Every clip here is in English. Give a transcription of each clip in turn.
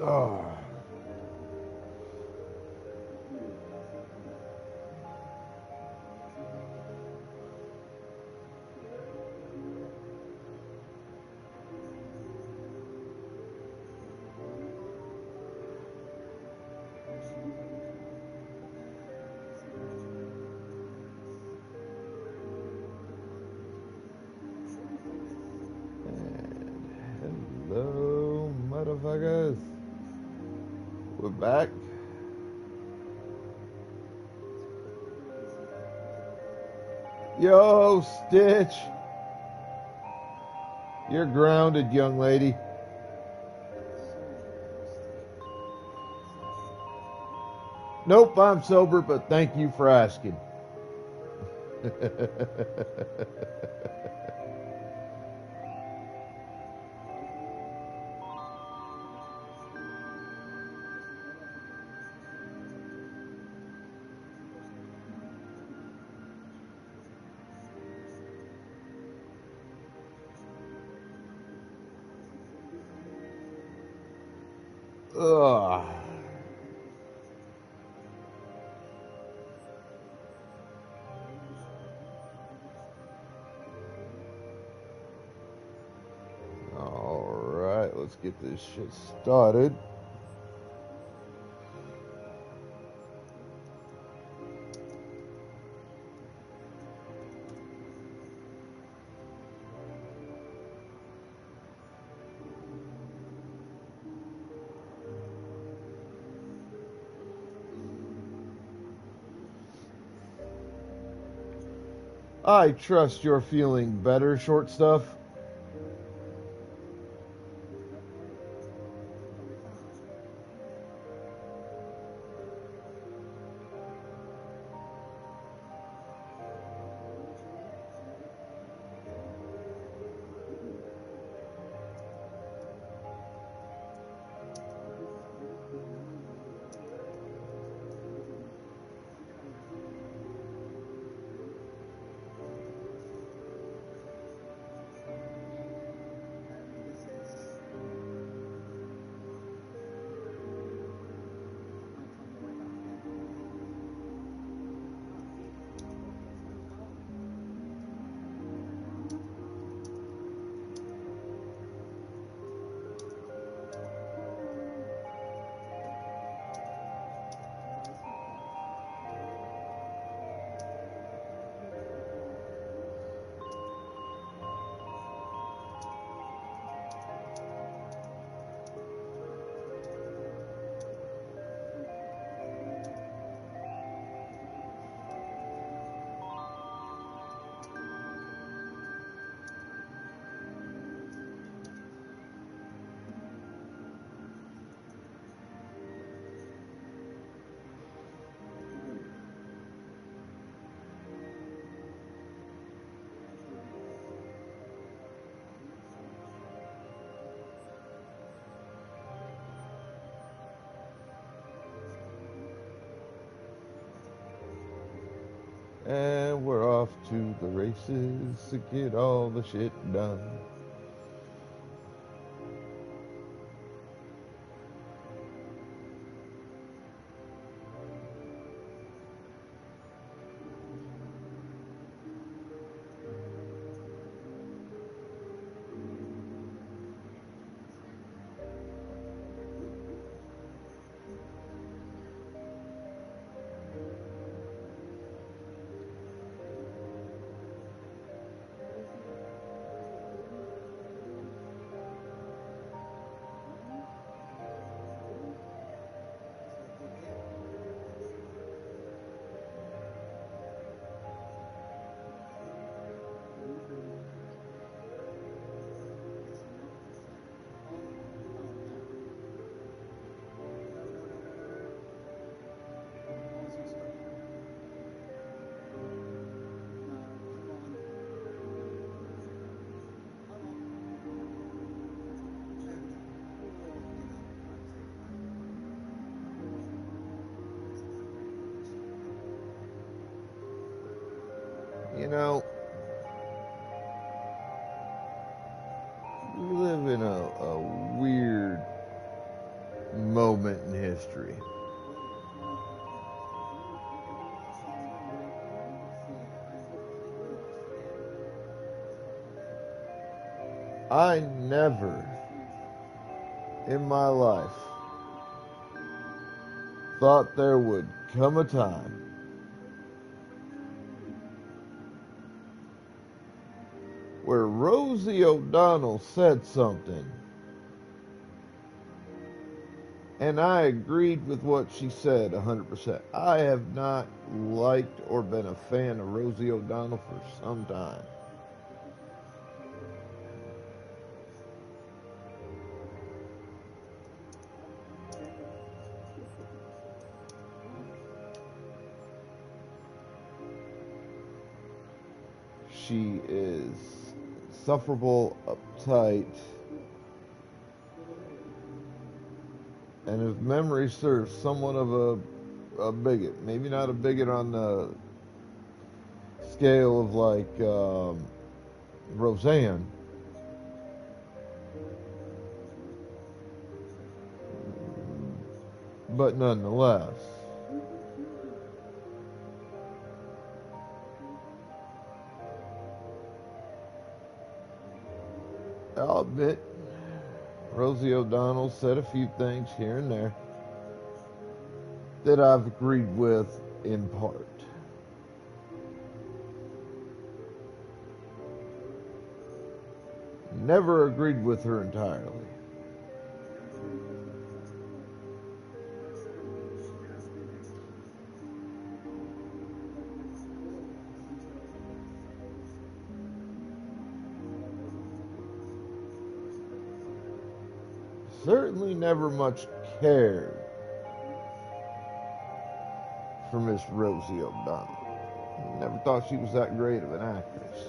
Oh. Hello, motherfuckers. We're back. Yo, Stitch. You're grounded, young lady. Nope, I'm sober, but thank you for asking. Ugh. Alright, let's get this shit started. I trust you're feeling better, short stuff. And we're off to the races to get all the shit done. You know, we live in a weird moment in history. I never in my life thought there would come a time where Rosie O'Donnell said something and I agreed with what she said 100%. I have not liked or been a fan of Rosie O'Donnell for some time. She is insufferable, uptight, and if memory serves, somewhat of a bigot. Maybe not a bigot on the scale of like Roseanne, but nonetheless. I'll admit, Rosie O'Donnell said a few things here and there that I've agreed with in part. Never agreed with her entirely. Certainly never much cared for Miss Rosie O'Donnell. Never thought she was that great of an actress.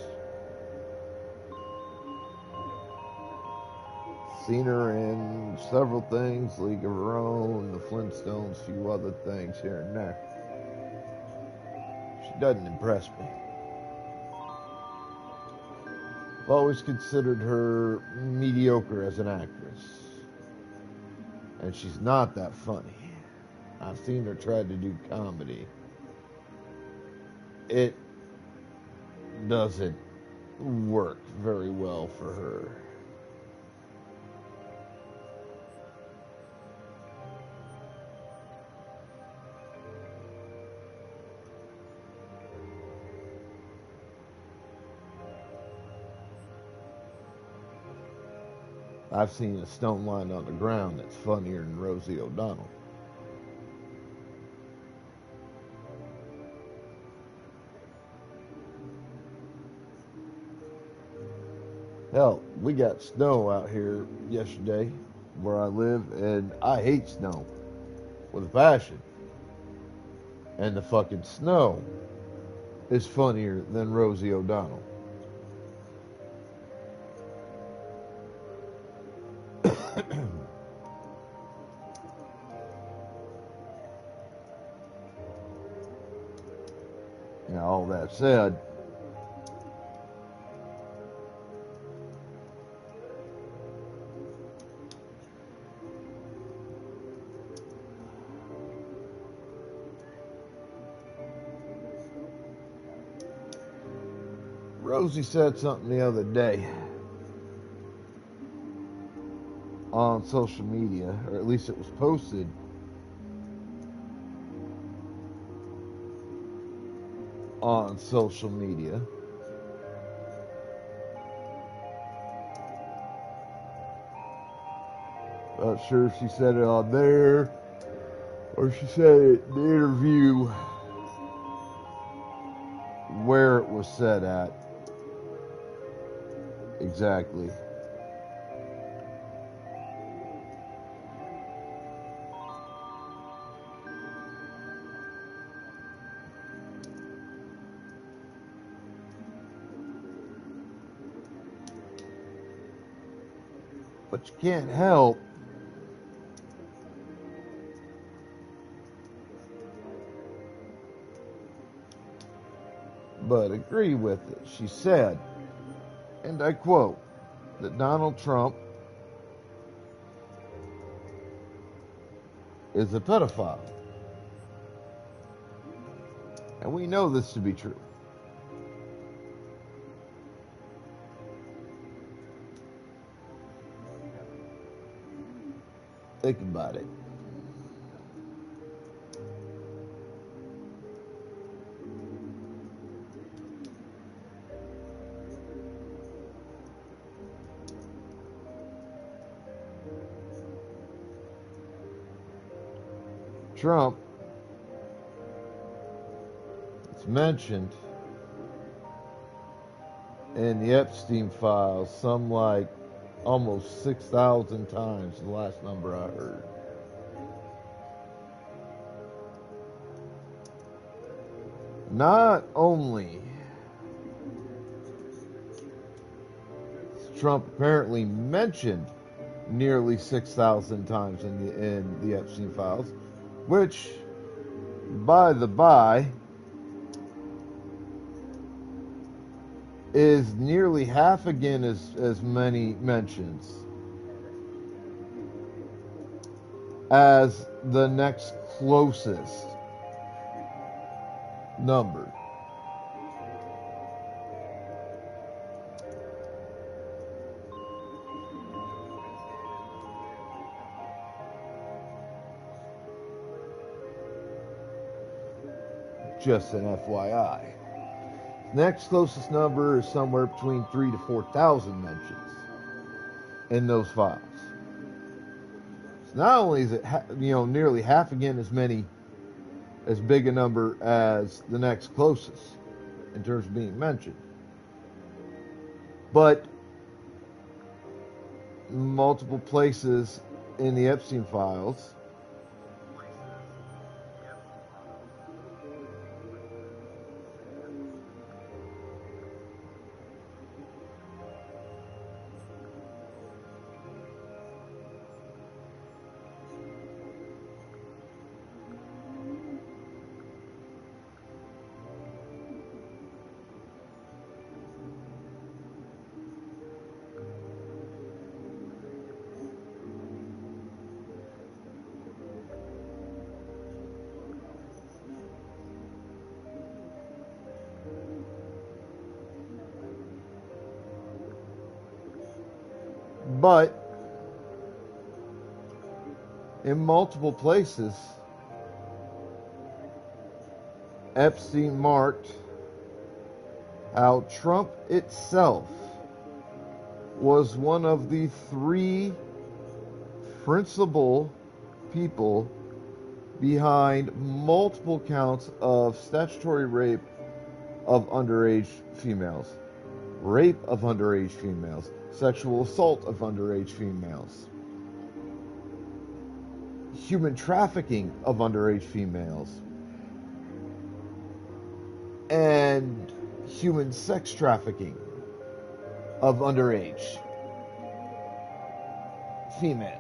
Seen her in several things, League of Her Own, The Flintstones, a few other things here and there. She doesn't impress me. I've always considered her mediocre as an actress. And she's not that funny. I've seen her try to do comedy. It doesn't work very well for her. I've seen a stone lying on the ground that's funnier than Rosie O'Donnell. Hell, we got snow out here yesterday where I live, and I hate snow with a passion. And the fucking snow is funnier than Rosie O'Donnell. Now, all that said, Rosie said something the other day on social media, or at least it was posted on social media. Not sure if she said it on there or she said it in the interview where it was said at exactly. But you can't help but agree with it. She said, and I quote, that Donald Trump is a pedophile. And we know this to be true. Think about it. Trump, it's mentioned in the Epstein files some like almost 6,000 times, the last number I heard. Not only is Trump apparently mentioned nearly 6,000 times in the Epstein files, which, by the by, is nearly half again as many mentions as the next closest number. Just an FYI. Next closest number is somewhere between 3,000 to 4,000 mentions in those files. So not only is it nearly half again as big a number as the next closest in terms of being mentioned, but multiple places in the Epstein files but in multiple places, Epstein marked how Trump itself was one of the 3 principal people behind multiple counts of statutory rape of underage females, rape of underage females, sexual assault of underage females, human trafficking of underage females, and human sex trafficking of underage females.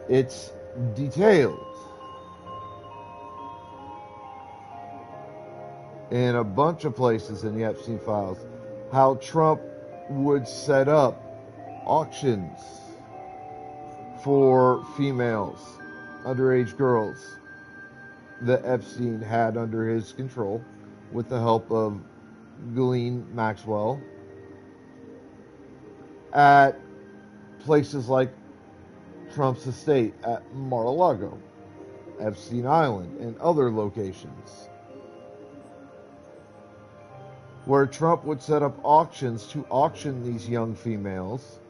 It's detailed in a bunch of places in the Epstein files how Trump would set up auctions for females, underage girls, that Epstein had under his control with the help of Ghislaine Maxwell at places like Trump's estate at Mar-a-Lago, Epstein Island, and other locations, where Trump would set up auctions to auction these young females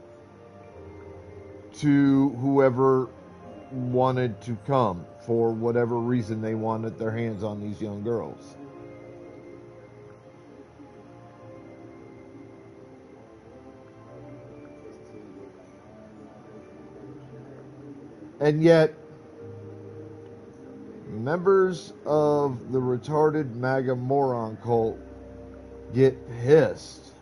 to whoever wanted to come for whatever reason they wanted their hands on these young girls. And yet, members of the retarded MAGA moron cult get pissed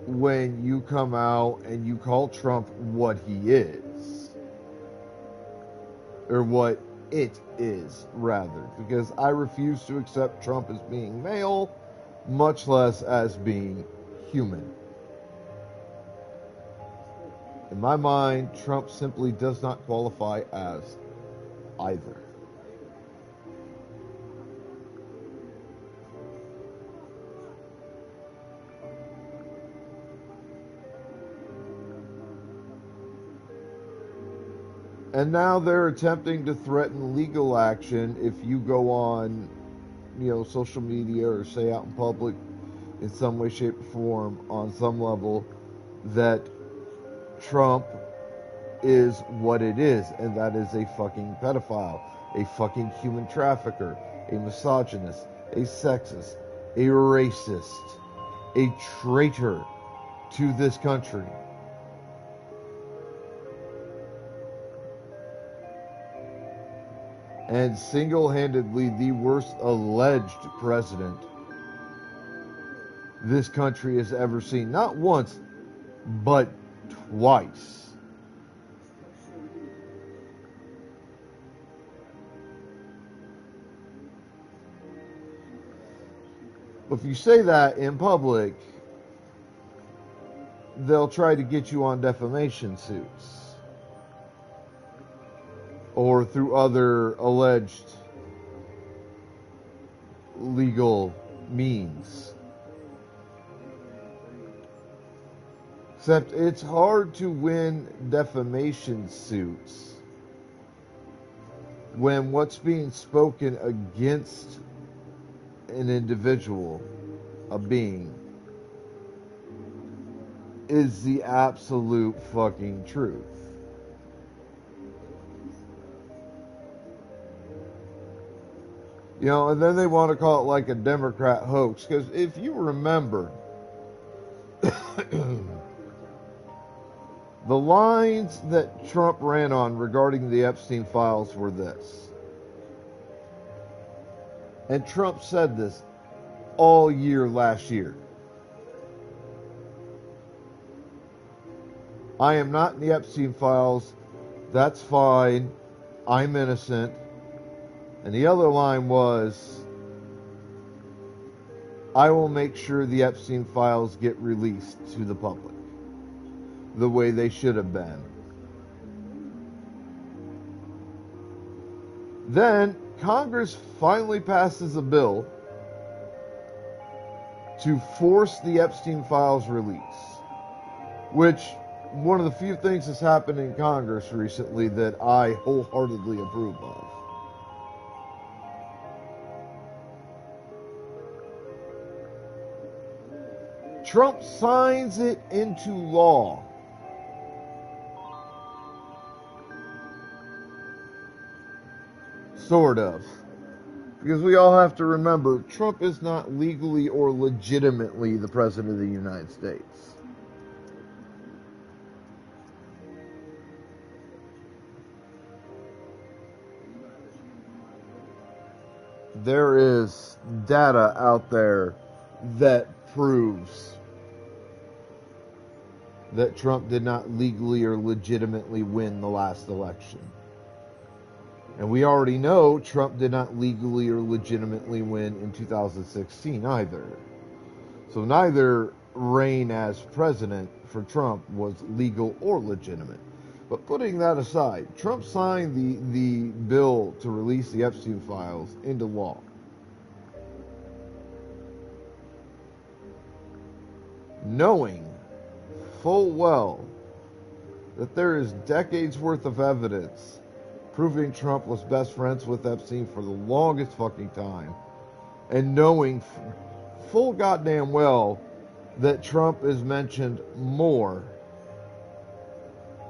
when you come out and you call Trump what he is. Or what it is, rather. Because I refuse to accept Trump as being male, much less as being human. In my mind, Trump simply does not qualify as either. And now they're attempting to threaten legal action if you go on, social media or say out in public in some way, shape, or form on some level that Trump is what it is, and that is a fucking pedophile, a fucking human trafficker, a misogynist, a sexist, a racist, a traitor to this country. And single-handedly the worst alleged president this country has ever seen. Not once, but twice. If you say that in public, they'll try to get you on defamation suits or through other alleged legal means. Except it's hard to win defamation suits when what's being spoken against an individual, a being, is the absolute fucking truth. And then they want to call it like a Democrat hoax. Because if you remember, the lines that Trump ran on regarding the Epstein files were this. And Trump said this all year last year. I am not in the Epstein files. That's fine. I'm innocent. And the other line was, I will make sure the Epstein files get released to the public the way they should have been. Then Congress finally passes a bill to force the Epstein files release, which one of the few things that's happened in Congress recently that I wholeheartedly approve of. Trump signs it into law. Sort of. Because we all have to remember, Trump is not legally or legitimately the President of the United States. There is data out there that proves that Trump did not legally or legitimately win the last election. And we already know Trump did not legally or legitimately win in 2016 either. So neither reign as president for Trump was legal or legitimate. But putting that aside, Trump signed the bill to release the Epstein files into law. Knowing full well that there is decades worth of evidence proving Trump was best friends with Epstein for the longest fucking time, and knowing full goddamn well that Trump is mentioned more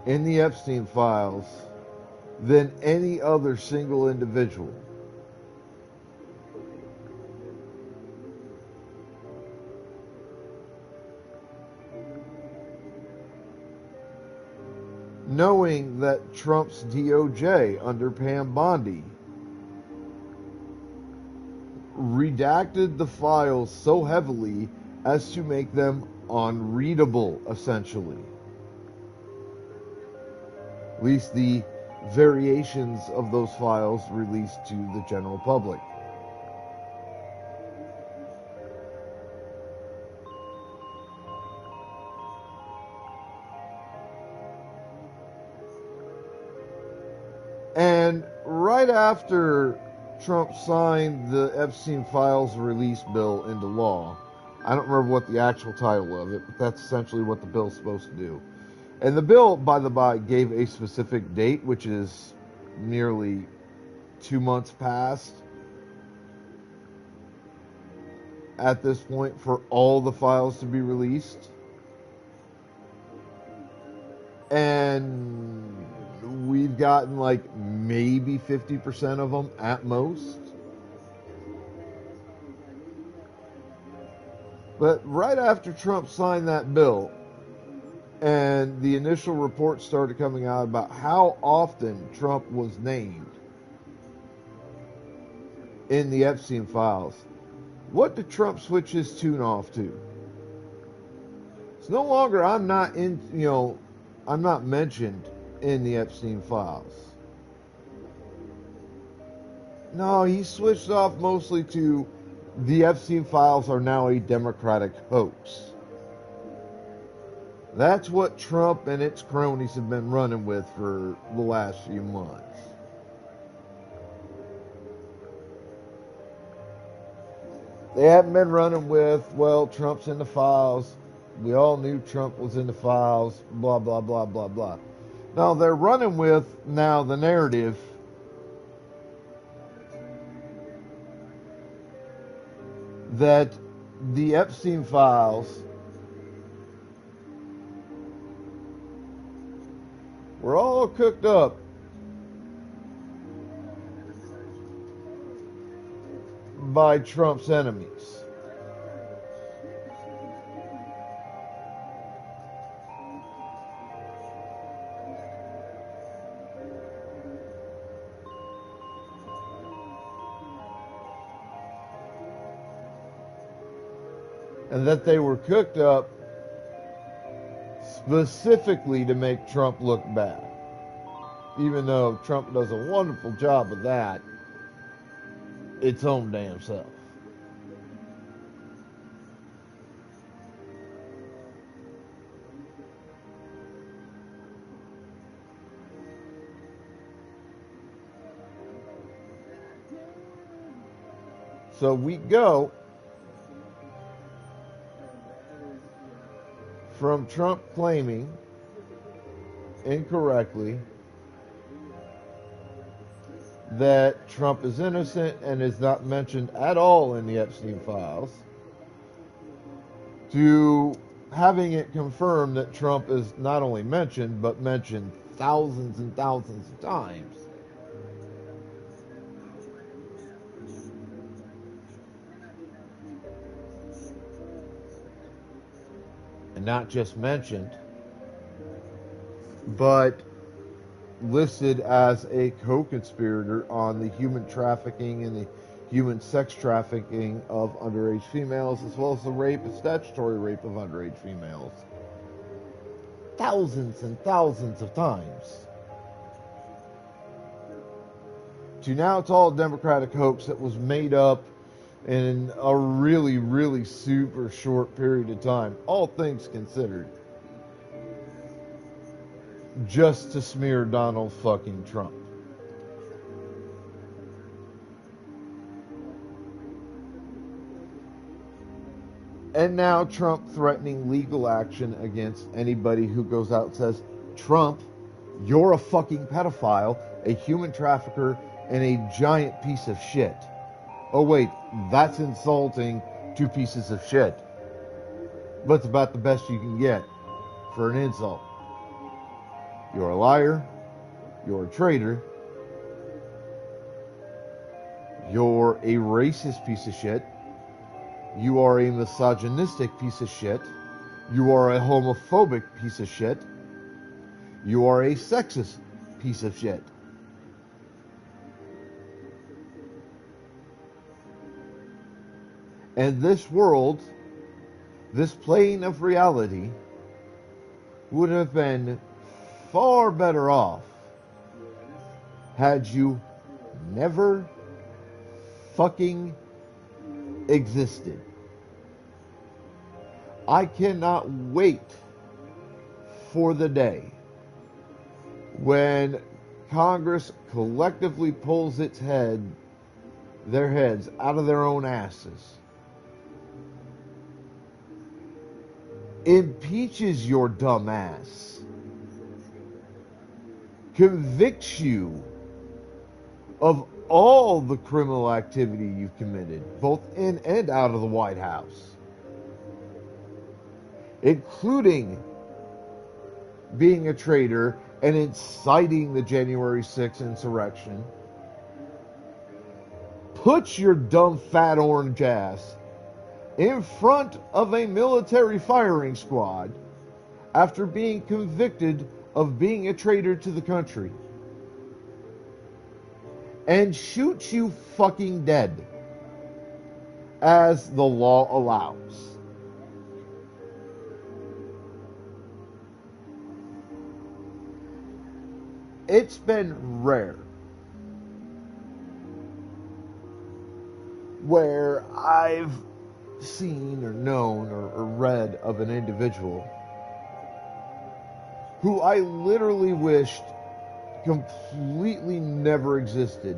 in the Epstein files than any other single individual. Knowing that Trump's DOJ under Pam Bondi redacted the files so heavily as to make them unreadable, essentially. At least the variations of those files released to the general public. And right after Trump signed the Epstein Files release bill into law, I don't remember what the actual title of it, but that's essentially what the bill's supposed to do. And the bill, by the by, gave a specific date, which is nearly 2 months past at this point, for all the files to be released. And we've gotten like maybe 50% of them at most. But right after Trump signed that bill, and the initial reports started coming out about how often Trump was named in the Epstein files, what did Trump switch his tune off to? It's no longer I'm not mentioned in the Epstein files. No, he switched off mostly to the Epstein files are now a Democratic hoax. That's what Trump and its cronies have been running with for the last few months. They haven't been running with, well, Trump's in the files. We all knew Trump was in the files, blah, blah, blah, blah, blah. No, they're running with now the narrative that the Epstein files were all cooked up by Trump's enemies. And that they were cooked up specifically to make Trump look bad. Even though Trump does a wonderful job of that, its own damn self. So we go from Trump claiming incorrectly that Trump is innocent and is not mentioned at all in the Epstein files, to having it confirmed that Trump is not only mentioned, but mentioned thousands and thousands of times. And not just mentioned, but listed as a co-conspirator on the human trafficking and the human sex trafficking of underage females, as well as the rape and statutory rape of underage females. Thousands and thousands of times. To now it's all a Democratic hoax that was made up in a really, really super short period of time, all things considered, just to smear Donald fucking Trump. And now Trump threatening legal action against anybody who goes out and says, Trump, you're a fucking pedophile, a human trafficker, and a giant piece of shit. Oh wait, that's insulting to pieces of shit. But it's about the best you can get for an insult. You're a liar, you're a traitor, you're a racist piece of shit, you are a misogynistic piece of shit, you are a homophobic piece of shit, you are a sexist piece of shit. And this world, this plane of reality, would have been far better off had you never fucking existed. I cannot wait for the day when Congress collectively pulls their heads out of their own asses, impeaches your dumb ass, convicts you of all the criminal activity you've committed, both in and out of the White House, including being a traitor and inciting the January 6th insurrection, puts your dumb fat orange ass in front of a military firing squad after being convicted of being a traitor to the country, and shoots you fucking dead as the law allows. It's been rare where I've seen or known or read of an individual who I literally wished completely never existed.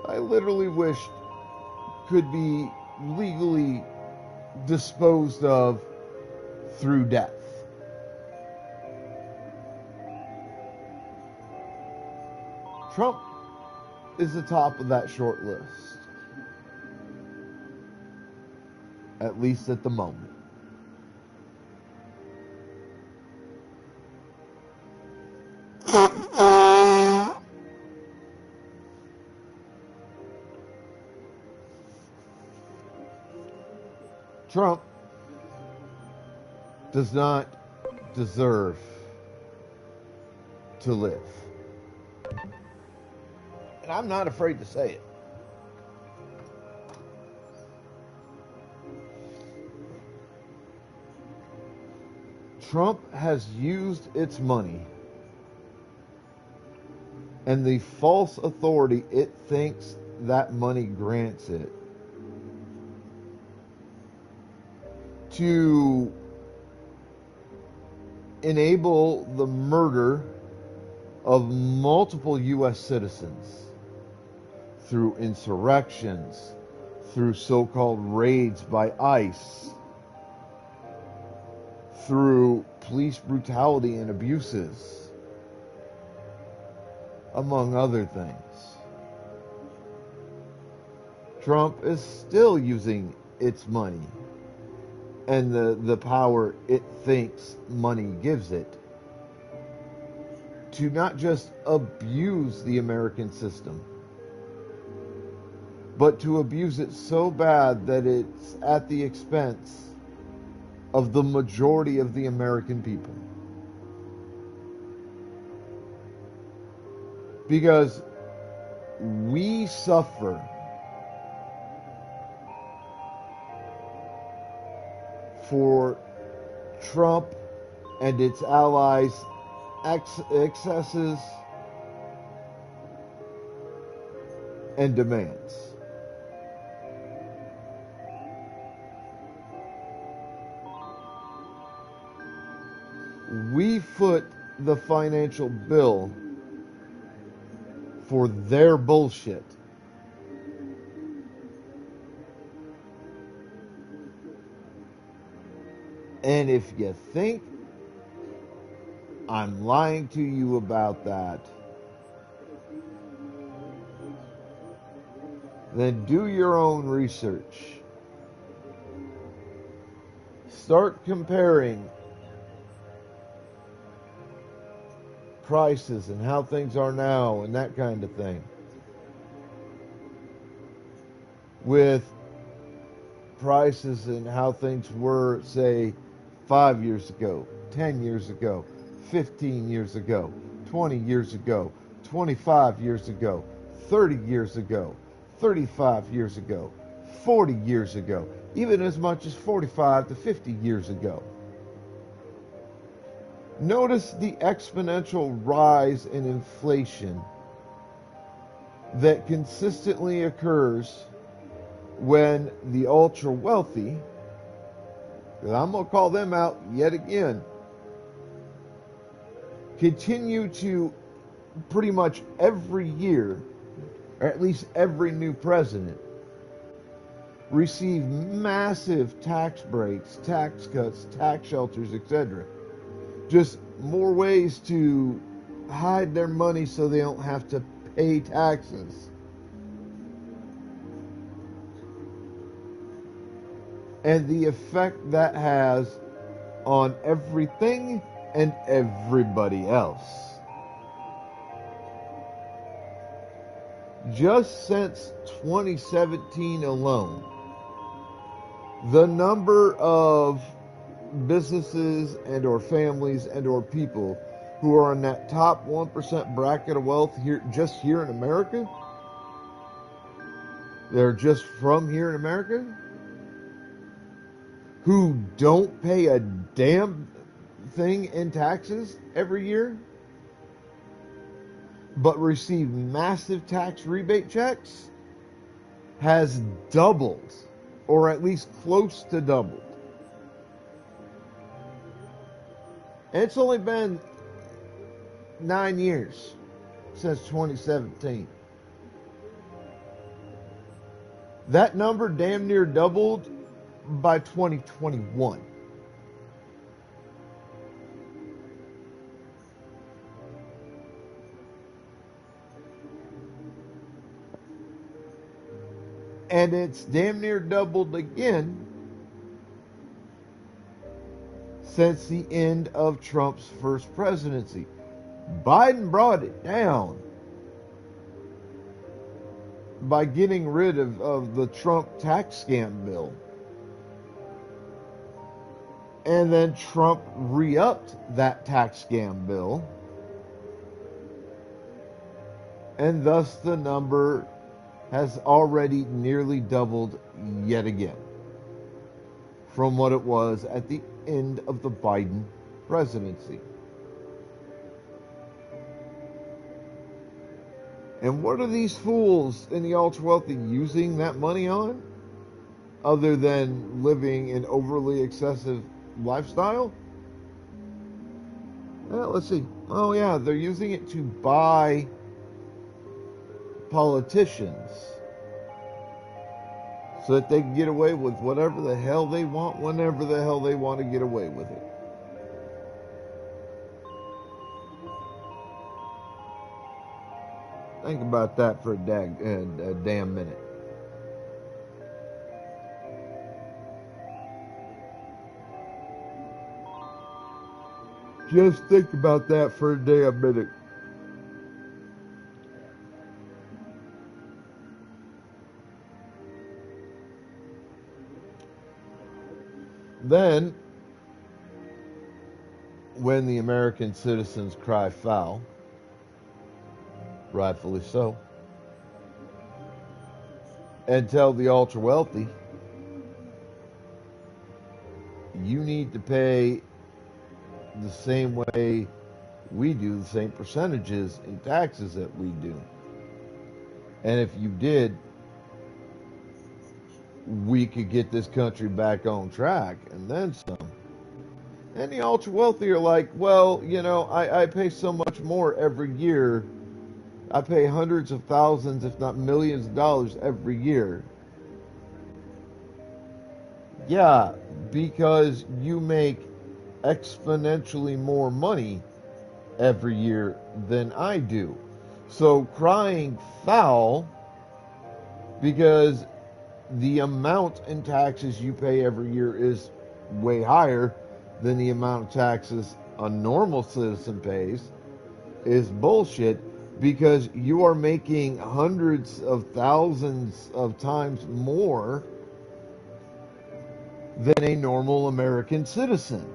I literally wished could be legally disposed of through death. Trump is the top of that short list, at least at the moment. Trump does not deserve to live. And I'm not afraid to say it. Trump has used its money and the false authority it thinks that money grants it to enable the murder of multiple U.S. citizens through insurrections, through so-called raids by ICE, through police brutality and abuses, among other things. Trump is still using its money and the power it thinks money gives it to not just abuse the American system, but to abuse it so bad that it's at the expense of the majority of the American people. Because we suffer for Trump and its allies' excesses and demands. We foot the financial bill for their bullshit. And if you think I'm lying to you about that, then do your own research. Start comparing prices and how things are now and that kind of thing with prices and how things were, say, 5 years ago, 10 years ago, 15 years ago, 20 years ago, 25 years ago, 30 years ago, 35 years ago, 40 years ago, even as much as 45 to 50 years ago. Notice the exponential rise in inflation that consistently occurs when the ultra wealthy, and I'm going to call them out yet again, continue to pretty much every year, or at least every new president, receive massive tax breaks, tax cuts, tax shelters, etc. Just more ways to hide their money so they don't have to pay taxes. And the effect that has on everything and everybody else. Just since 2017 alone, the number of businesses and or families and or people who are in that top 1% bracket of wealth here in America, they're just from here in America, who don't pay a damn thing in taxes every year, but receive massive tax rebate checks, has doubled, or at least close to doubled. And it's only been 9 years since 2017. That number damn near doubled by 2021. And it's damn near doubled again since the end of Trump's first presidency. Biden brought it down by getting rid of the Trump tax scam bill. And then Trump re-upped that tax scam bill. And thus the number has already nearly doubled yet again from what it was at the end of the Biden presidency. And what are these fools in the ultra-wealthy using that money on? Other than living an overly excessive lifestyle? Well, let's see. Oh yeah, they're using it to buy politicians so that they can get away with whatever the hell they want, whenever the hell they want to get away with it. Think about that for a damn minute. Just think about that for a damn minute. Then, when the American citizens cry foul, rightfully so, and tell the ultra wealthy, you need to pay the same way we do, the same percentages in taxes that we do. And if you did, we could get this country back on track and then some. And the ultra wealthy are like, well, you know, I pay so much more every year. I pay hundreds of thousands, if not millions of dollars every year. Yeah, because you make exponentially more money every year than I do. So crying foul because the amount in taxes you pay every year is way higher than the amount of taxes a normal citizen pays is bullshit, because you are making hundreds of thousands of times more than a normal American citizen.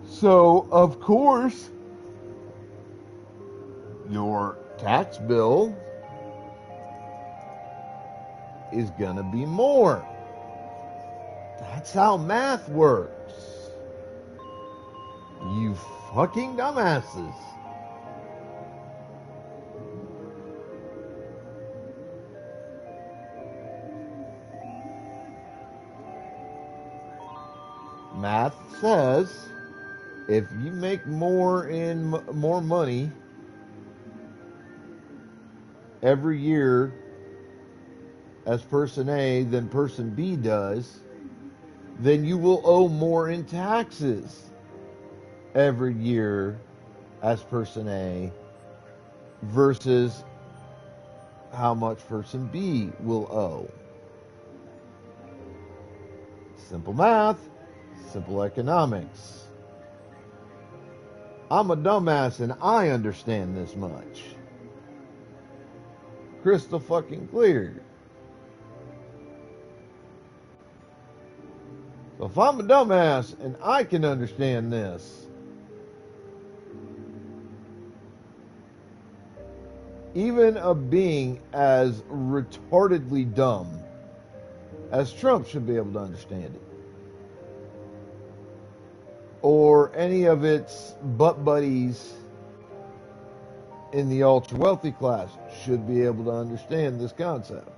So, of course, your tax bill is gonna be more. That's how math works. You fucking dumbasses. Math says if you make more money every year as person A than person B does, then you will owe more in taxes every year as person A versus how much person B will owe. Simple math, simple economics. I'm a dumbass and I understand this much. Crystal fucking clear. So if I'm a dumbass and I can understand this, even a being as retardedly dumb as Trump should be able to understand it. Or any of its butt buddies in the ultra wealthy class should be able to understand this concept.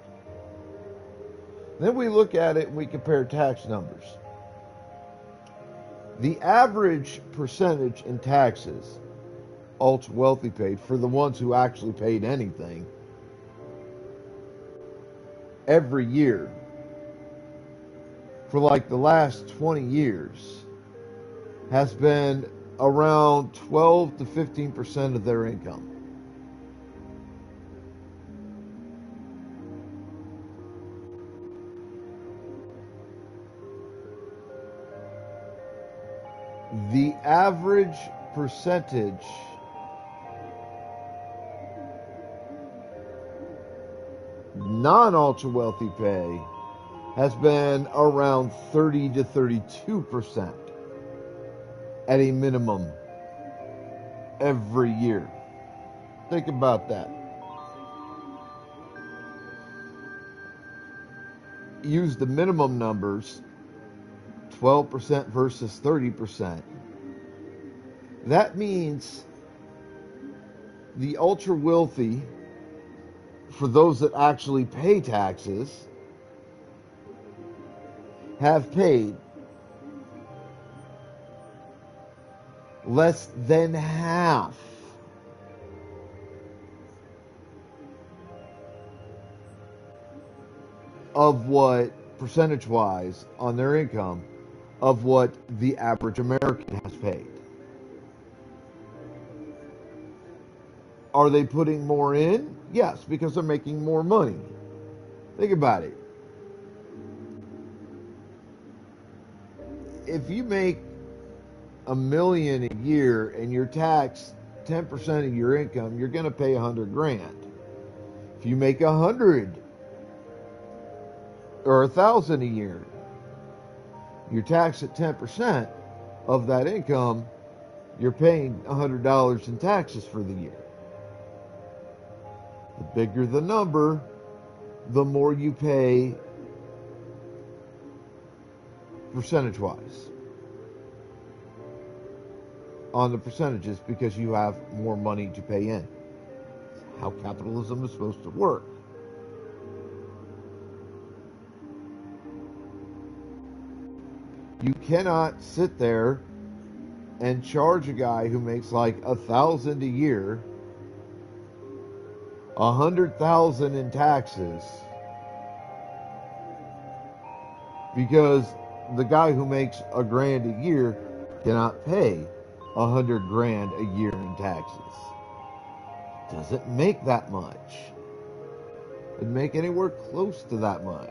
Then we look at it and we compare tax numbers. The average percentage in taxes ultra wealthy paid, for the ones who actually paid anything, every year for like the last 20 years has been around 12 to 15% of their income. The average percentage non-ultra wealthy pay has been around 30 to 32% at a minimum every year. Think about that. Use the minimum numbers, 12% versus 30%. That means the ultra wealthy, for those that actually pay taxes, have paid less than half of what, percentage-wise, on their income, of what the average American has paid. Are they putting more in? Yes, because they're making more money. Think about it. If you make $1 million a year and you're taxed 10% of your income, you're going to pay $100,000. If you make 100 or 1,000 a year, you're taxed at 10% of that income, you're paying $100 in taxes for the year. The bigger the number, the more you pay percentage-wise on the percentages, because you have more money to pay in. That's how capitalism is supposed to work. You cannot sit there and charge a guy who makes like $1,000 a year, $100,000 in taxes, because the guy who makes $1,000 a year cannot pay $100,000 a year in taxes. Doesn't make that much. Doesn't make anywhere close to that much.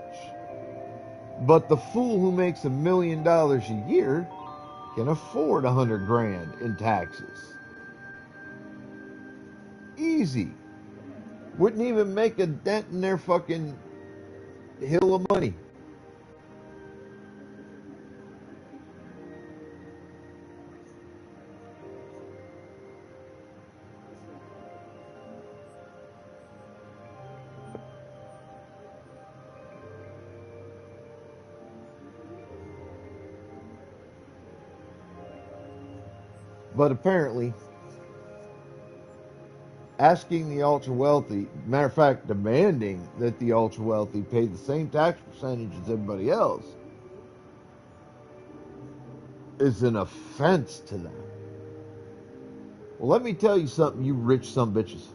But the fool who makes $1 million a year can afford $100,000 in taxes. Easy. Wouldn't even make a dent in their fucking hill of money. But apparently, asking the ultra wealthy, matter of fact, demanding that the ultra wealthy pay the same tax percentage as everybody else, is an offense to them. Well, let me tell you something, you rich sumbitches.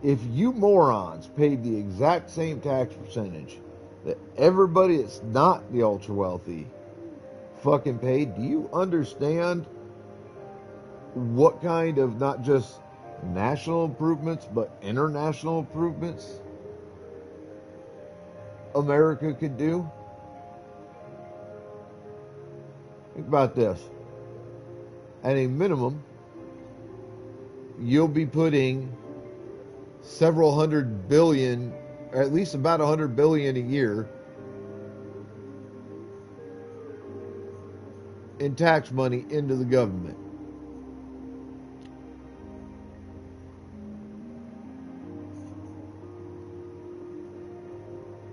If you morons paid the exact same tax percentage that everybody that's not the ultra wealthy fucking paid, do you understand what kind of not just national improvements but international improvements America could do? Think about this. At a minimum, you'll be putting several hundred billion, or at least about 100 billion a year in tax money into the government.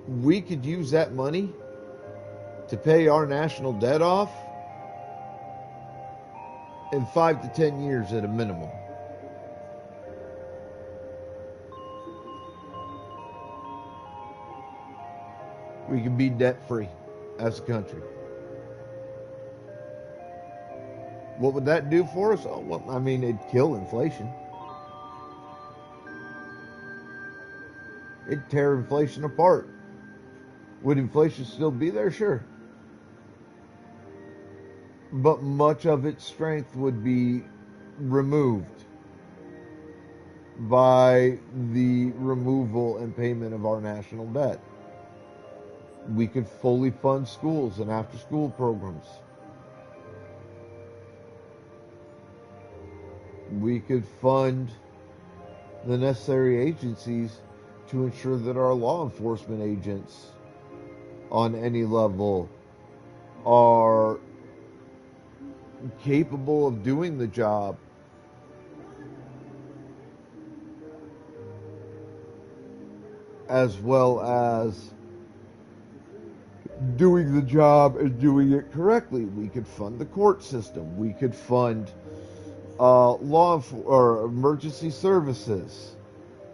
We could use that money to pay our national debt off in 5 to 10 years at a minimum. We could be debt free as a country. What would that do for us? Oh, well, I mean, it'd kill inflation. It'd tear inflation apart. Would inflation still be there? Sure. But much of its strength would be removed by the removal and payment of our national debt. We could fully fund schools and after-school programs. We could fund the necessary agencies to ensure that our law enforcement agents on any level are capable of doing the job as well as doing the job and doing it correctly. We could fund the court system. We could fund or emergency services.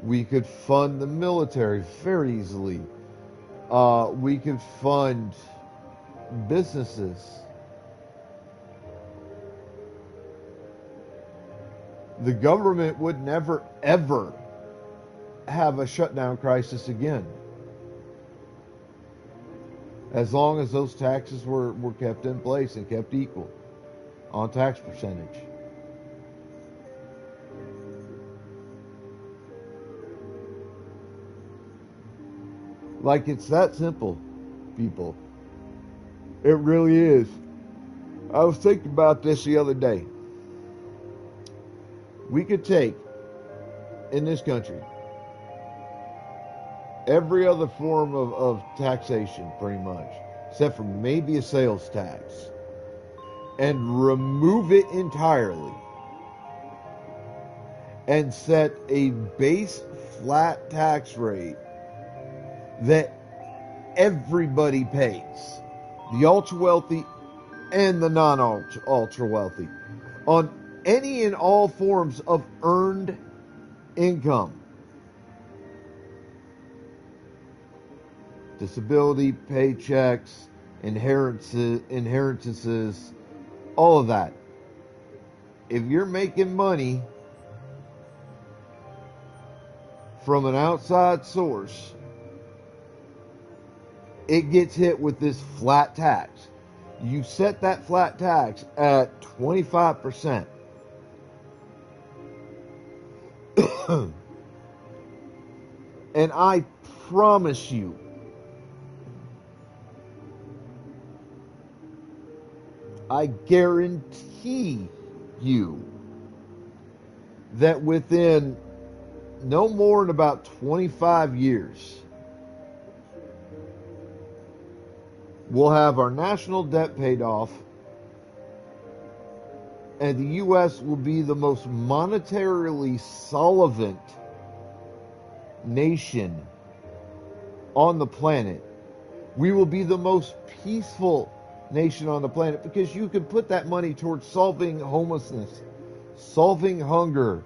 We could fund the military very easily. We could fund businesses. The government would never, ever have a shutdown crisis again, as long as those taxes were kept in place and kept equal on tax percentage. Like, it's that simple, people. It really is. I was thinking about this the other day. We could take, in this country, every other form of taxation, pretty much, except for maybe a sales tax, and remove it entirely, and set a base flat tax rate that everybody pays, the ultra wealthy and the non-ultra wealthy, on any and all forms of earned income. Disability, paychecks, inheritances, all of that. If you're making money from an outside source, it gets hit with this flat tax. You set that flat tax at 25%. And I promise you, I guarantee you that within no more than about 25 years, we'll have our national debt paid off, and the U.S. will be the most monetarily solvent nation on the planet. We will be the most peaceful nation on the planet because you can put that money towards solving homelessness, solving hunger,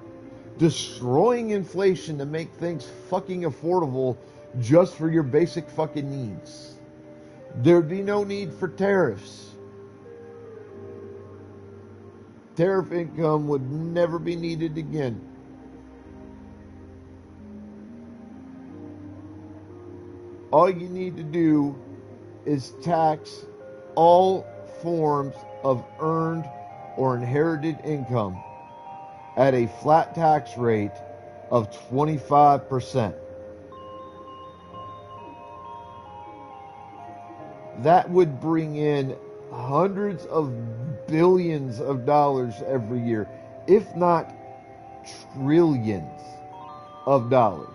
destroying inflation to make things fucking affordable just for your basic fucking needs. There'd be no need for tariffs. Tariff income would never be needed again. All you need to do is tax all forms of earned or inherited income at a flat tax rate of 25%. That would bring in hundreds of billions of dollars every year, if not trillions of dollars.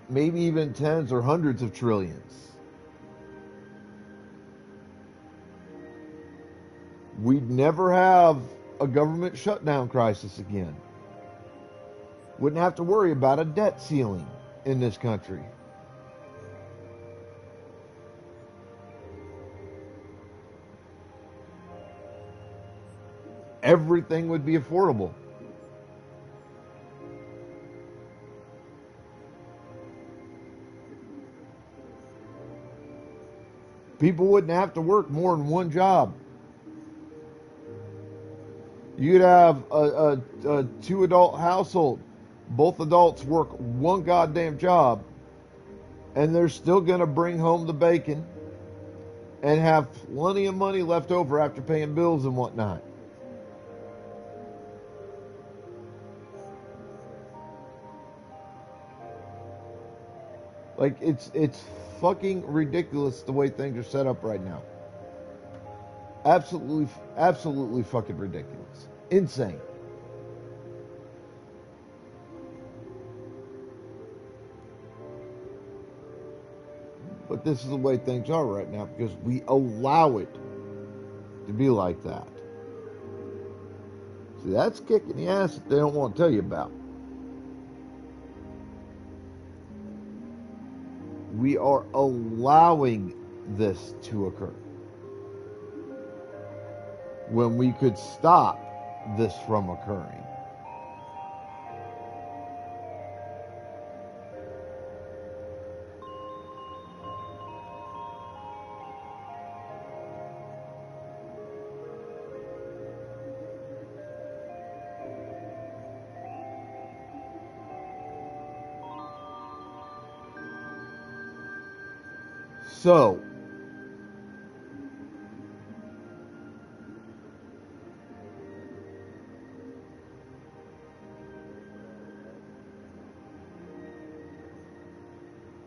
Maybe even tens or hundreds of trillions. We'd never have a government shutdown crisis again. Wouldn't have to worry about a debt ceiling in this country. Everything would be affordable. People wouldn't have to work more than one job. You'd have a 2-adult household. Both adults work one goddamn job, and they're still going to bring home the bacon and have plenty of money left over after paying bills and whatnot. Like, it's fucking ridiculous the way things are set up right now. Absolutely fucking ridiculous. Insane. But this is the way things are right now because we allow it to be like that. See, that's kicking the ass that they don't want to tell you about. We are allowing this to occur when we could stop this from occurring. So,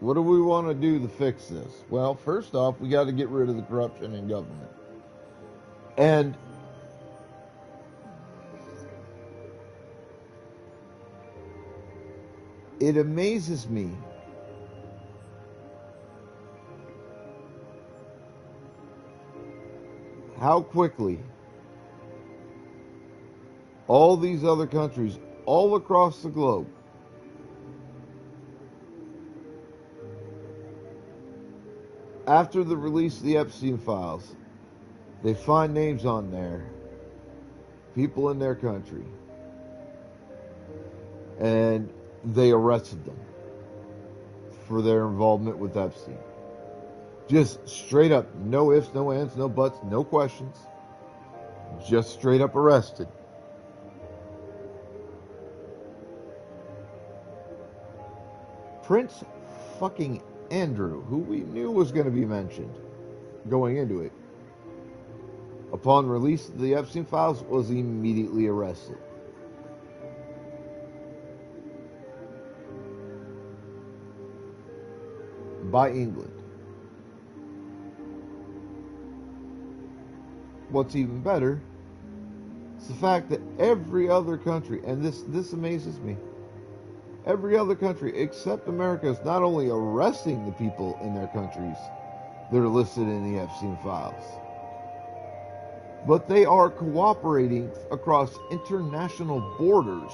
what do we want to do to fix this? Well, first off, we got to get rid of the corruption in government. And it amazes me how quickly all these other countries all across the globe after the release of the Epstein files, they find names on there, people in their country, and they arrested them for their involvement with Epstein. Just straight up, no ifs, no ands, no buts, no questions. Just straight up arrested. Prince fucking Andrew, who we knew was going to be mentioned going into it, upon release of the Epstein files, was immediately arrested. By England. What's even better is the fact that every other country, and this amazes me, every other country except America is not only arresting the people in their countries that are listed in the Epstein files, but they are cooperating across international borders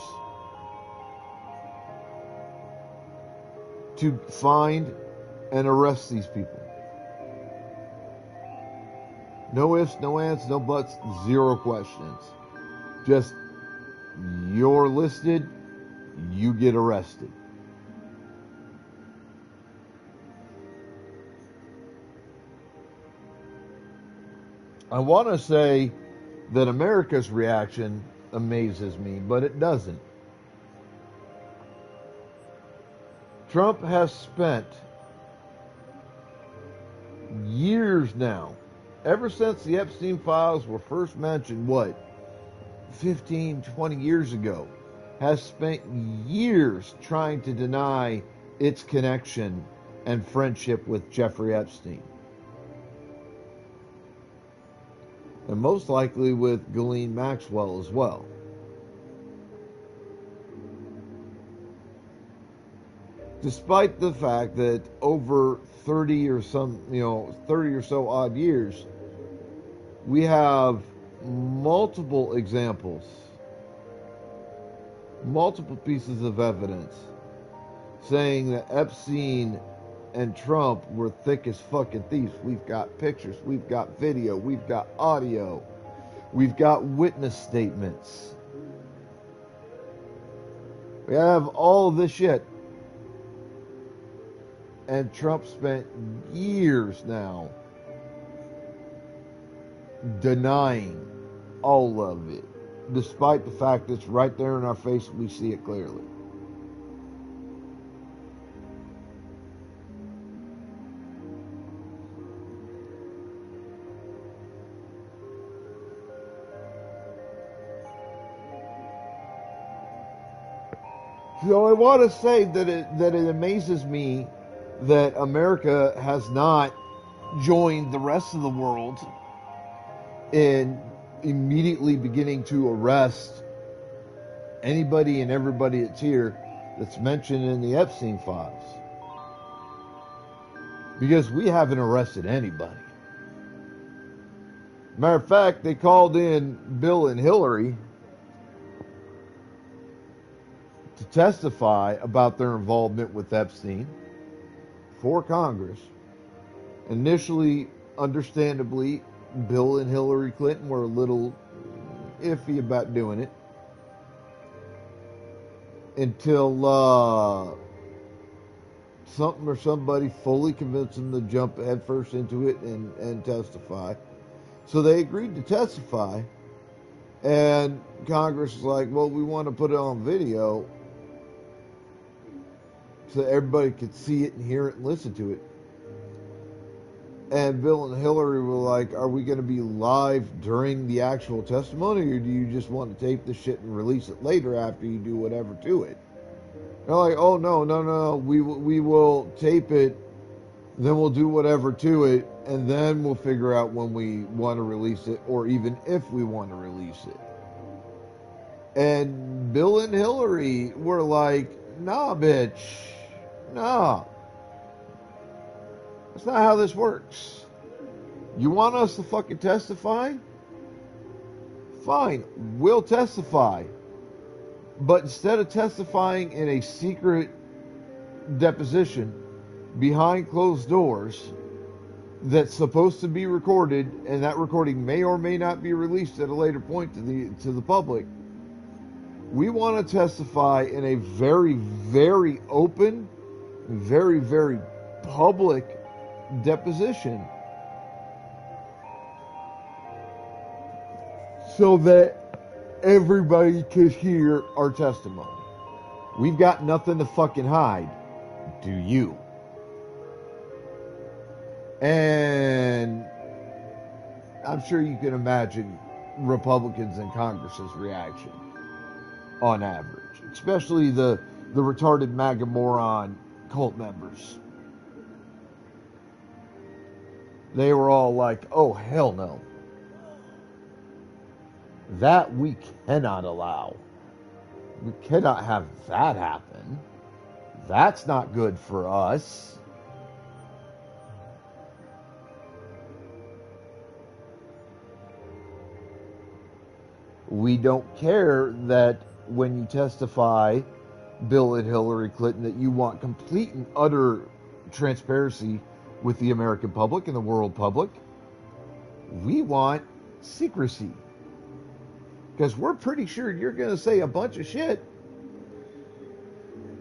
to find and arrest these people. No ifs, no ands, no buts, zero questions. Just, you're listed, you get arrested. I want to say that America's reaction amazes me, but it doesn't. Trump has spent years now, ever since the Epstein files were first mentioned, 15, 20 years ago, has spent years trying to deny its connection and friendship with Jeffrey Epstein. And most likely with Ghislaine Maxwell as well. Despite the fact that over 30 or so odd years, we have multiple examples, multiple pieces of evidence saying that Epstein and Trump were thick as fucking thieves. We've got pictures, we've got video, we've got audio, we've got witness statements. We have all this shit. And Trump spent years now denying all of it, despite the fact that it's right there in our face and we see it clearly. So I want to say that it amazes me that America has not joined the rest of the world in immediately beginning to arrest anybody and everybody that's here that's mentioned in the Epstein files. Because we haven't arrested anybody. Matter of fact, they called in Bill and Hillary to testify about their involvement with Epstein for Congress. Initially, understandably, Bill and Hillary Clinton were a little iffy about doing it until something or somebody fully convinced them to jump headfirst into it and testify. So they agreed to testify, and Congress was like, well, we want to put it on video so everybody could see it and hear it and listen to it. And Bill and Hillary were like, are we going to be live during the actual testimony, or do you just want to tape the shit and release it later after you do whatever to it? They're like, oh, no. We will tape it, then we'll do whatever to it, and then we'll figure out when we want to release it, or even if we want to release it. And Bill and Hillary were like, nah, bitch. Nah. That's not how this works. You want us to fucking testify? Fine, we'll testify. But instead of testifying in a secret deposition behind closed doors that's supposed to be recorded, and that recording may or may not be released at a later point to the public, we want to testify in a very, very open, very, very public deposition so that everybody could hear our testimony. We've got nothing to fucking hide, do you? And I'm sure you can imagine Republicans in Congress's reaction on average, especially the retarded MAGA moron cult members. They were all like, oh, hell no. That we cannot allow. We cannot have that happen. That's not good for us. We don't care that when you testify, Bill and Hillary Clinton, that you want complete and utter transparency with the American public and the world public. We want secrecy. Because we're pretty sure you're going to say a bunch of shit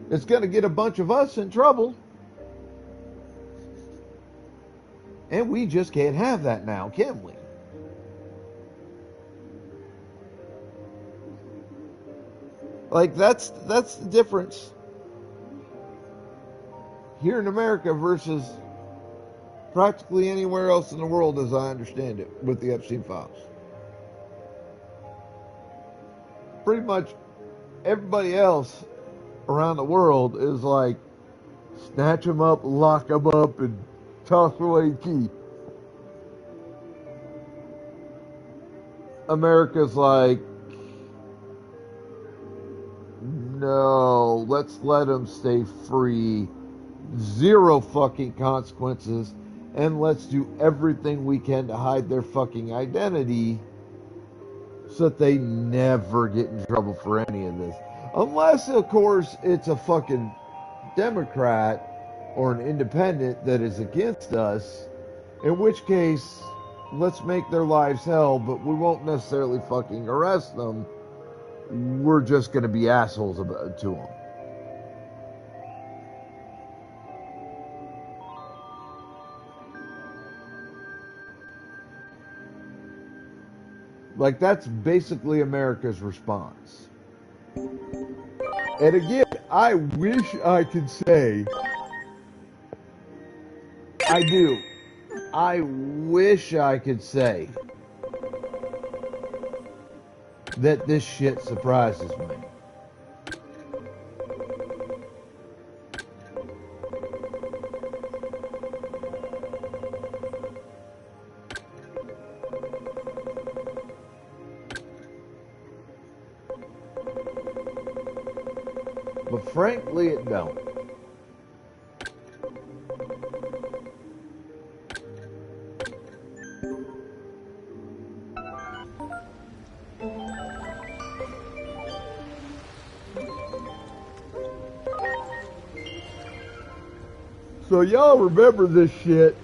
It's going to get a bunch of us in trouble. And we just can't have that now, can we? Like, that's the difference here in America versus practically anywhere else in the world, as I understand it, with the Epstein files. Pretty much everybody else around the world is like, snatch them up, lock them up, and toss away the key. America's like, no, let's let them stay free. Zero fucking consequences. And let's do everything we can to hide their fucking identity so that they never get in trouble for any of this. Unless, of course, it's a fucking Democrat or an independent that is against us, in which case, let's make their lives hell, but we won't necessarily fucking arrest them. We're just going to be assholes to them. Like, that's basically America's response. And again, I wish I could say, I do. I wish I could say that this shit surprises me. But frankly, it don't. So y'all remember this shit.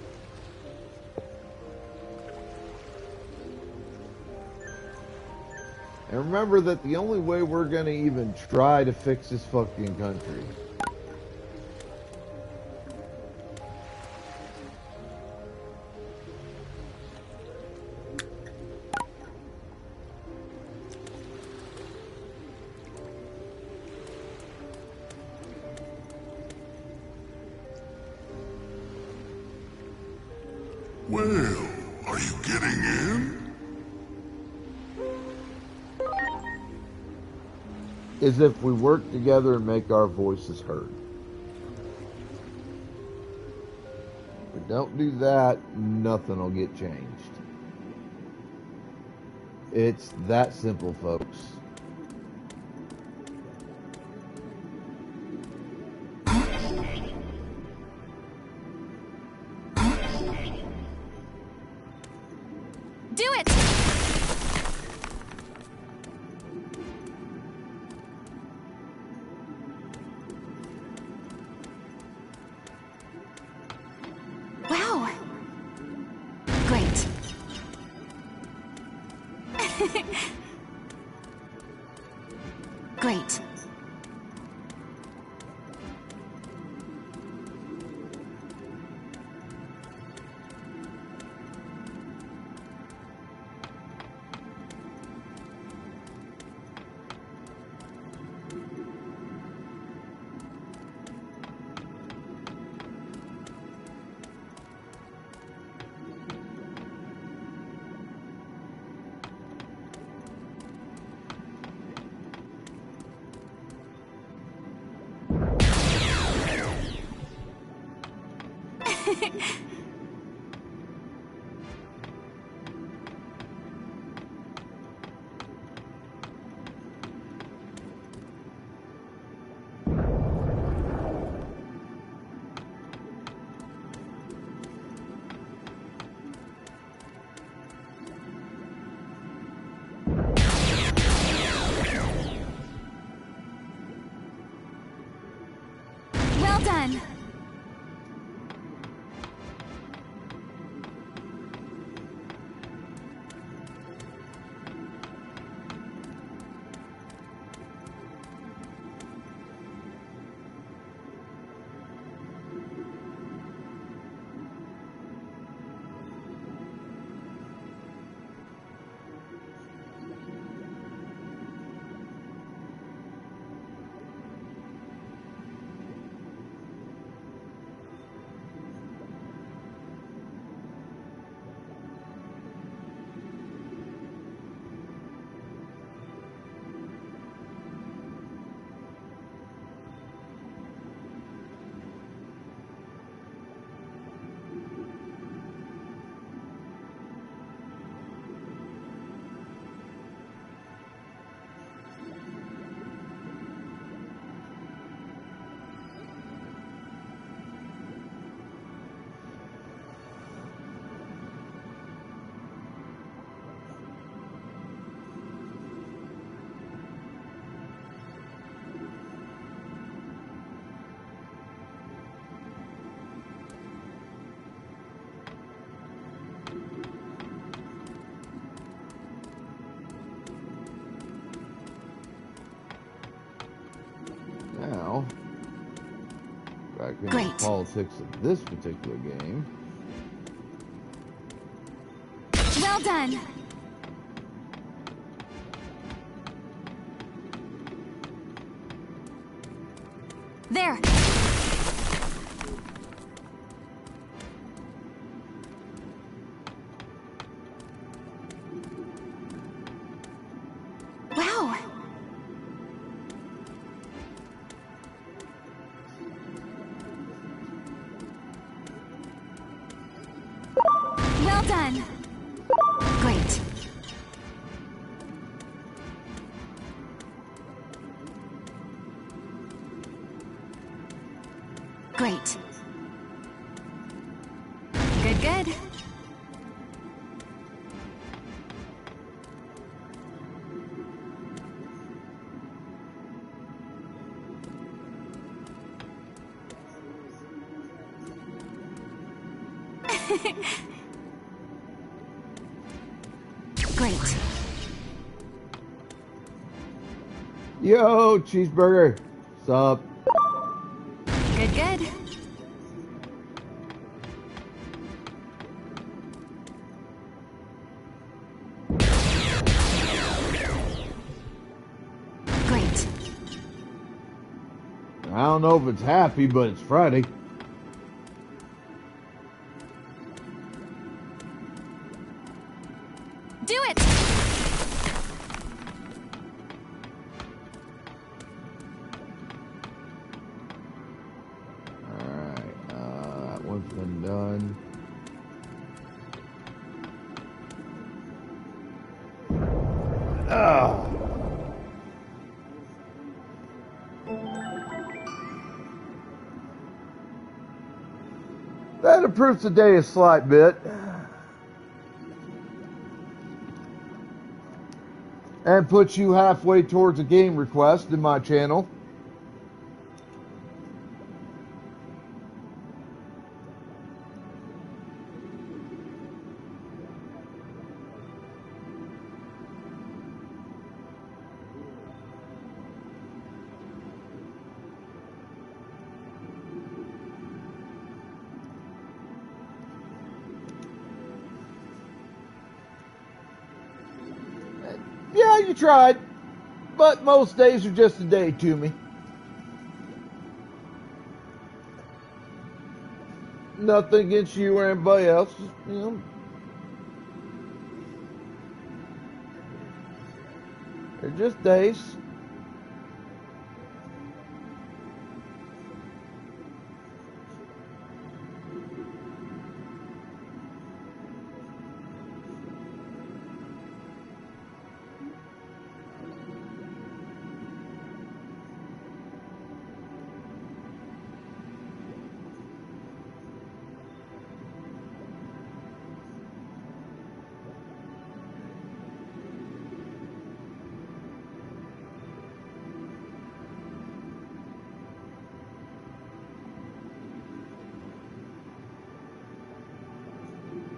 And remember that the only way we're gonna even try to fix this fucking country Well, are you getting in? is if we work together and make our voices heard. If we don't do that, nothing will get changed. It's that simple, folks. Do it! Wow! Great. Great. Well done. into Great. the politics of this particular game. Well done. There. Wow. Well done. Great. Great. Good, good. Great. Yo, cheeseburger. Sup? Good, good. Great. I don't know if it's happy, but it's Friday. Do it! Alright, that one's been done. Ah. That improves the day a slight bit. And puts you halfway towards a game request in my channel. Yeah, you tried. But most days are just a day to me. Nothing against you or anybody else. Just, you know. They're just days.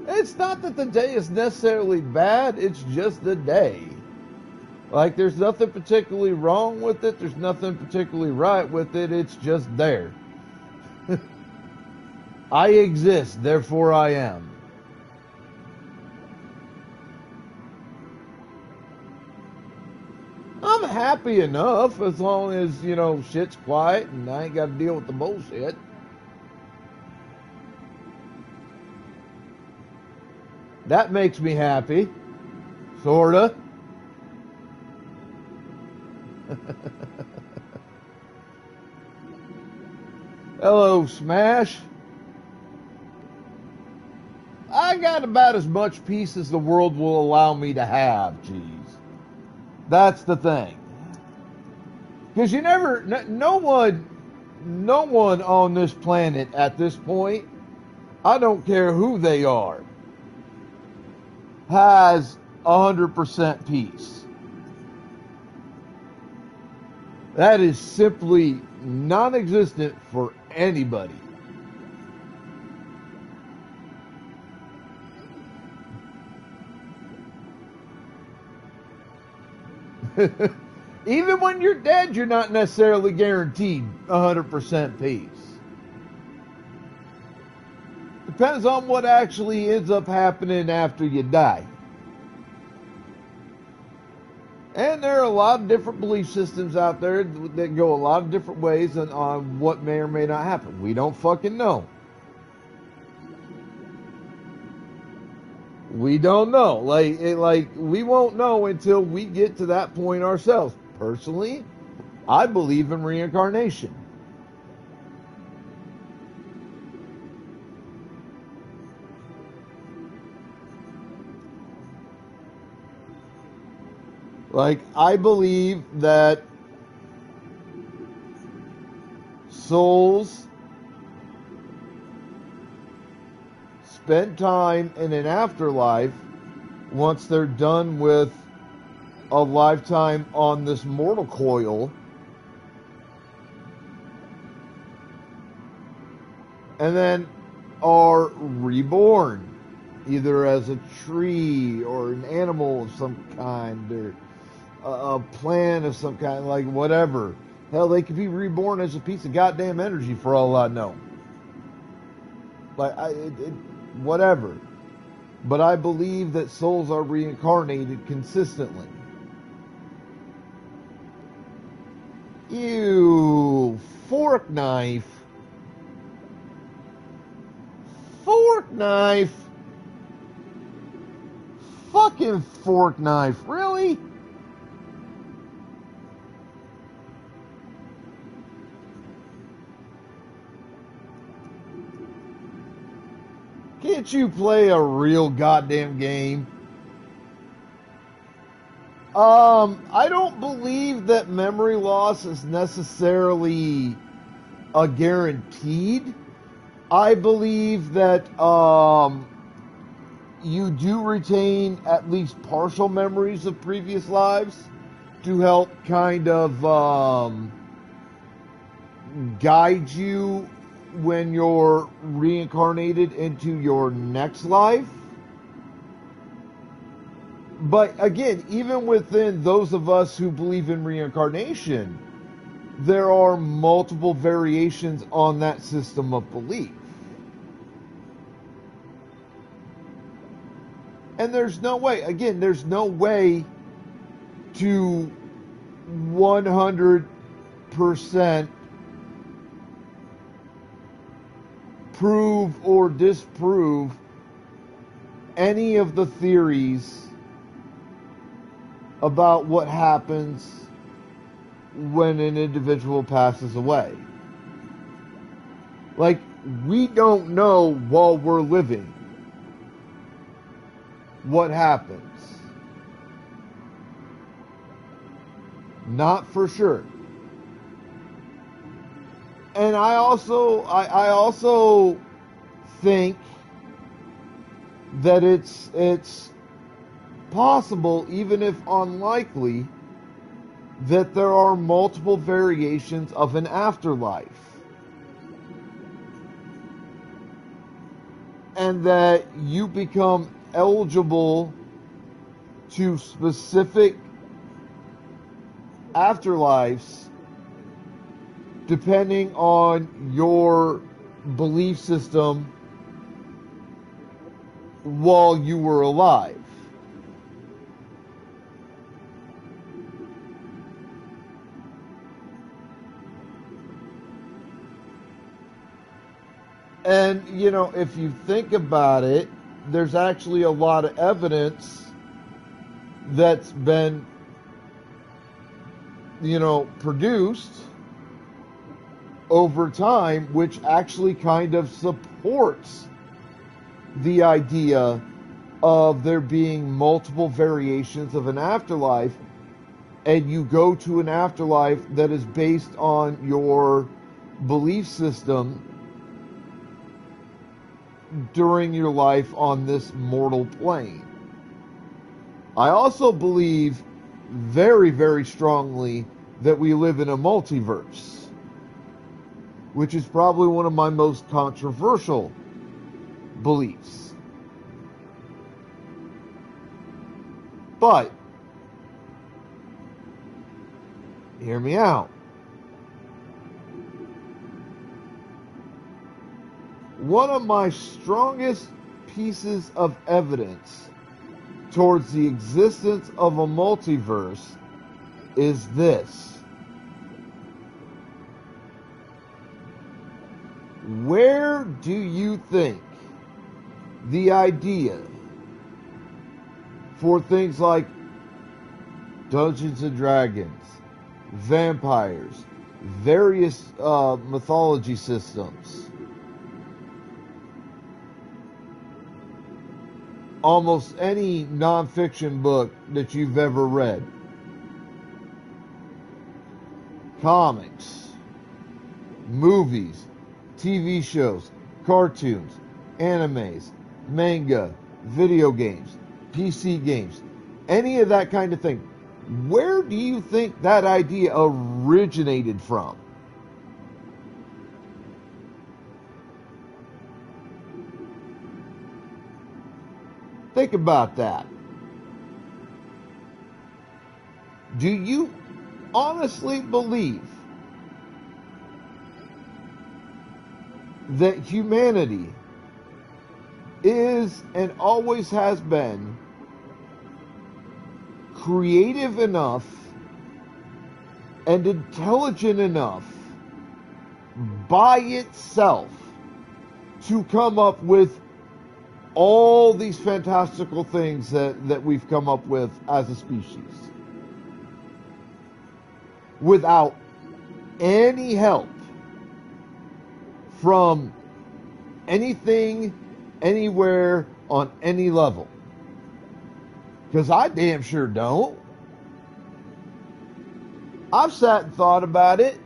It's not that the day is necessarily bad, it's just the day. Like, there's nothing particularly wrong with it, there's nothing particularly right with it, it's just there. I exist, therefore I am. I'm happy enough as long as, you know, shit's quiet and I ain't got to deal with the bullshit. That makes me happy. Sorta. Hello, Smash. I got about as much peace as the world will allow me to have, jeez. That's the thing. Because you never, no one on this planet at this point, I don't care who they are, has 100% peace. That is simply non-existent for anybody. Even when you're dead, you're not necessarily guaranteed 100% peace. Depends on what actually ends up happening after you die. And there are a lot of different belief systems out there that go a lot of different ways on what may or may not happen. We don't fucking know. We don't know. Like we won't know until we get to that point ourselves. Personally, I believe in reincarnation. Like, I believe that souls spend time in an afterlife once they're done with a lifetime on this mortal coil, and then are reborn either as a tree or an animal of some kind or a plant of some kind, like whatever. Hell, they could be reborn as a piece of goddamn energy for all I know. Like, whatever. But I believe that souls are reincarnated consistently. Ew, fork knife. Fork knife. Fucking fork knife, really? Can't you play a real goddamn game? I don't believe that memory loss is necessarily a guaranteed. I believe that you do retain at least partial memories of previous lives to help kind of guide you when you're reincarnated into your next life. But again, even within those of us who believe in reincarnation, there are multiple variations on that system of belief. And there's no way, again, there's no way to 100% prove or disprove any of the theories about what happens when an individual passes away. Like, we don't know while we're living what happens. Not for sure. And I also think that it's possible, even if unlikely, that there are multiple variations of an afterlife. And that you become eligible to specific afterlives depending on your belief system while you were alive. And, you know, if you think about it, there's actually a lot of evidence that's been, you know, produced over time, which actually kind of supports the idea of there being multiple variations of an afterlife, and you go to an afterlife that is based on your belief system during your life on this mortal plane. I also believe very, very strongly that we live in a multiverse, which is probably one of my most controversial beliefs. But, hear me out. one of my strongest pieces of evidence towards the existence of a multiverse is this. Where do you think the idea for things like Dungeons and Dragons, vampires, various mythology systems, almost any nonfiction book that you've ever read, comics, movies, TV shows, cartoons, animes, manga, video games, PC games, any of that kind of thing, where do you think that idea originated from? Think about that. Do you honestly believe that humanity is and always has been creative enough and intelligent enough by itself to come up with all these fantastical things that we've come up with as a species without any help from anything, anywhere, on any level? Because I damn sure don't. I've sat and thought about it,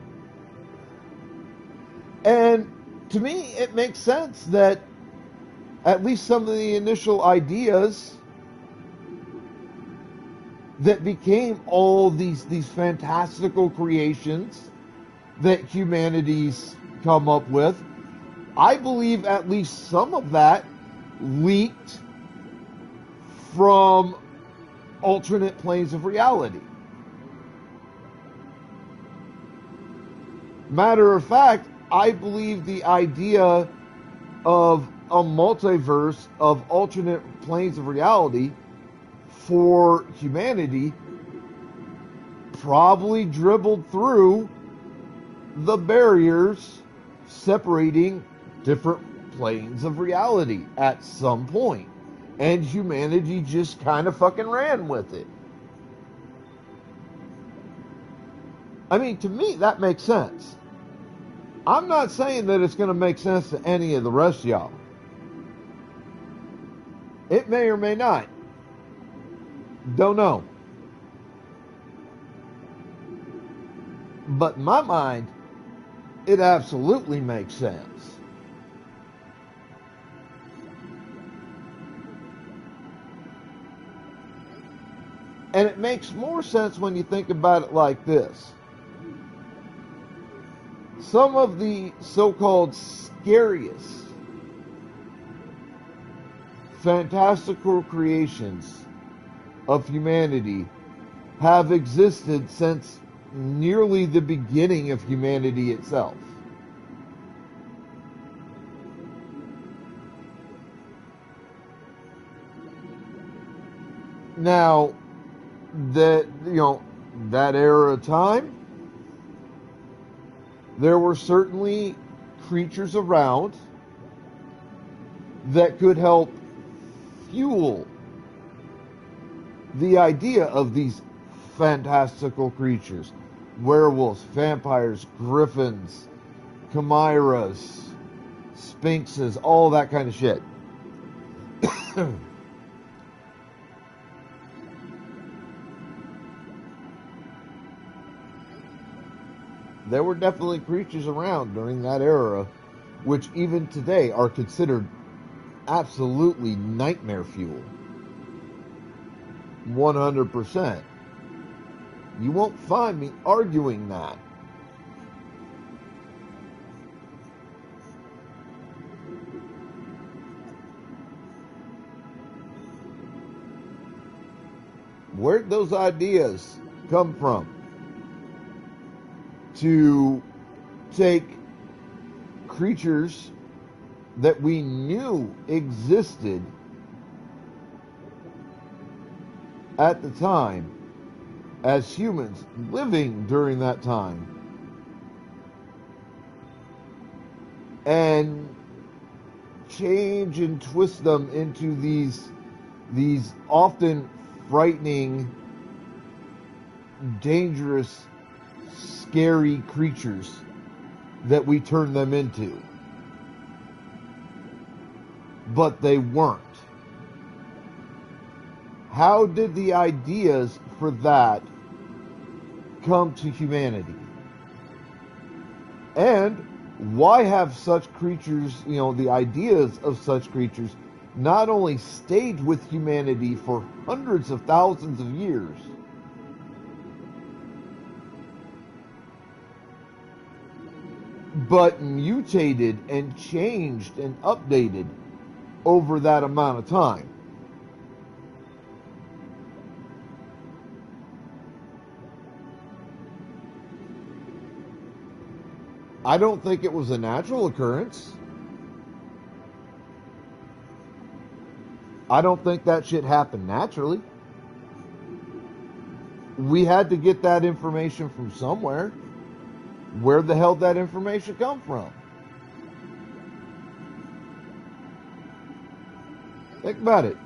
and to me it makes sense that at least some of the initial ideas that became all these fantastical creations that humanity's come up with, I believe at least some of that leaked from alternate planes of reality. Matter of fact, I believe the idea of a multiverse of alternate planes of reality for humanity probably dribbled through the barriers separating different planes of reality at some point, and humanity just kind of fucking ran with it. I mean, to me, that makes sense. I'm not saying that it's going to make sense to any of the rest of y'all. It may or may not. Don't know. But in my mind, it absolutely makes sense. And it makes more sense when you think about it like this. Some of the so-called scariest fantastical creations of humanity have existed since nearly the beginning of humanity itself. Now, that era of time, there were certainly creatures around that could help fuel the idea of these fantastical creatures. Werewolves, vampires, griffins, chimeras, sphinxes, all that kind of shit. There were definitely creatures around during that era, which even today are considered absolutely nightmare fuel. 100%. You won't find me arguing that. Where'd those ideas come from? To take creatures that we knew existed at the time as humans living during that time, and change and twist them into these often frightening, dangerous, scary creatures that we turn them into. But they weren't. How did the ideas for that come to humanity? And why have such creatures, the ideas of such creatures, not only stayed with humanity for hundreds of thousands of years, but mutated and changed and updated over that amount of time? I don't think it was a natural occurrence. I don't think that shit happened naturally. We had to get that information from somewhere. Where the hell did that information come from? Think about it.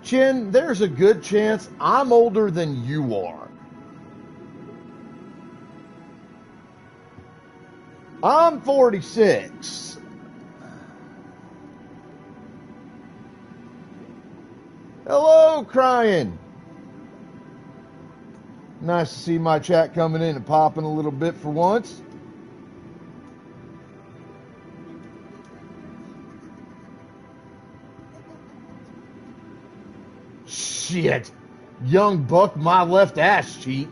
Chin, there's a good chance I'm older than you are. I'm 46. Hello, crying. Nice to see my chat coming in and popping a little bit for once. Shit. Young buck my left ass cheek.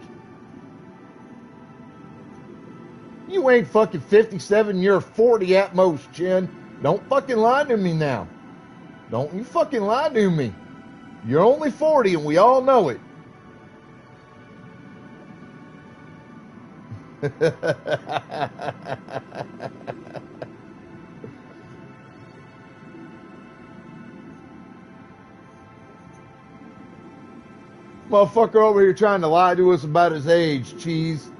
You ain't fucking 57, you're 40 at most, Chin. Don't fucking lie to me now. Don't you fucking lie to me. You're only 40 and we all know it. Motherfucker over here trying to lie to us about his age, cheese.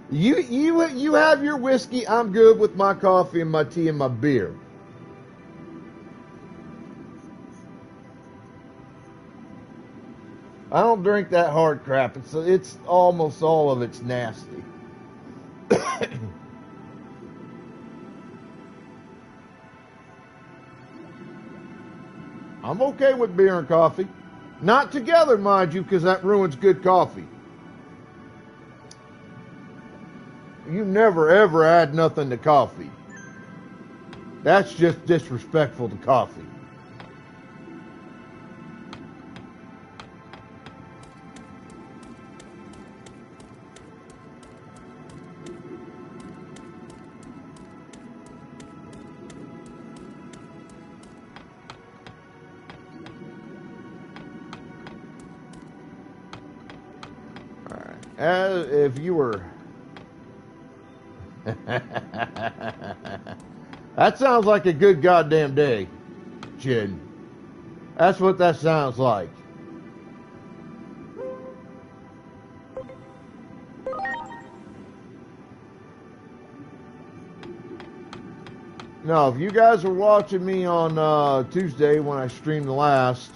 You have your whiskey. I'm good with my coffee and my tea and my beer. I don't drink that hard crap. It's almost all of it's nasty. I'm okay with beer and coffee. Not together, mind you, because that ruins good coffee. You never ever add nothing to coffee. That's just disrespectful to coffee. All right. If you were... That sounds like a good goddamn day, Chin. That's what that sounds like. Now, if you guys were watching me on Tuesday when I streamed the last,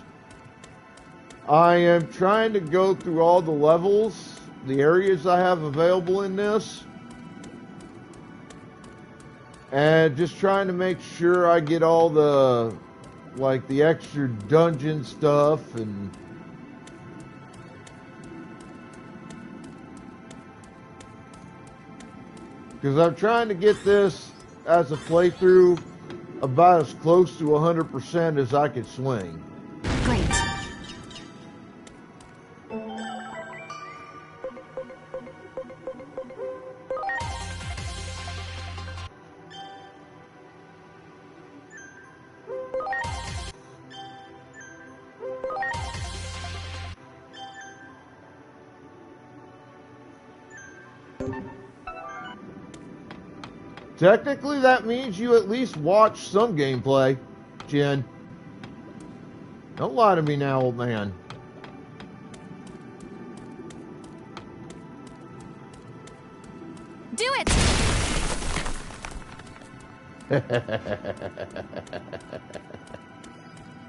I am trying to go through all the levels, the areas I have available in this, and just trying to make sure I get all the, like, the extra dungeon stuff and because I'm trying to get this as a playthrough about as close to 100% as I could swing. Great. Technically, that means you at least watch some gameplay, Jen. Don't lie to me now, old man. Do it!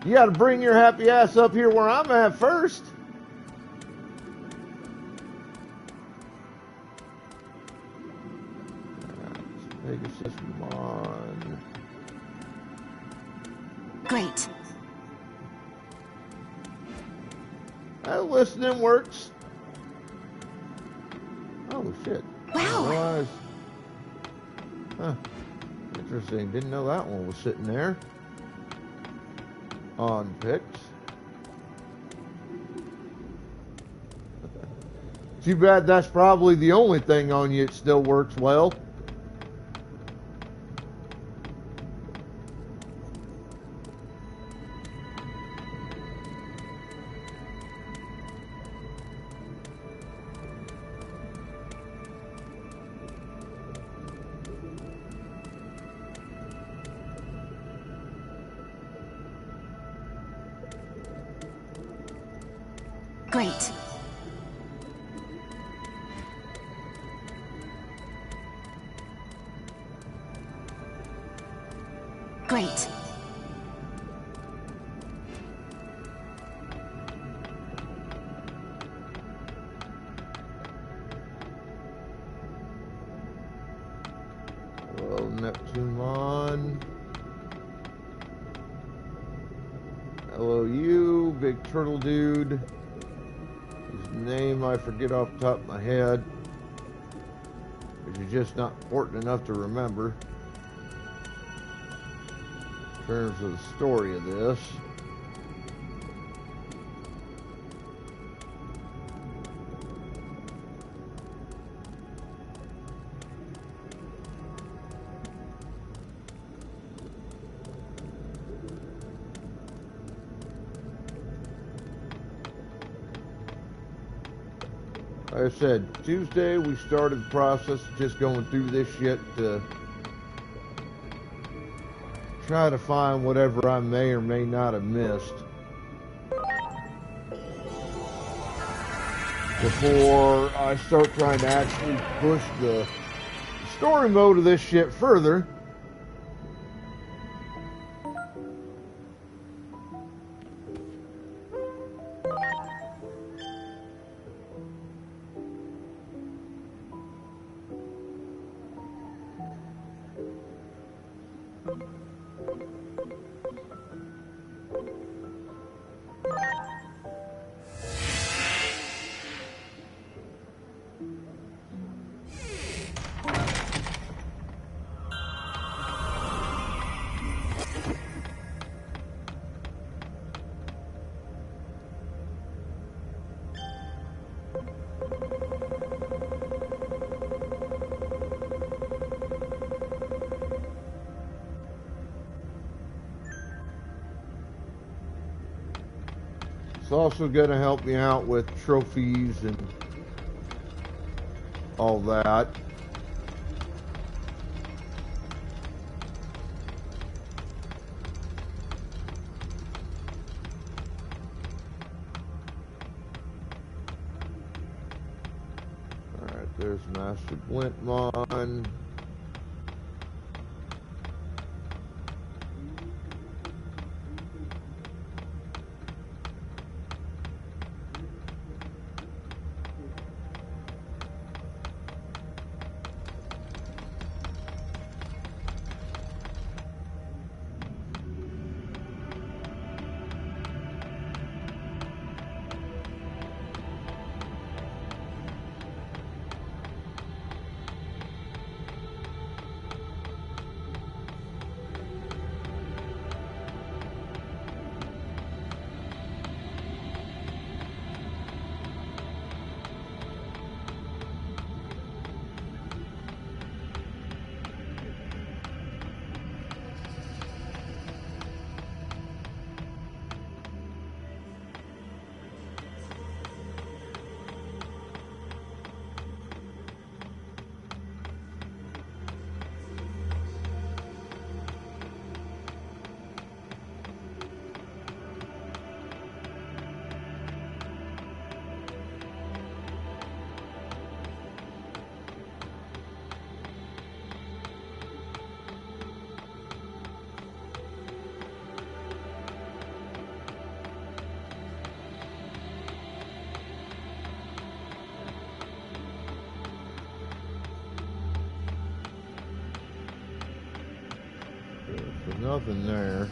You gotta bring your happy ass up here where I'm at first. Digimon. Great. That listening works. Oh shit. Wow. Huh. Interesting. Didn't know that one was sitting there. On picks. Too bad that's probably the only thing on you that still works well. Great. Great. Well, Neptunemon. Hello, you, big turtle dude. His name I forget off the top of my head, which is just not important enough to remember in terms of the story of this. Like I said, Tuesday we started the process of just going through this shit to try to find whatever I may or may not have missed before I start trying to actually push the story mode of this shit further. It's also going to help me out with trophies and all that. Alright, there's Master Blintmon. There's nothing there.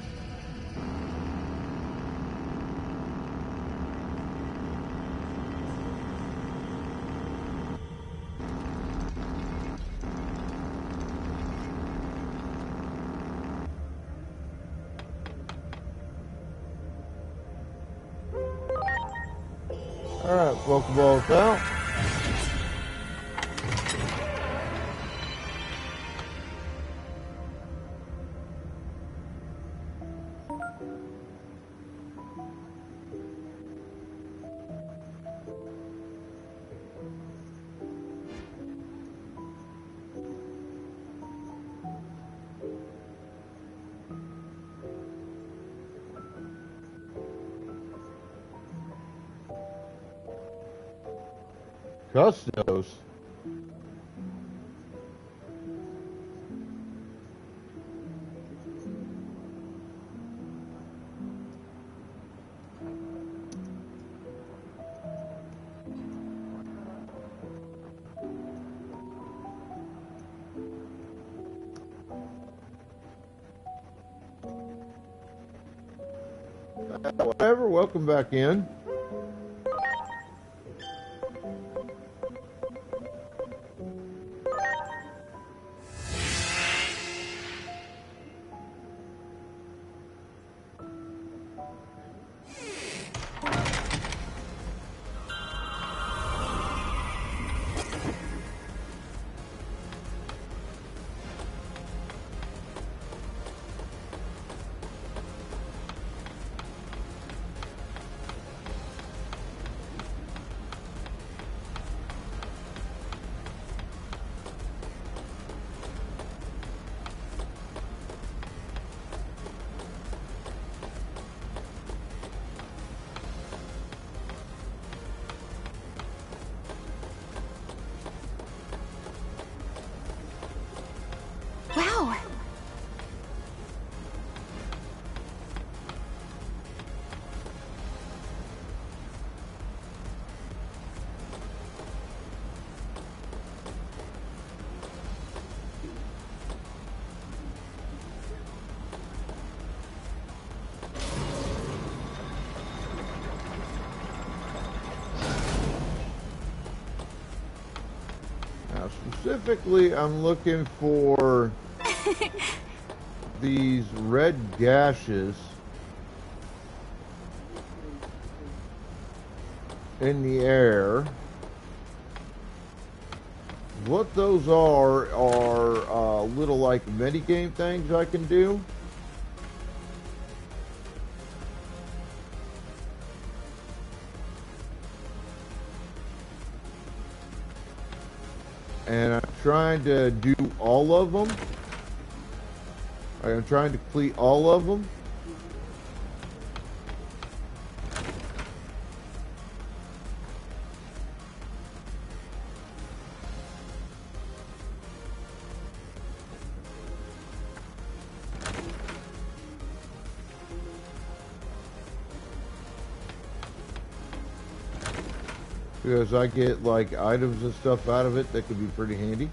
Alright, Pokeballs out. Custos. Whatever, welcome back in. Wow. Now, specifically, I'm looking for these red gashes in the air. What those are little like minigame things I can do. And I'm trying to do all of them. I'm trying to complete all of them. Because I get like items and stuff out of it that could be pretty handy.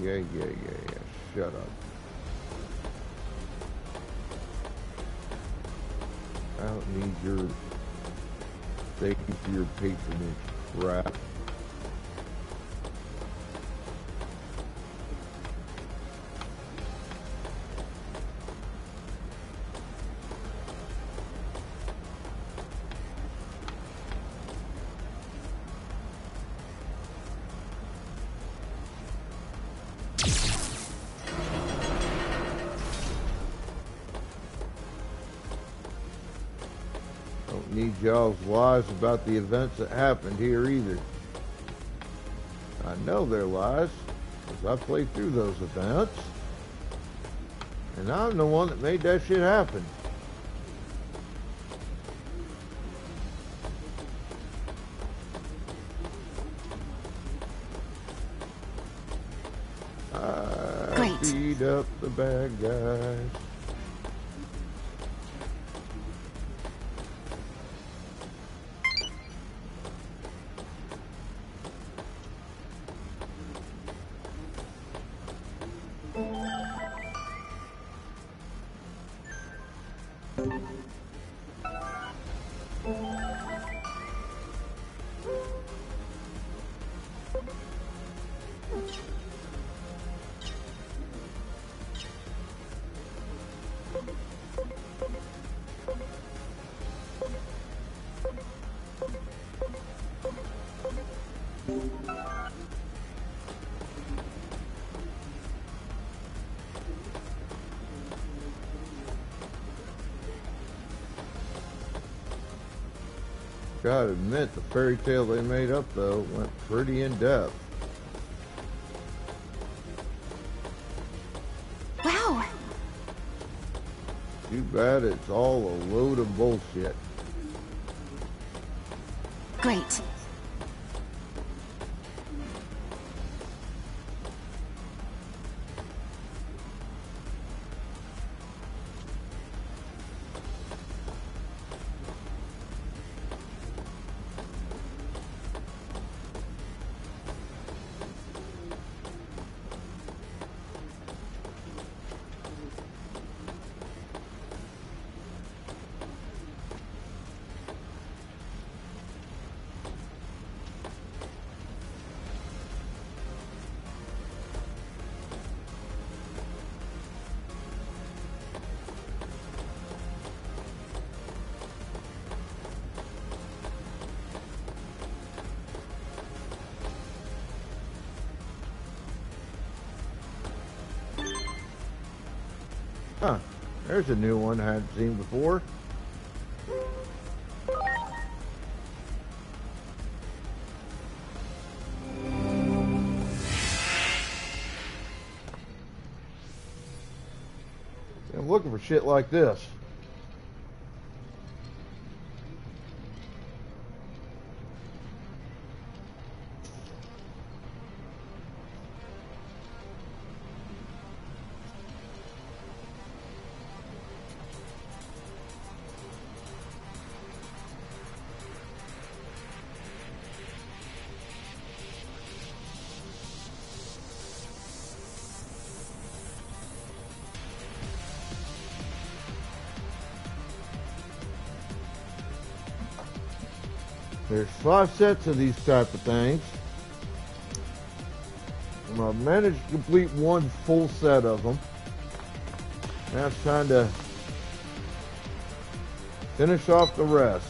Yeah. Shut up. I don't need your thank you for your patronage crap. Don't need y'all's lies about the events that happened here either. I know they're lies, because I played through those events. And I'm the one that made that shit happen. I beat up the bad guys. Gotta admit, the fairy tale they made up, though, went pretty in-depth. Wow. Too bad it's all a load of bullshit. Great. Huh. There's a new one I hadn't seen before. I'm looking for shit like this. There's 5 sets of these type of things. And I've managed to complete one full set of them. Now it's time to finish off the rest.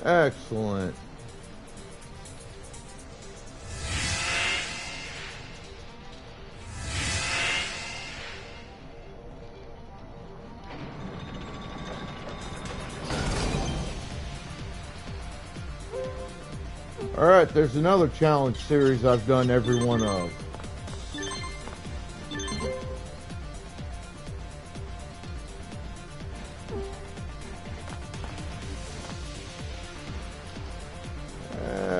Excellent. Alright, there's another challenge series I've done every one of.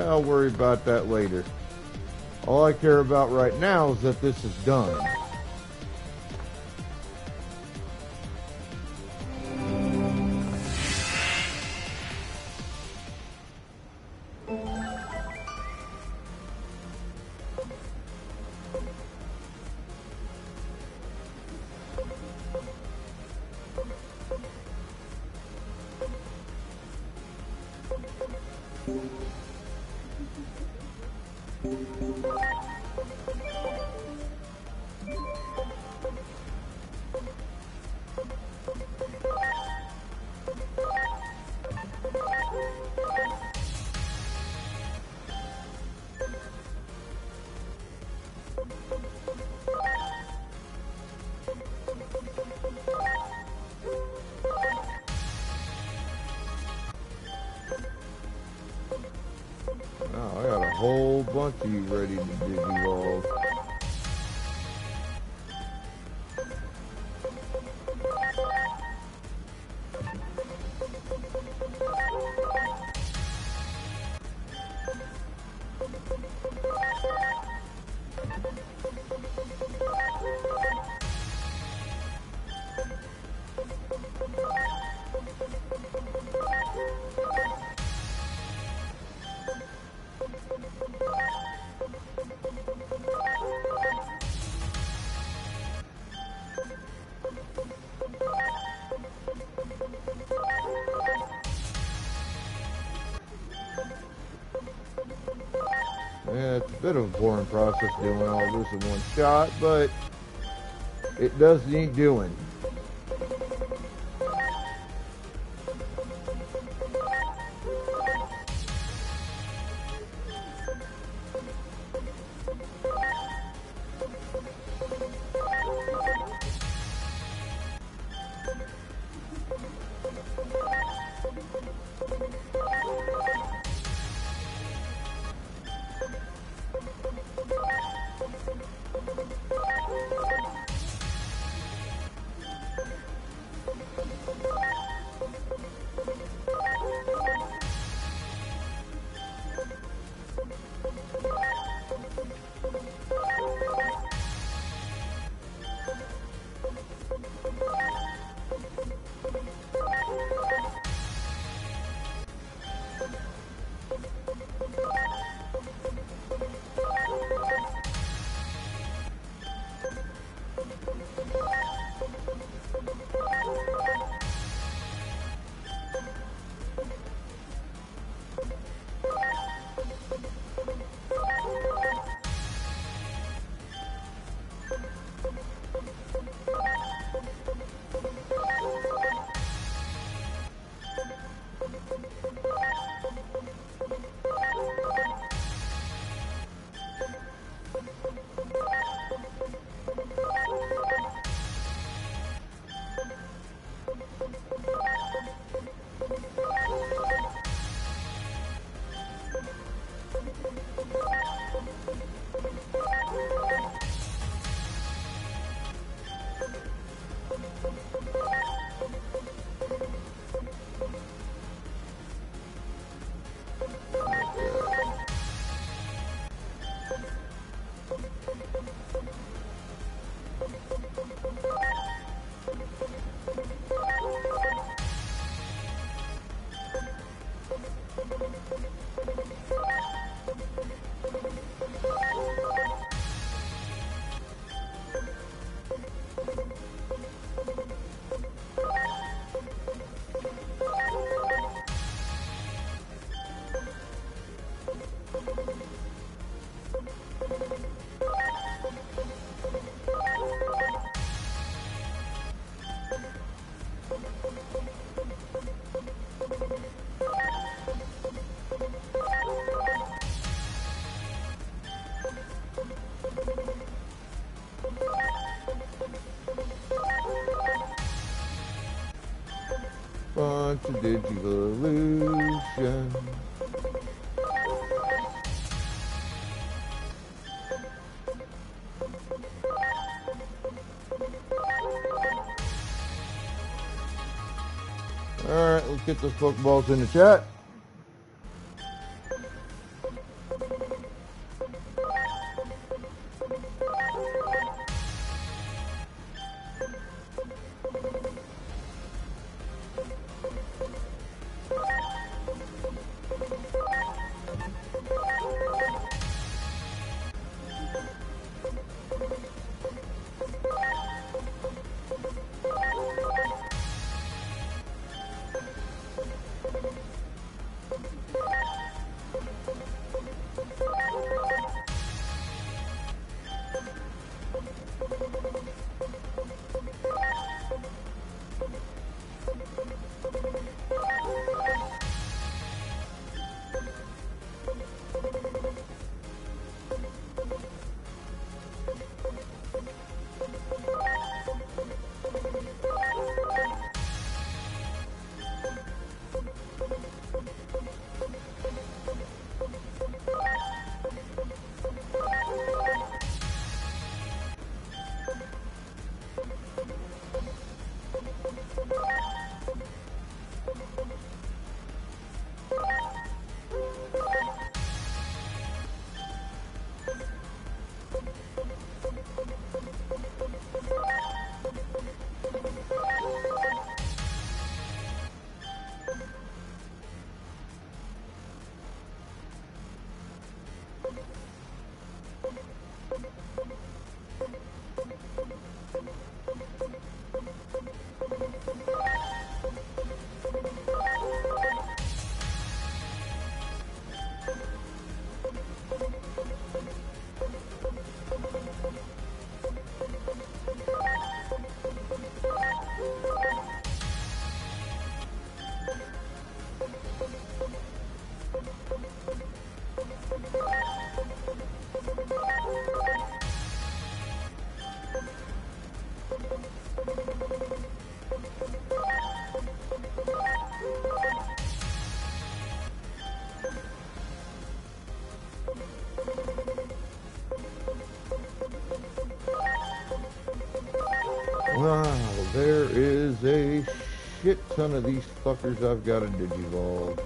I'll worry about that later. All I care about right now is that this is done. Oh, I got a whole bunch of you ready to digivolve. Yeah, it's a bit of a boring process doing all this in one shot, but it does need doing. Bunch of Digivolution. Alright, let's get those Pokeballs in the chat. Wow, there is a shit ton of these fuckers I've got to digivolve.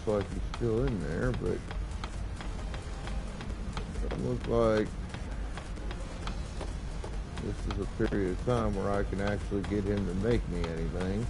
like he's still in there, but it looks like this is a period of time where I can actually get him to make me anything.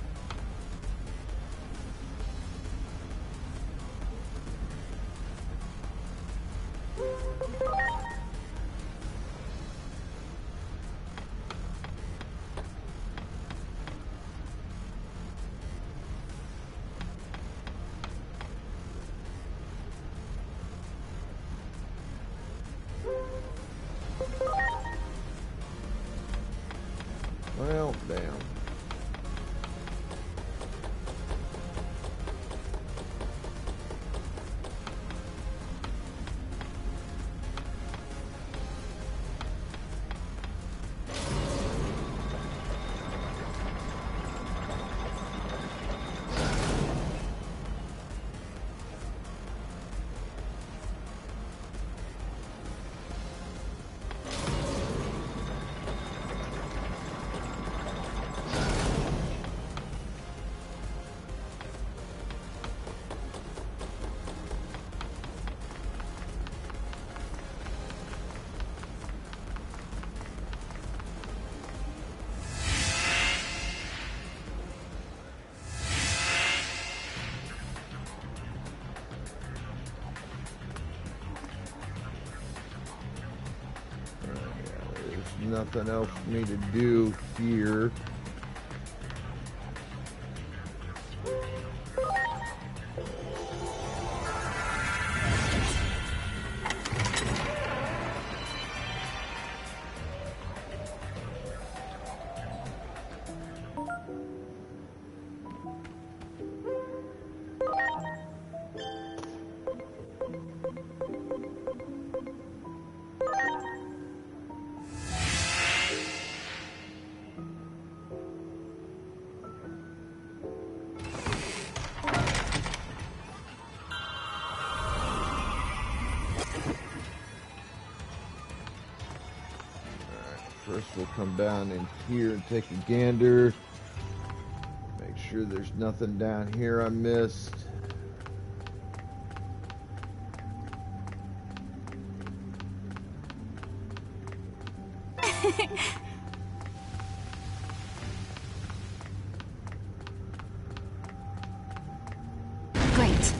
Well, damn. Nothing else for me to do here. First we'll come down in here and take a gander. Make sure there's nothing down here I missed. Great.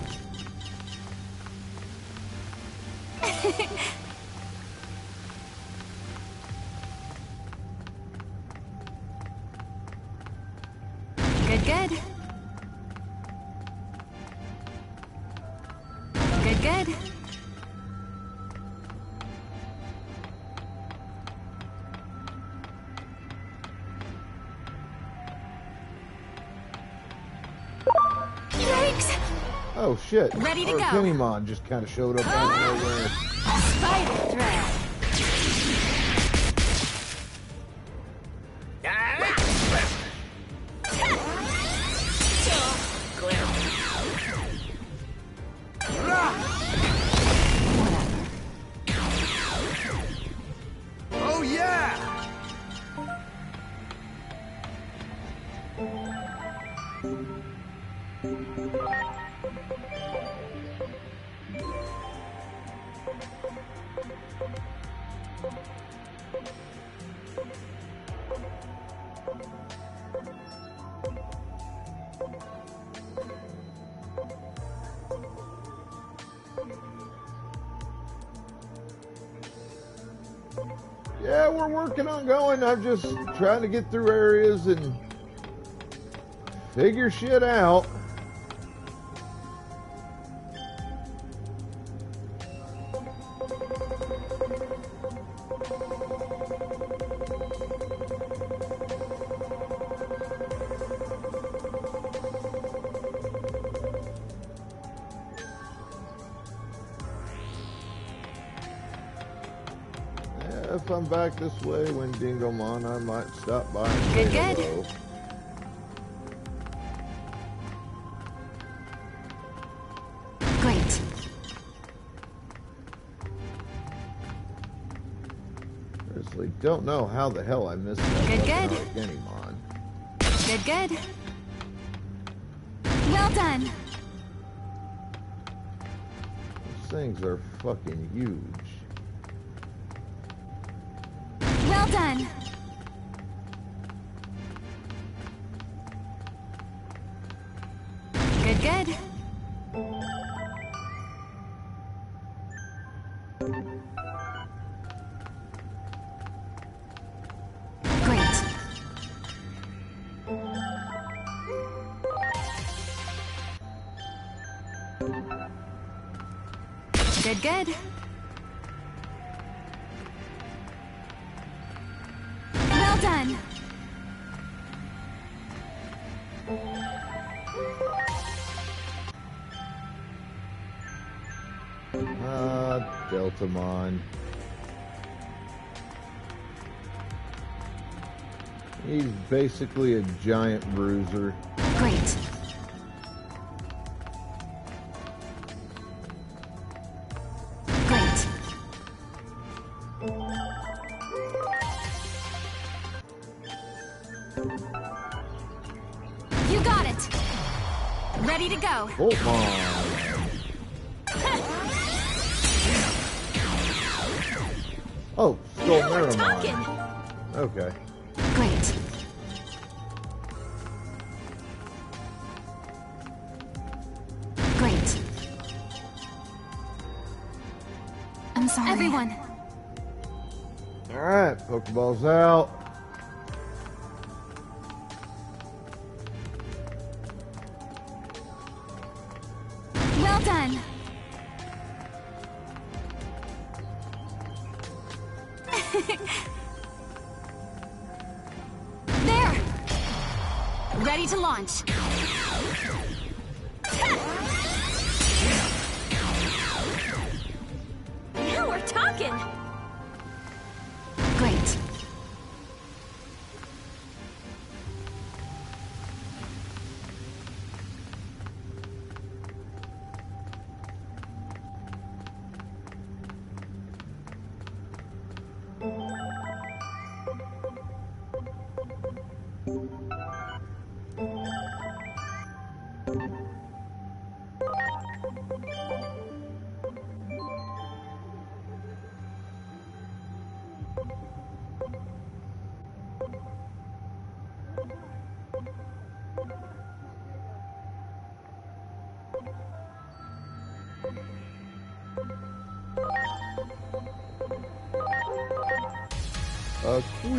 Good, good. Good, good. Yikes! Oh shit. Ready to Our go. Digimon just kind of showed up out of nowhere. Spider thread. Oh yeah! Yeah, we're working on going. I'm just trying to get through areas and figure shit out. If I'm back this way when Digimon, I might stop by and say Good, good. hello. Great. Seriously, don't know how the hell I missed that Good, fucking good. Digimon. Good, good. Well done. things are fucking huge. Well done. Good, good. Great. Good, good. Well done. Deltamon. He's basically a giant bruiser. Great. Great. You got it. Ready to go. Voltmon. Oh, stole Now we're Miramon. talking. Okay. Great. Great. I'm sorry. Everyone. Alright, Pokeball's out. Well done. There. Ready to launch. Now we're talking. Great.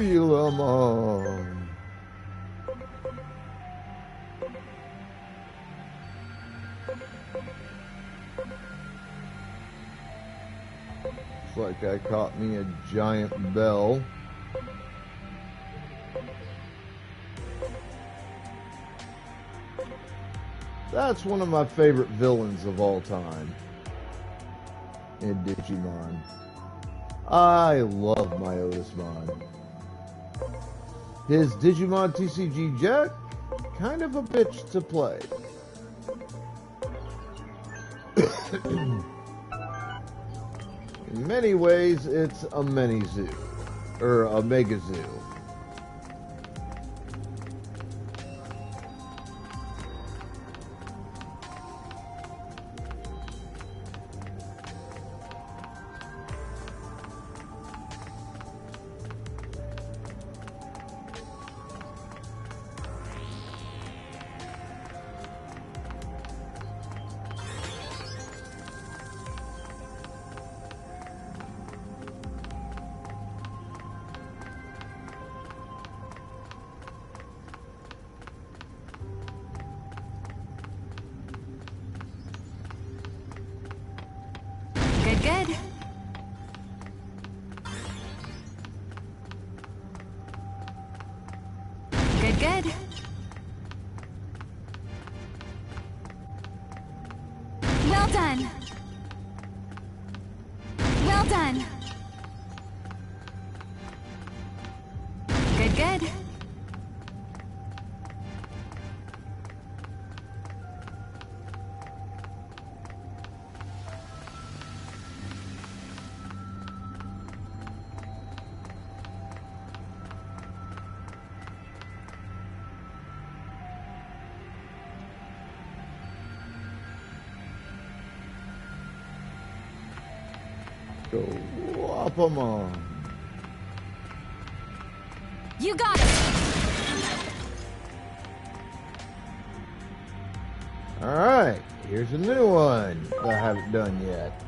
Aquilamon. Looks like I caught me a giant bell. That's one of my favorite villains of all time in Digimon. I love my Otismon. His Digimon TCG Jet, kind of a bitch to play. In many ways, it's a mini zoo, or a mega zoo. Good, good. Good, good. Well done. Well done. Good, good. Go whop 'em on. You got it! Alright, here's a new one that I haven't done yet.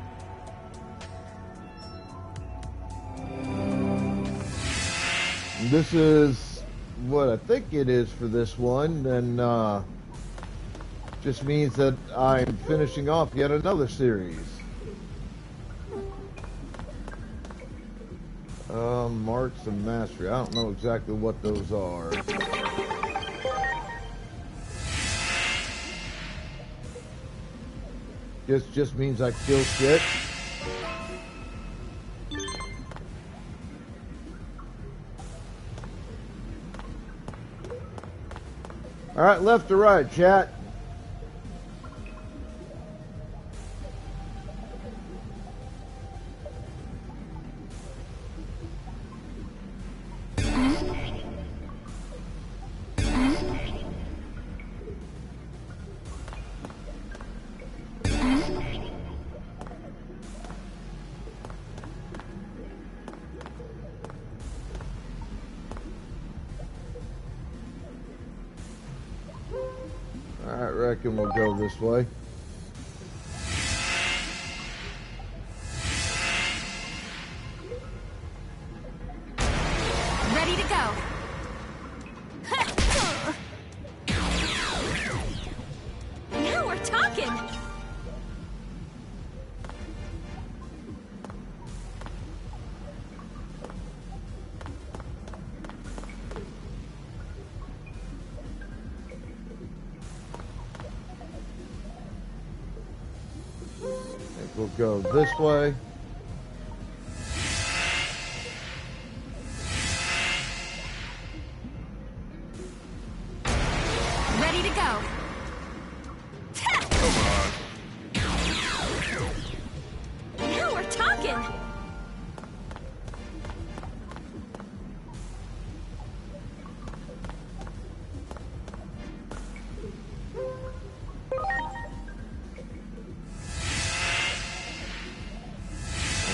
This is what I think it is for this one, and just means that I'm finishing off yet another series. Marks of Mastery. I don't know exactly what those are. This just means I kill shit. Alright, left or right, chat? I reckon we'll go this way. Ready to go. Now we're talking. We'll go this way. Ready to go. Now we're talking.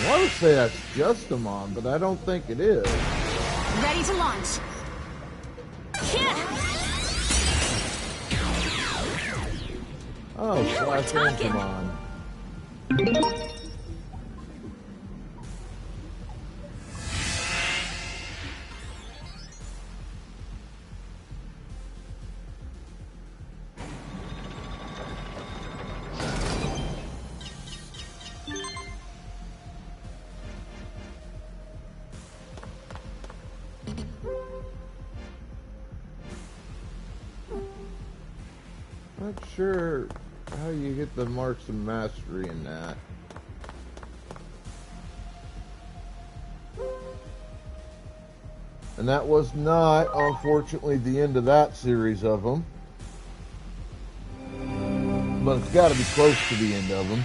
I want to say that's just Digimon, but I don't think it is. Ready to launch. Oh, Now we're Slash talking. Digimon. Not sure how you get the Marks of Mastery in that. And that was not, unfortunately, the end of that series of them. But it's got to be close to the end of them.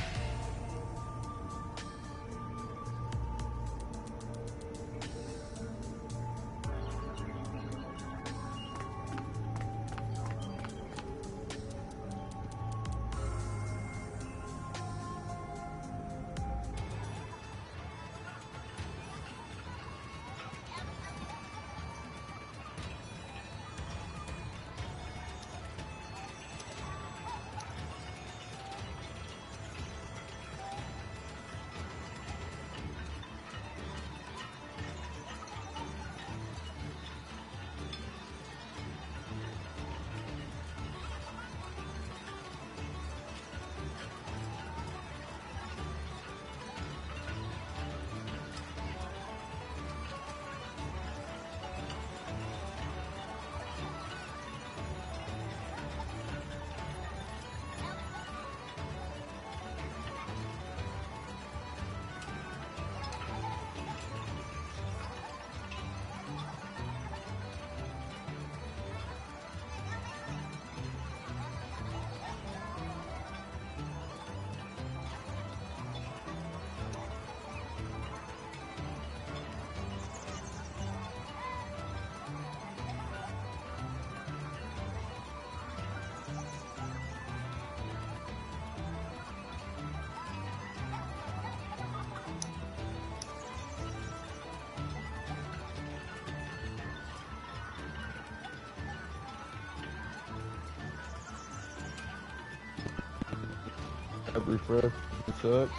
Have refresh and such.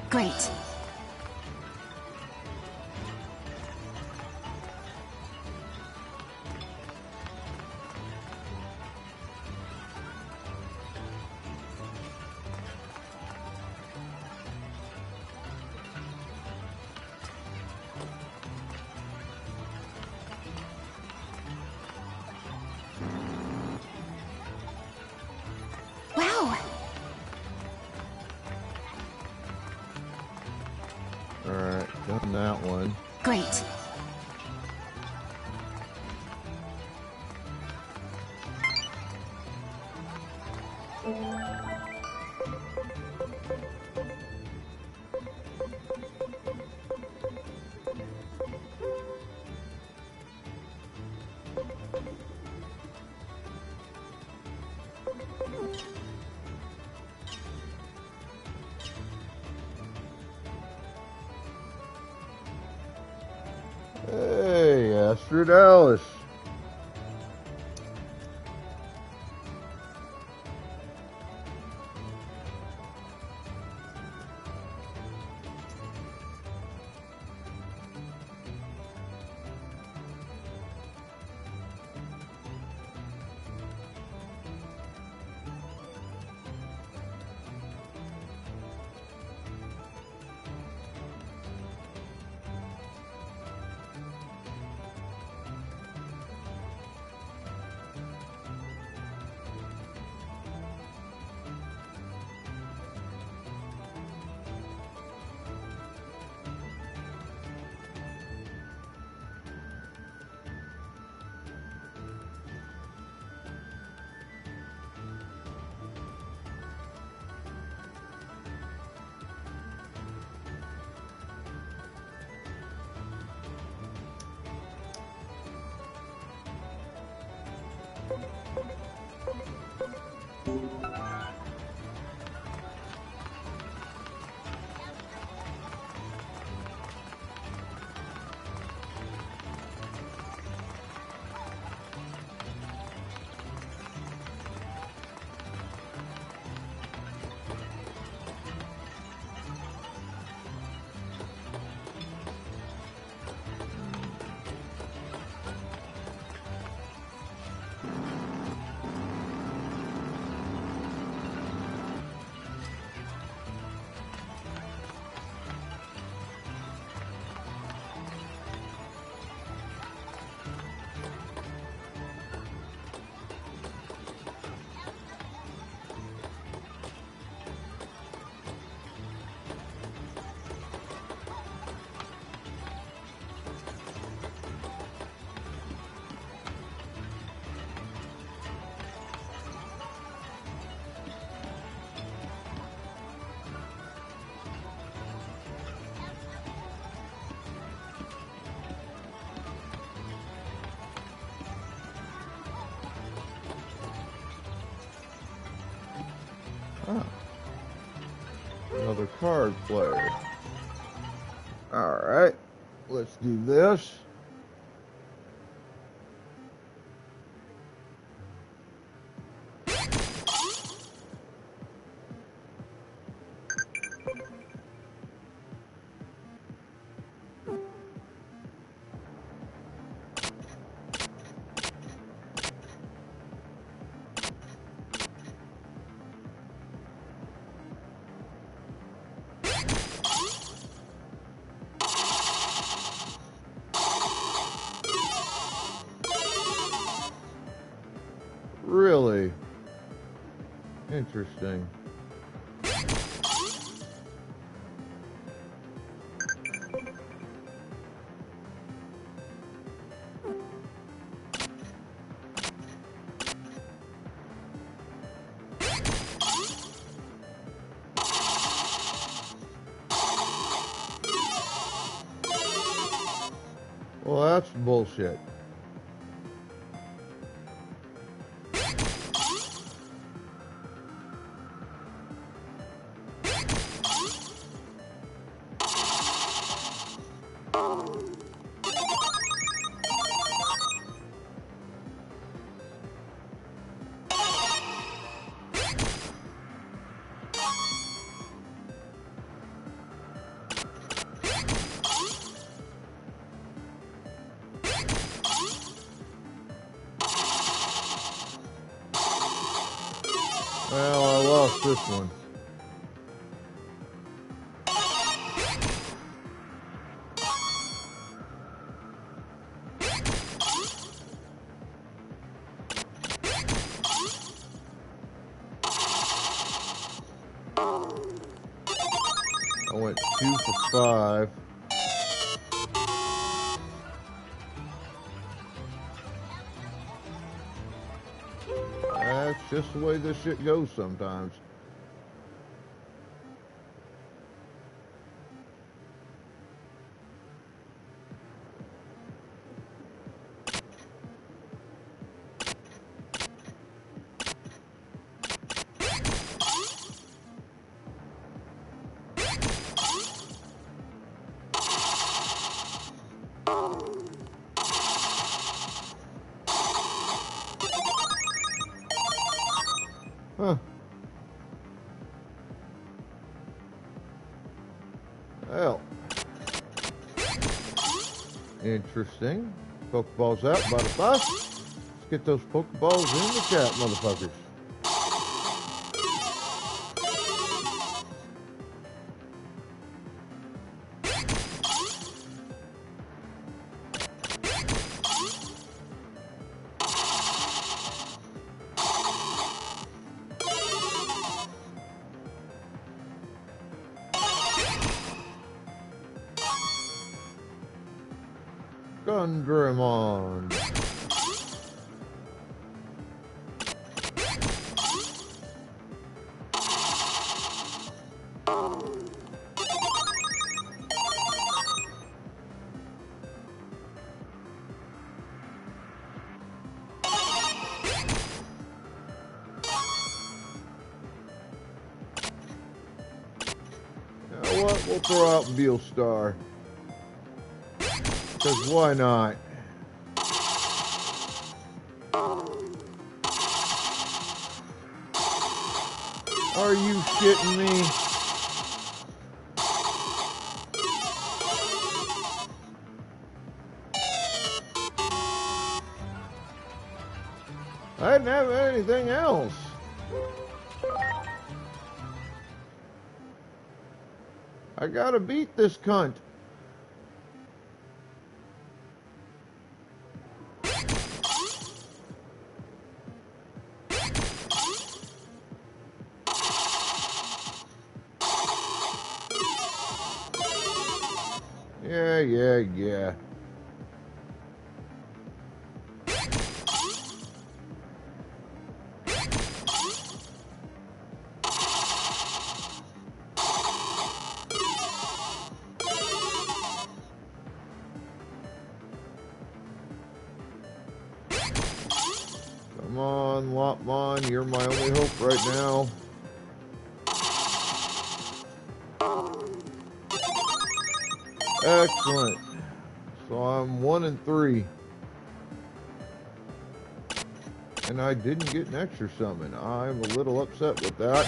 Great. Wow. Alright, done that one. Great. Hey, Astrid Alice. Oh, another card player. Alright, let's do this. Really interesting. Well, that's bullshit. Well, I lost this one. I went 2 for 5. That's just the way this shit goes sometimes. Huh. Well, interesting. Pokeballs out, about a bus. Let's get those Pokeballs in the chat, motherfuckers. Gundramon. You know what? We'll throw out Beelstar. Because why not? Are you shitting me? I didn't have anything else. I gotta beat this cunt. Yeah. Come on, Lopmon, you're my only hope right now. Excellent. So I'm 1 and 3. And I didn't get an extra summon. I'm a little upset with that.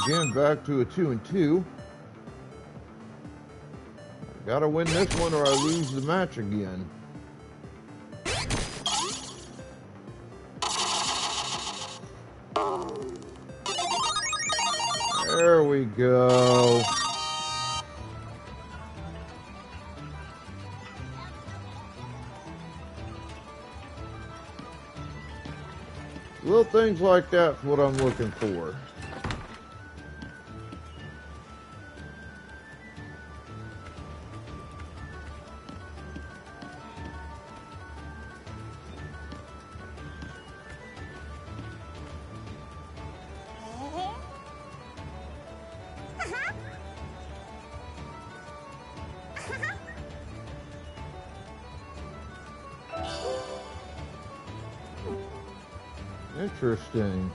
Again, back to a 2 and 2. Gotta win this one or I lose the match again. There we go. Little things like that's what I'm looking for. Interesting.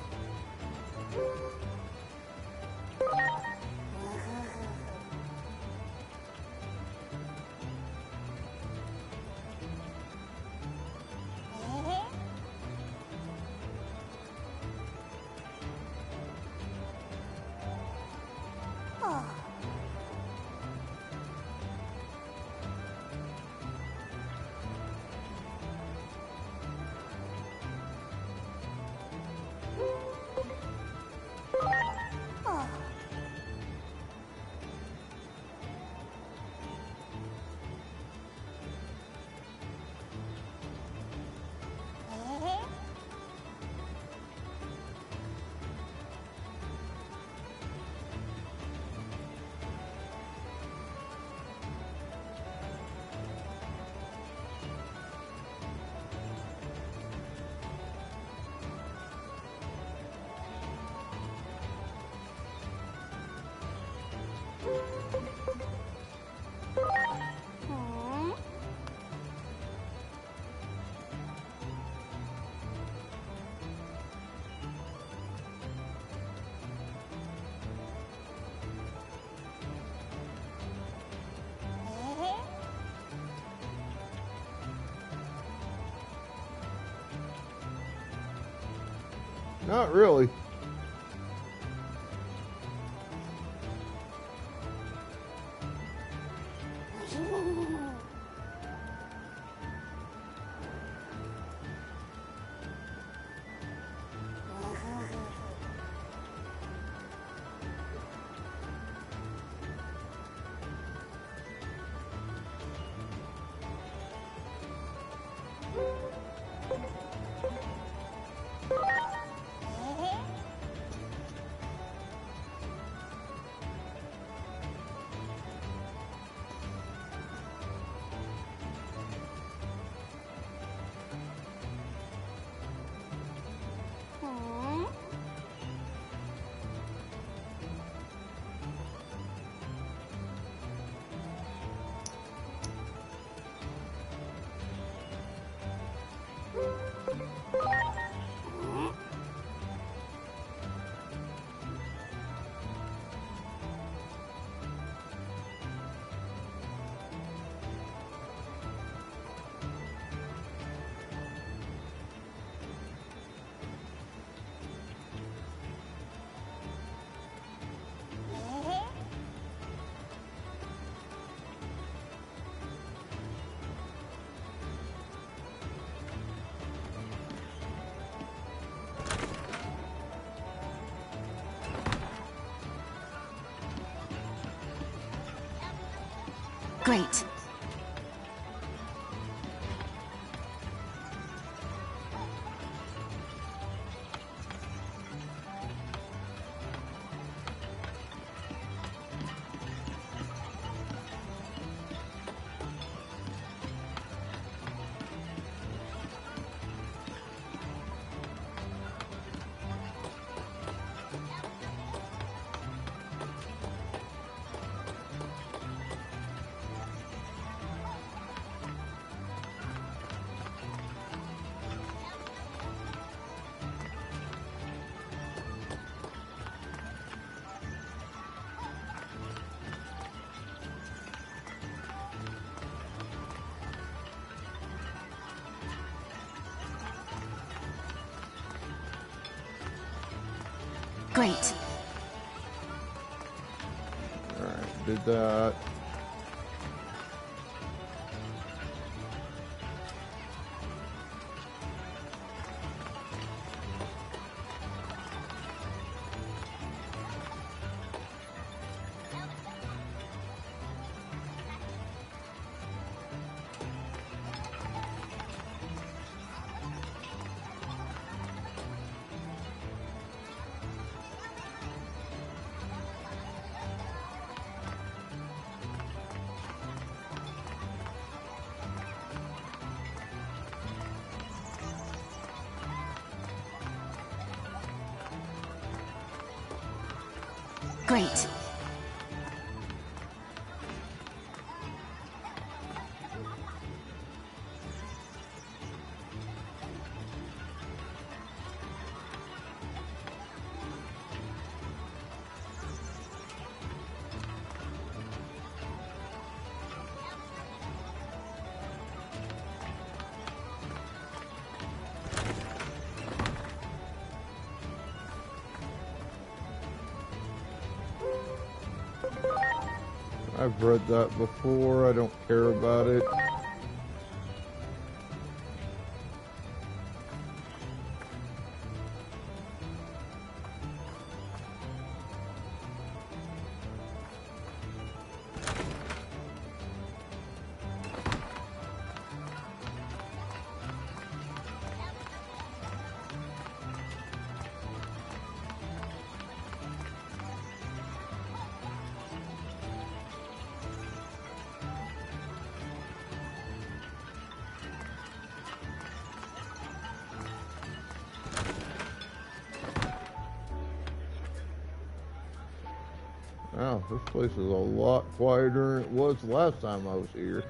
Not really. Great. Great. Alright, did that. Great. I've read that before. I don't care about it. Wow, this place is a lot quieter than it was the last time I was here.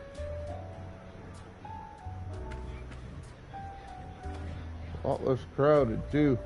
A lot less crowded, too.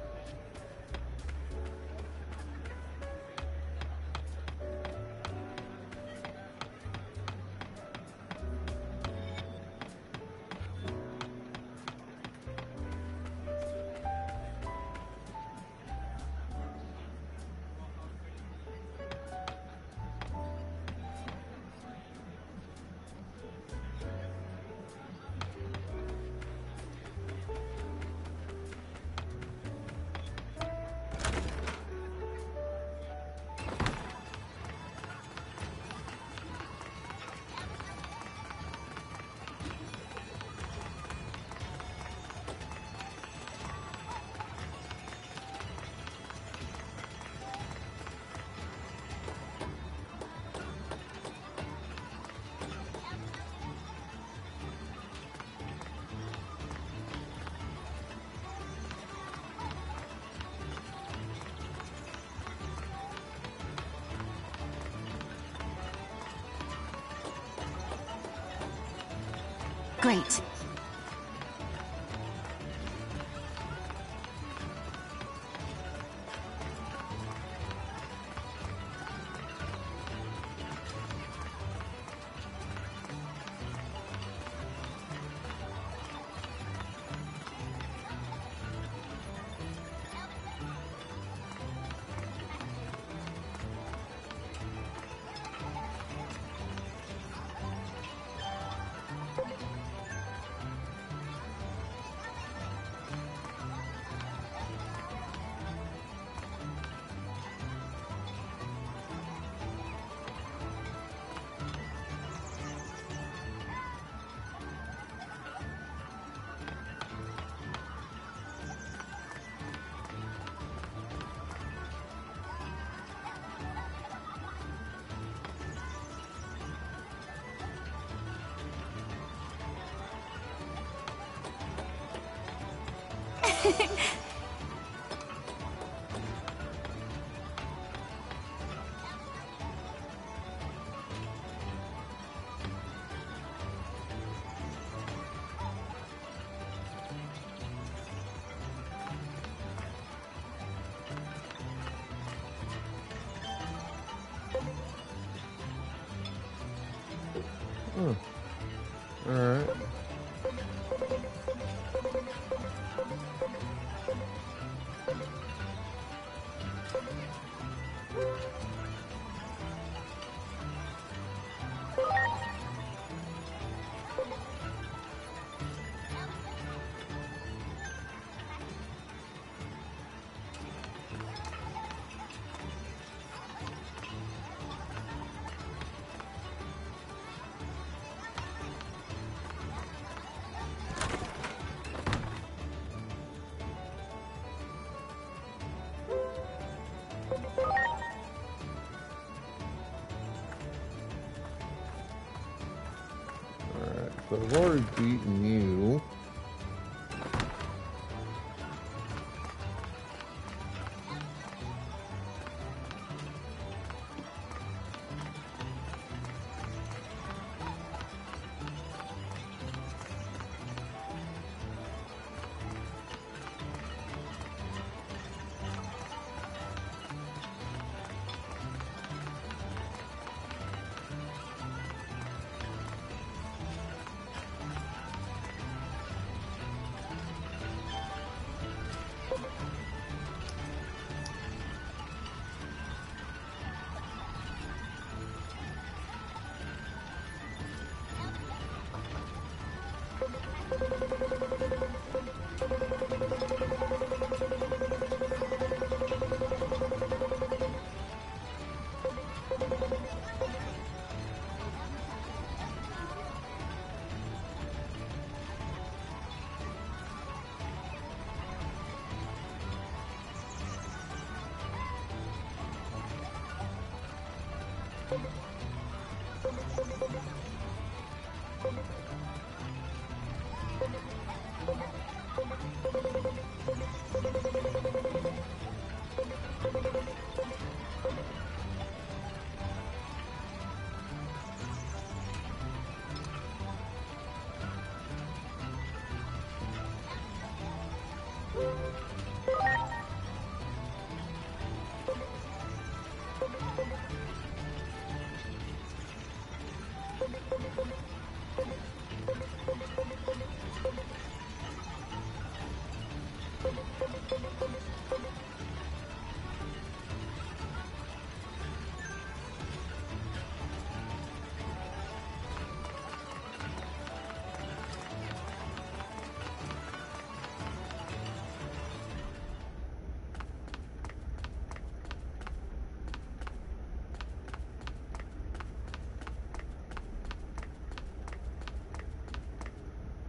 Great. Alright. Alright, so I've already beaten you.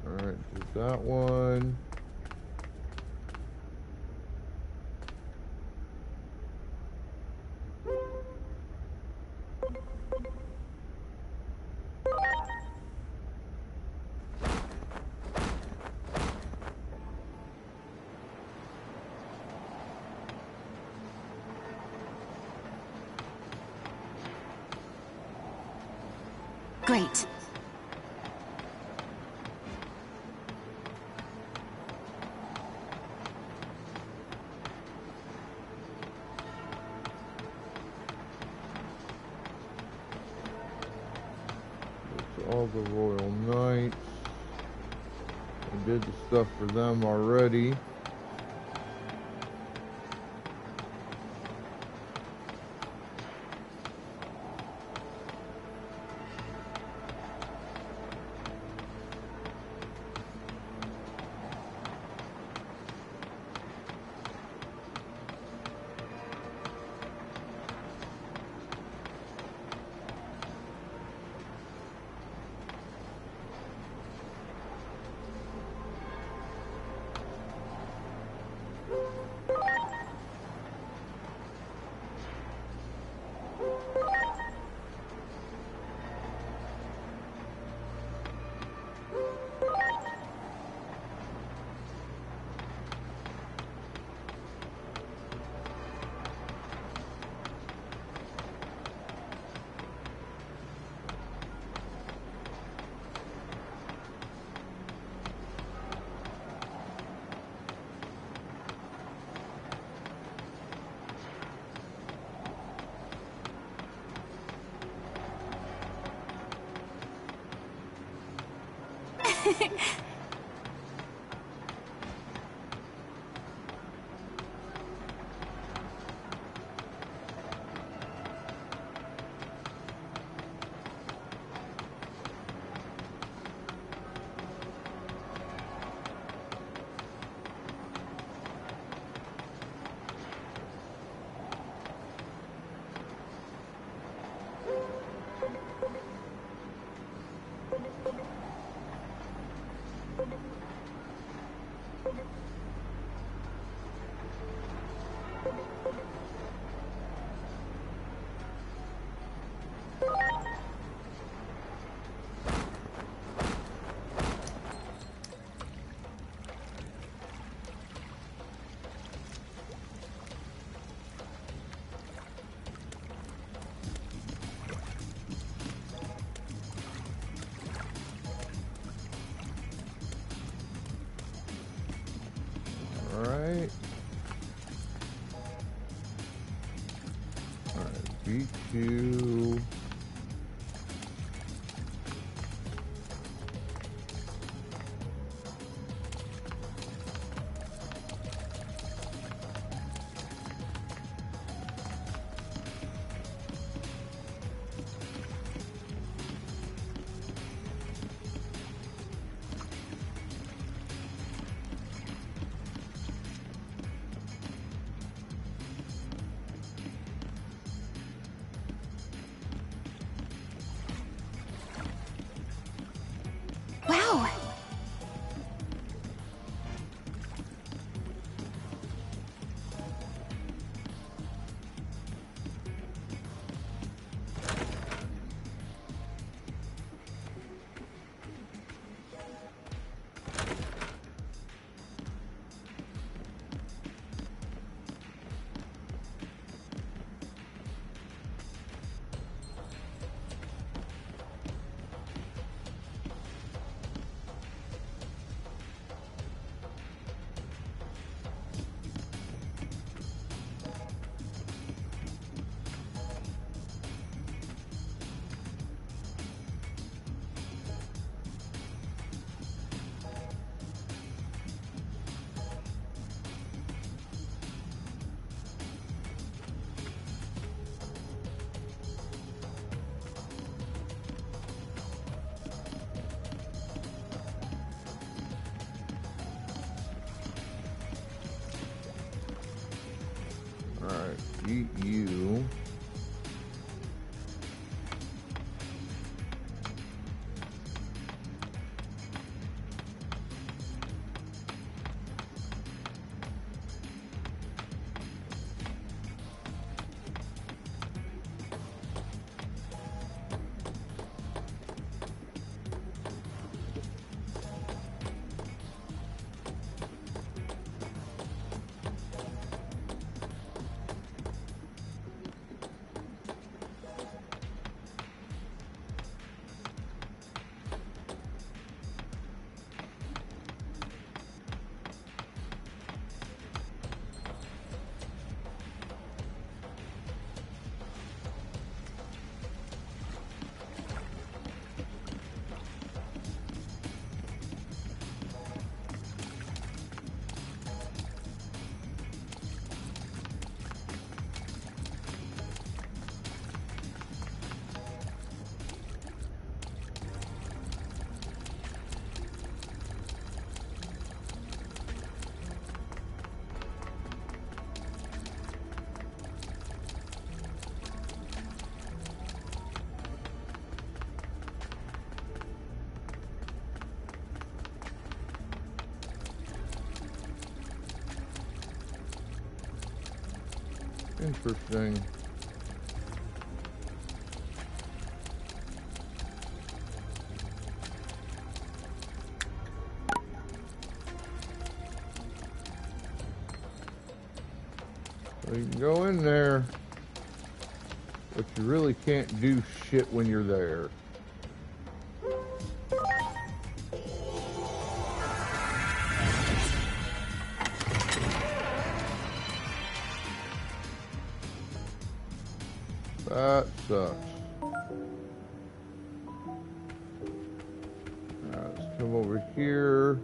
Alright, there's that one. Great. all the Royal Knights. I did the stuff for them already. Alright. Alright, B2. Wow! Alright, eat you. Interesting. So you can go in there, but you really can't do shit when you're there. That sucks. Alright, let's come over here.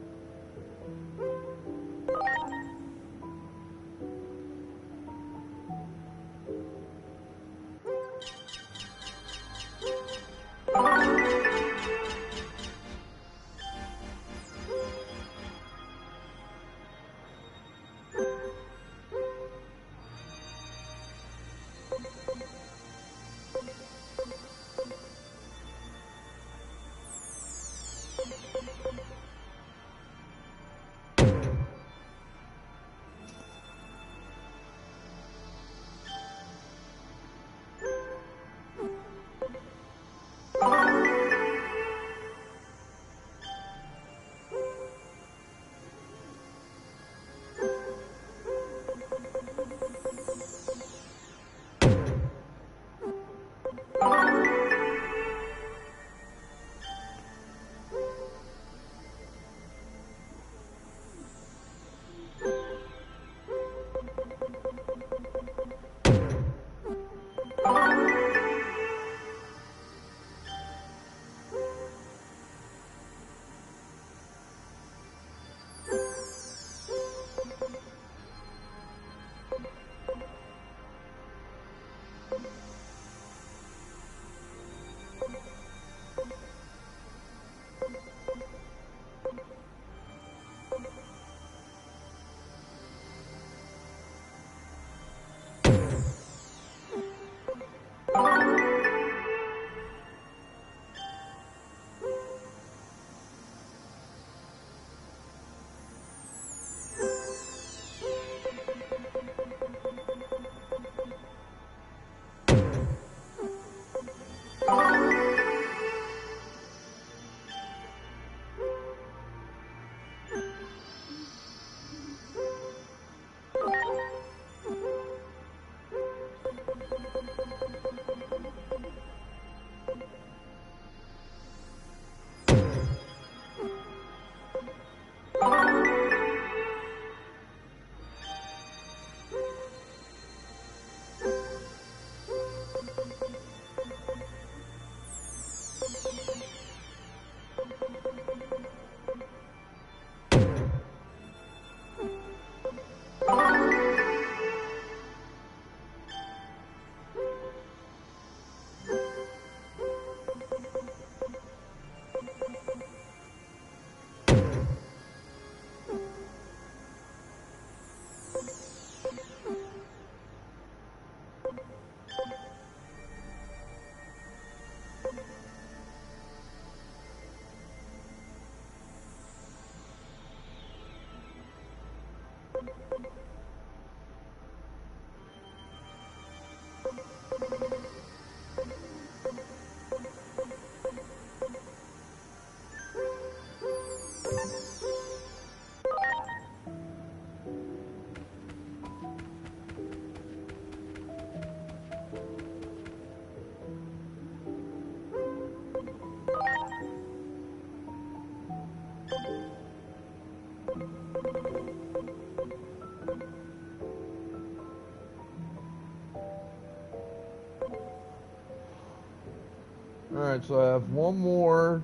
Alright, so I have one more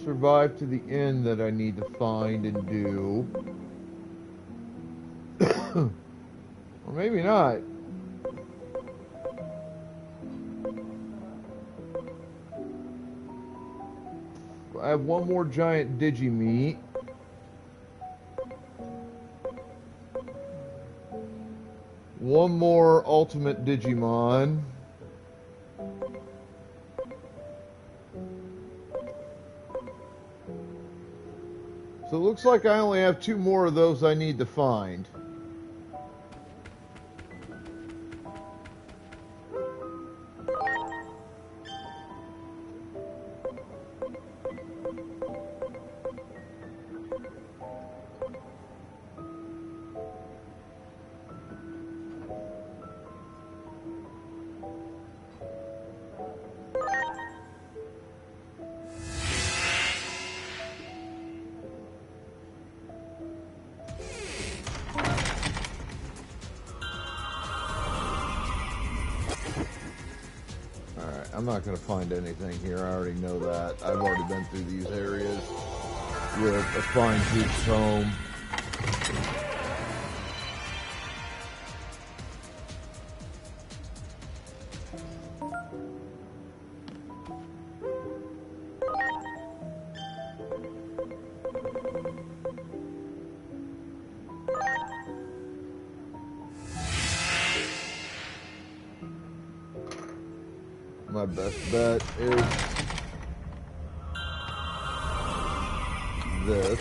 survive to the end that I need to find and do. Or maybe not. I have one more giant Digimeat. One more ultimate Digimon. So it looks like I only have two more of those I need to find. I'm not going to find anything here. I already know that. I've already been through these areas with a fine-tooth comb. My best bet is this.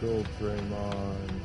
Gold Draymond.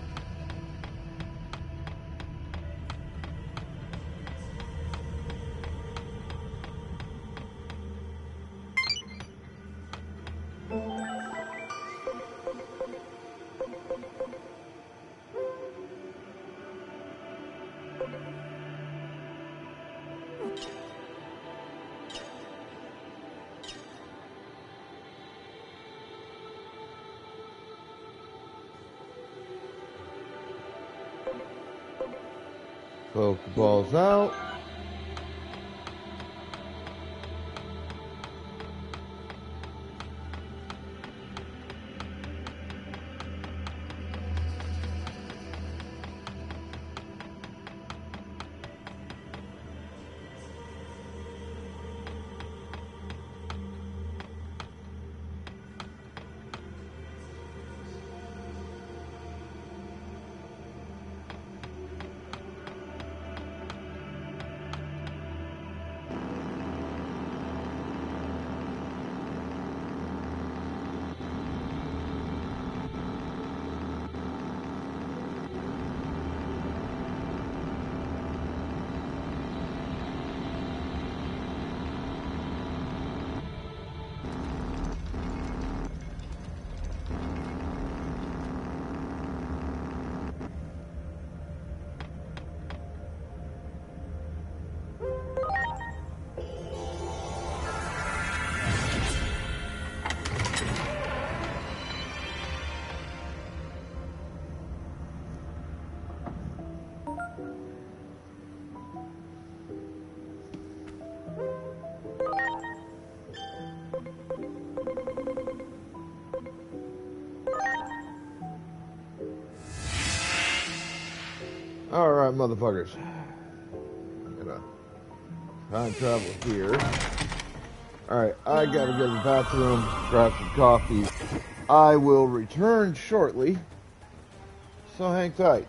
Pokeballs out. Alright, motherfuckers. I'm gonna time travel here. Alright, I gotta go to the bathroom, grab some coffee. I will return shortly, so hang tight.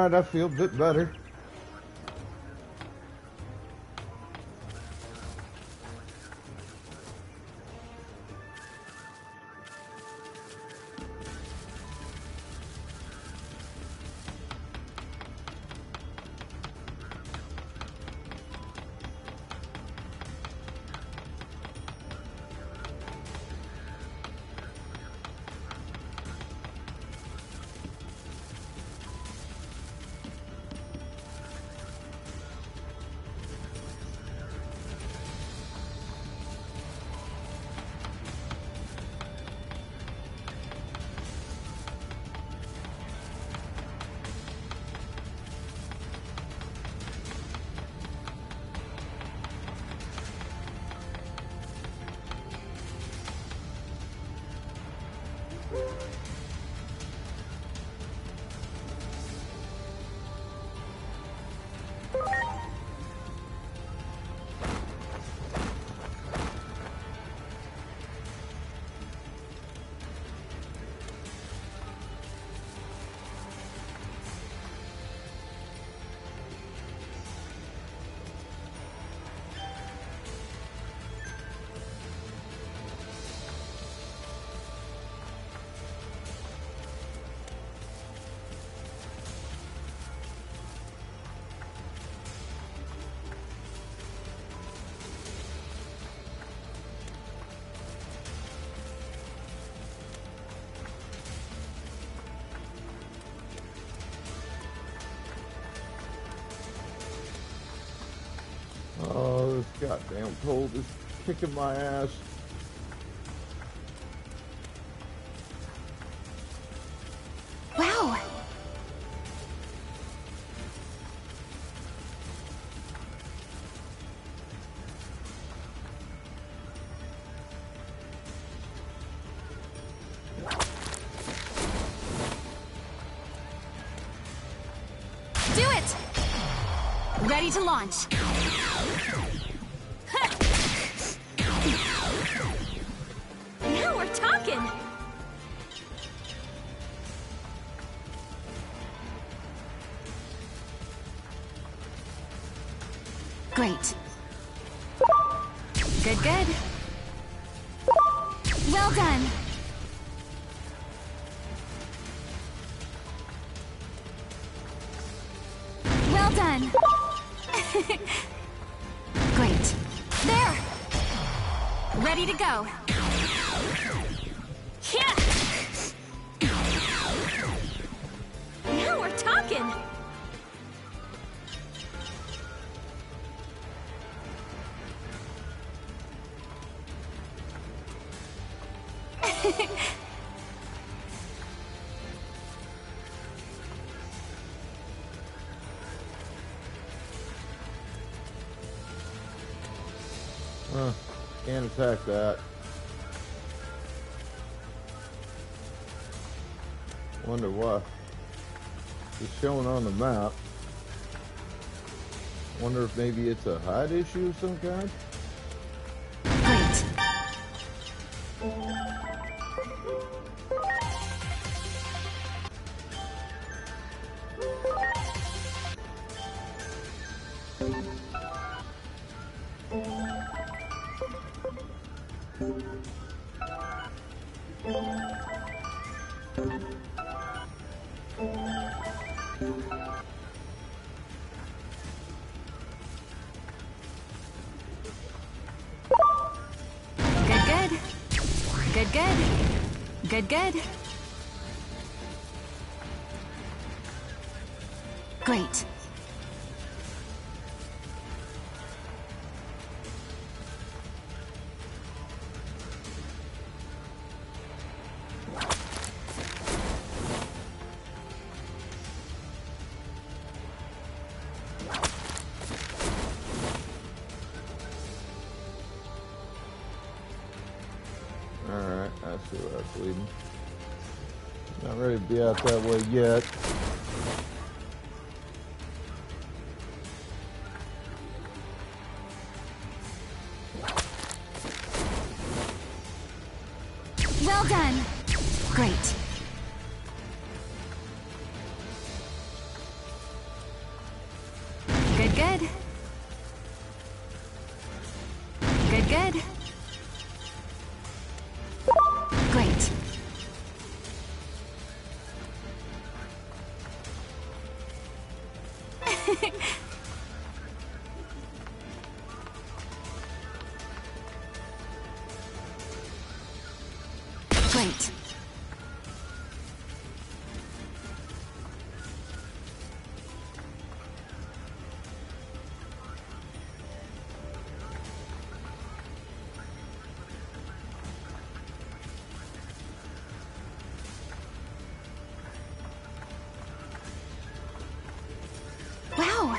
Alright, I feel a bit better. Oh, this goddamn cold is kicking my ass. Wow. Do it! Ready to launch. Now we're talking! Great. Good, good. Well done. Well done. Great. There! Ready to go. Yeah! Now we're talking! Can't attack that. Wonder why. It's showing on the map. Wonder if maybe it's a height issue of some kind? Great. Good, good. Good, good. Great. Alright, I see where that's leading. Not ready to be out that way yet. Well done. Great. good. Great. Great. Wow.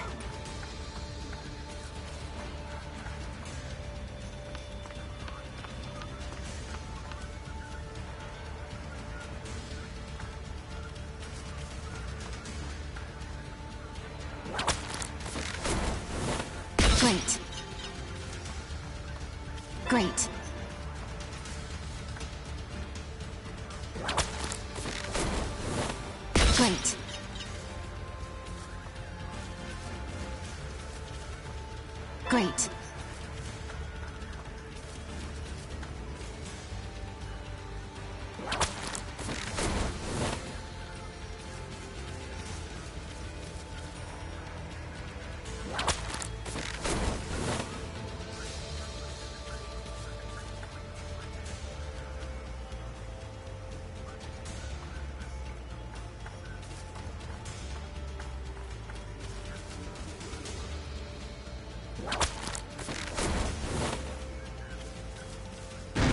Great. Great. Great. Great.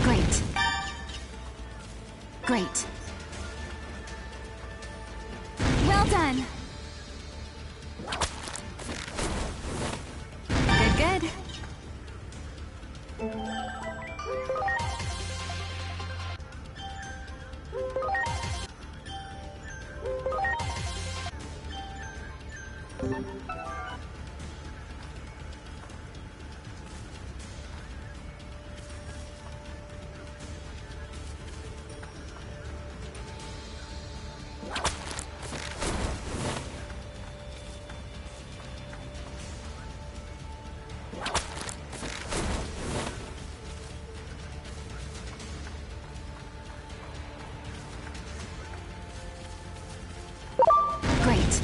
Great. Great. Well done. Good, good. Great.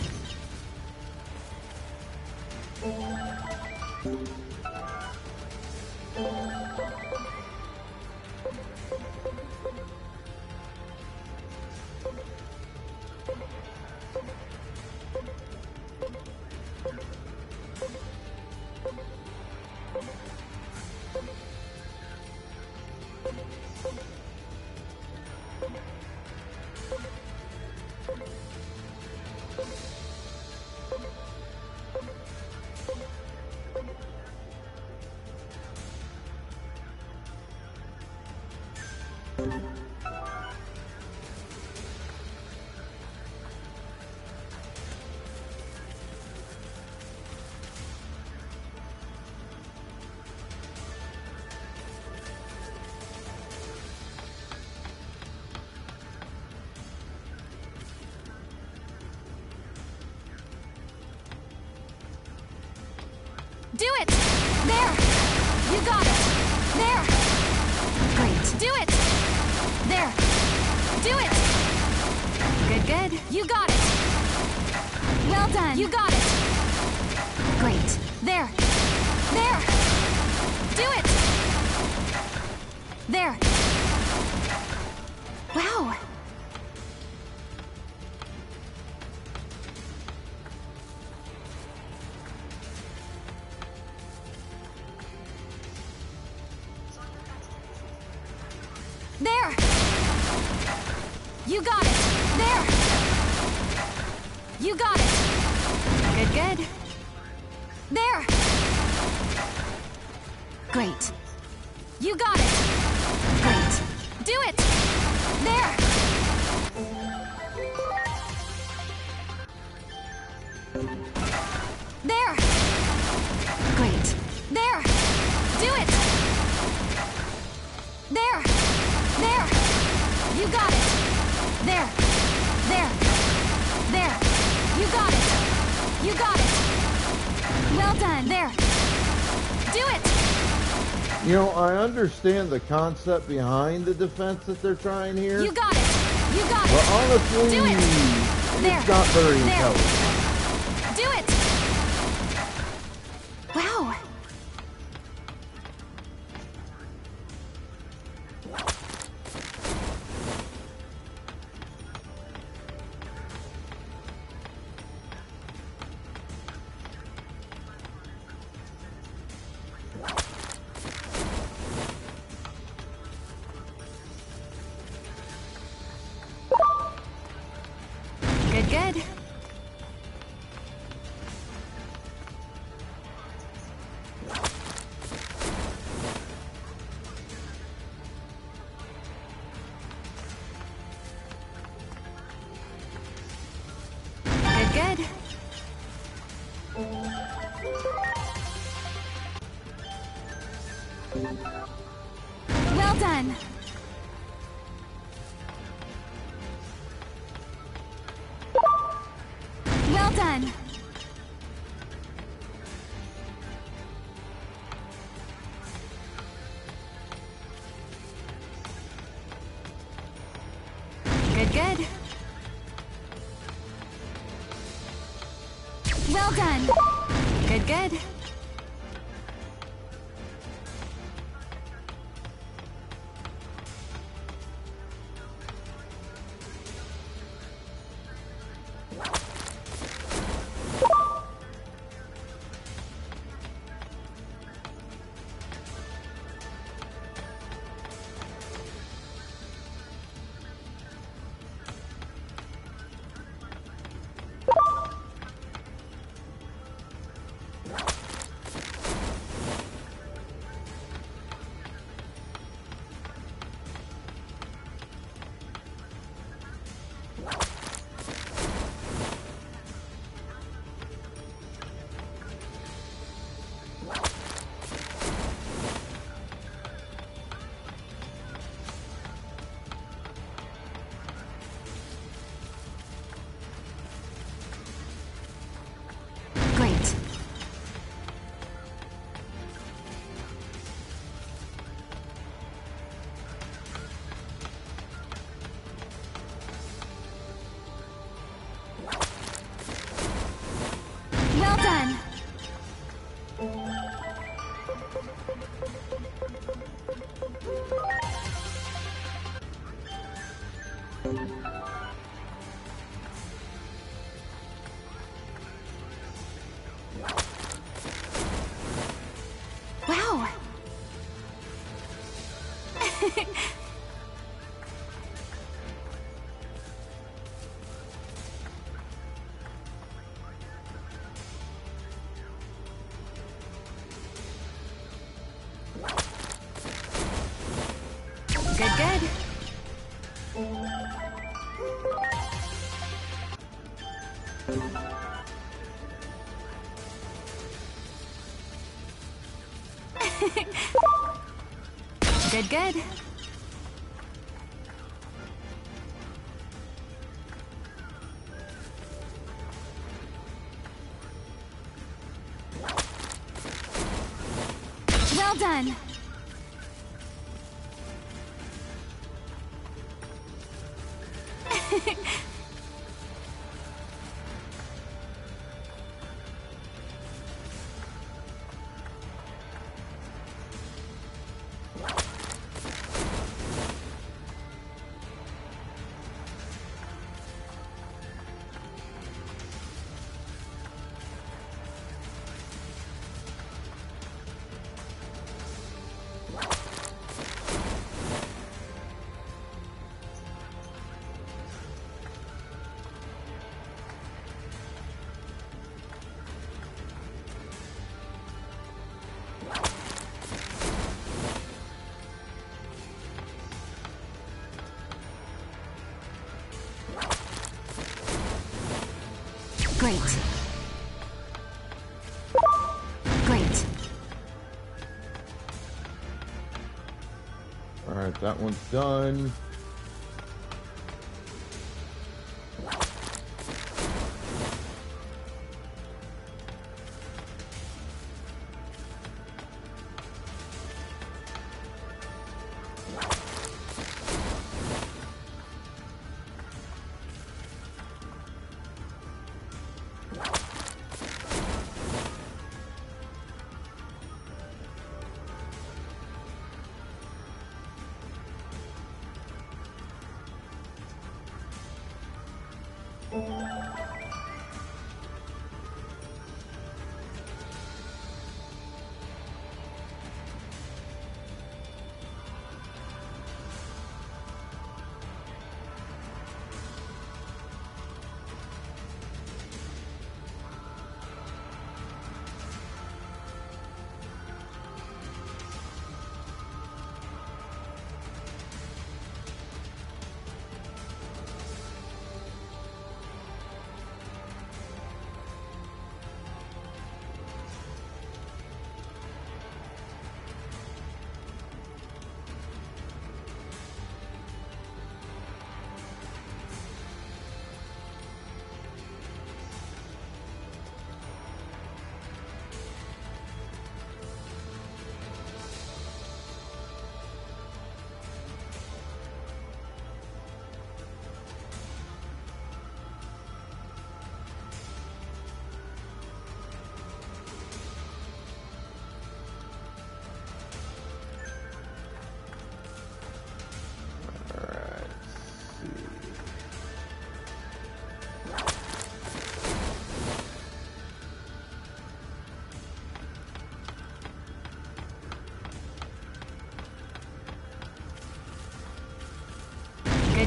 Do it! There! You got it! There! Great! Do it! There! Do it! Good, good. You got it! Well done! You got it! Great! There! There! Do it! There! Wow! There! You got it! There! You got it! Good, good. There! Great. You got it! Great. Do it! There! There! Great. There! Do it! There! There! You got it! There! There! There! You got it! You got it! Well done! There! Do it! You know, I understand the concept behind the defense that they're trying here. You got it. You got it. But honestly, Do it. There. it's not very There. intelligent. Do it. Wow. Good, good. Good, good. Well done. Well done. Good, good. Well done. Good, good. Great. Well done. Wow. Good, good. Good, good. Well done. Great. Great. All right, that one's done.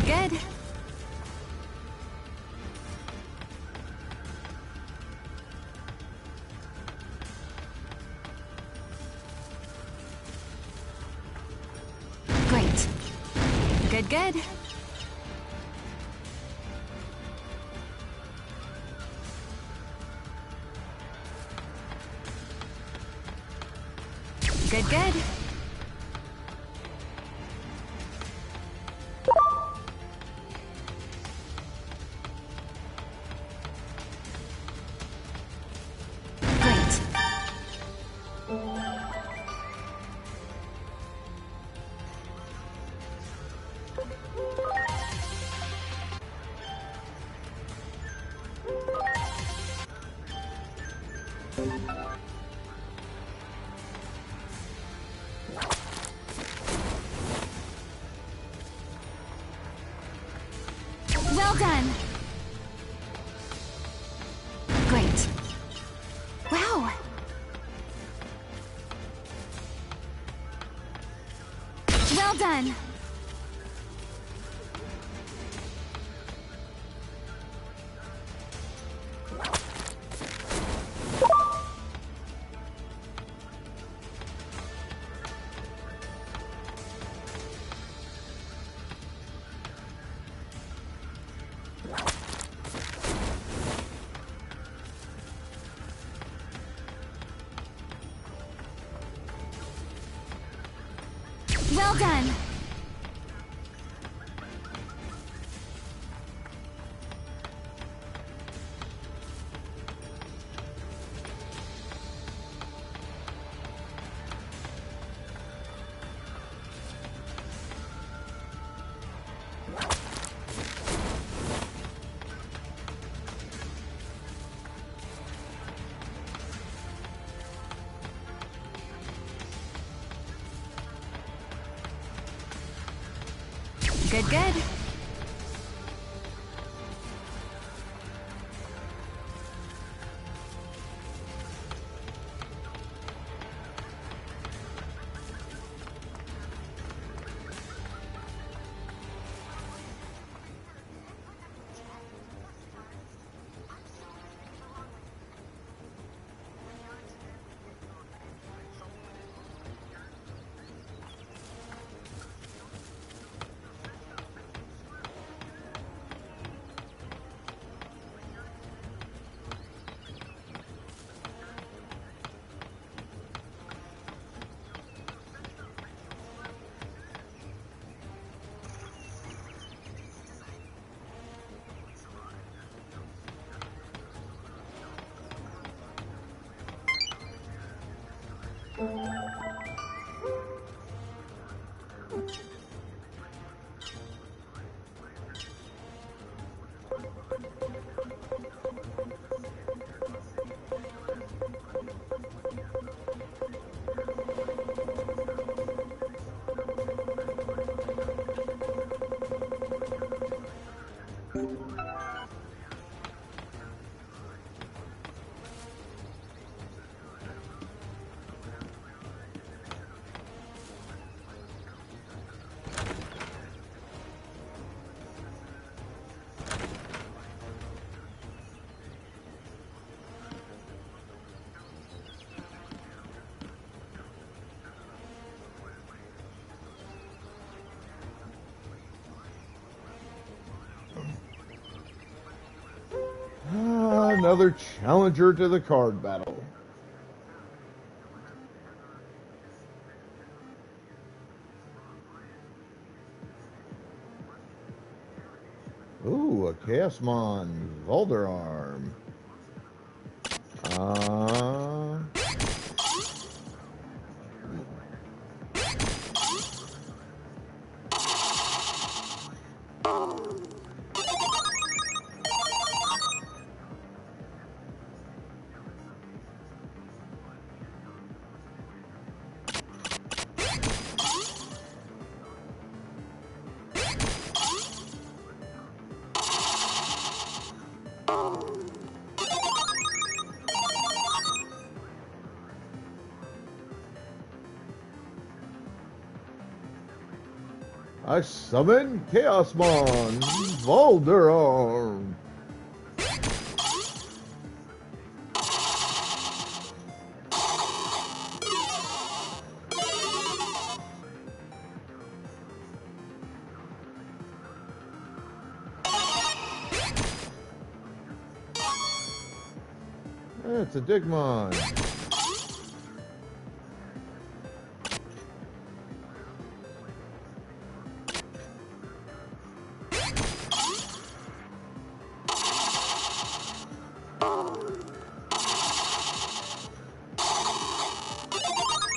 Good, good. Great. Good, good. Good, good. Great. Well done. Great. Wow. Well done. Well done. Good, good. Another challenger to the card battle. Ooh, a Chaosmon Volderarm. I summon Chaosmon Volderon. It's a Digimon.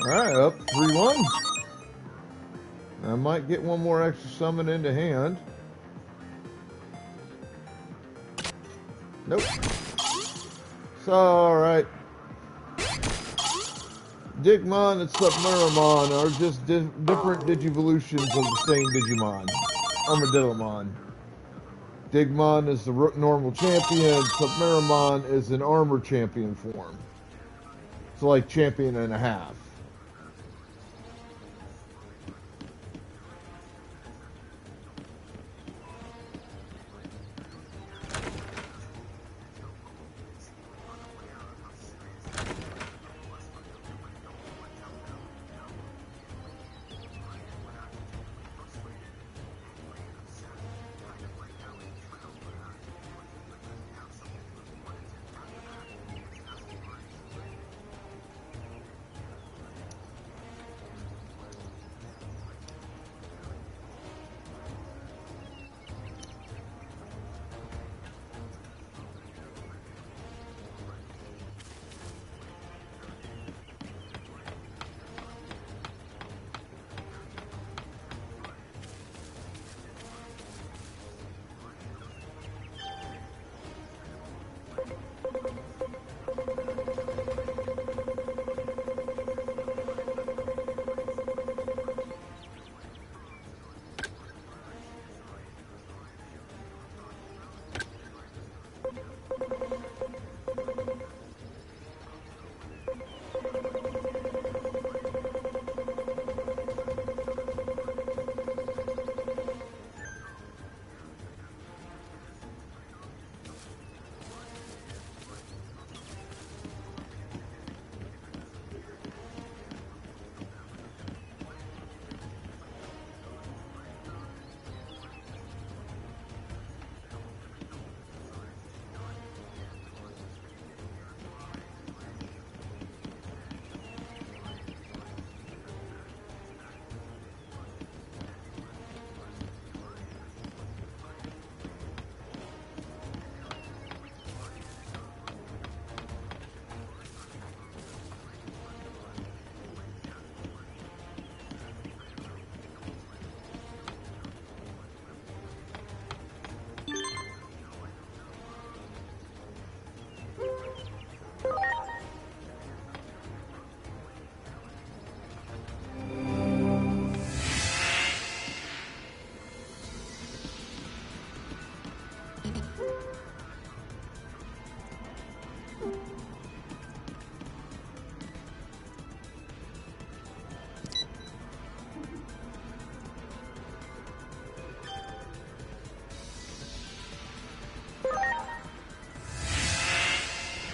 Alright, up 3-1. I might get one more extra summon into hand. Nope. It's alright. Digimon and Submeramon are just different Digivolutions of the same Digimon. Armadillomon. Digimon is the normal champion. Submeramon is an armor champion form. So like champion and a half.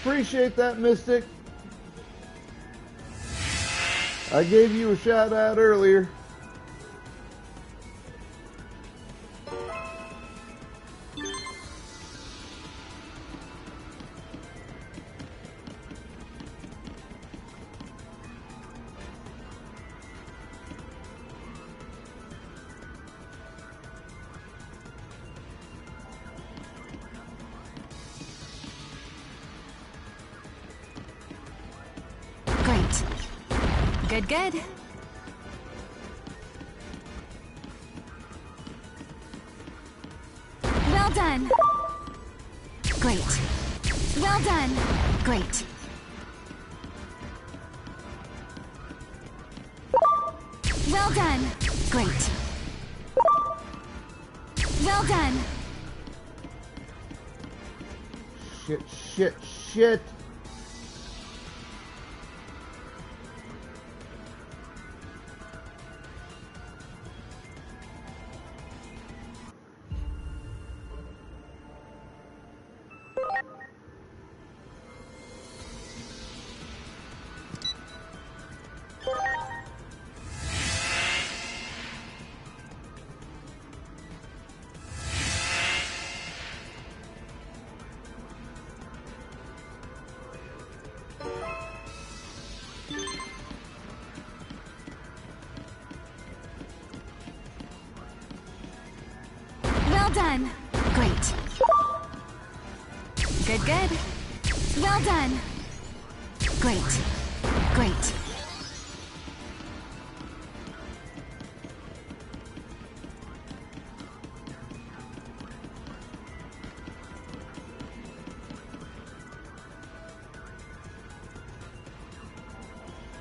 Appreciate that, Mystic. I gave you a shout out earlier. Good, good. Well done. Great. Well done. Great. Well done. Great. Well done. Shit. Well done. Great. Good, good. Well done. Great. Great.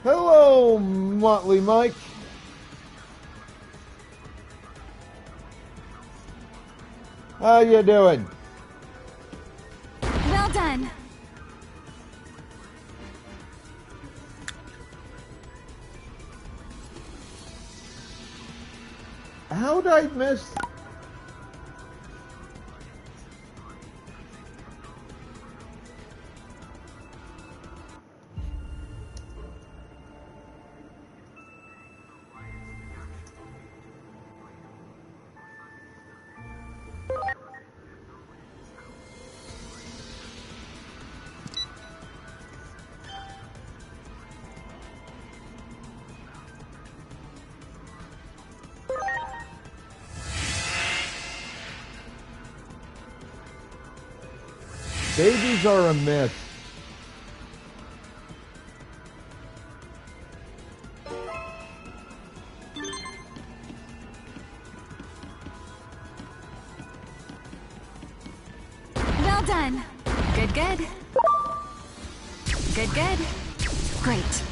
Hello, Motley Mike. How you doing? Well done. How'd I miss? Babies are a myth. Well done. Good, good. Good, good. Great.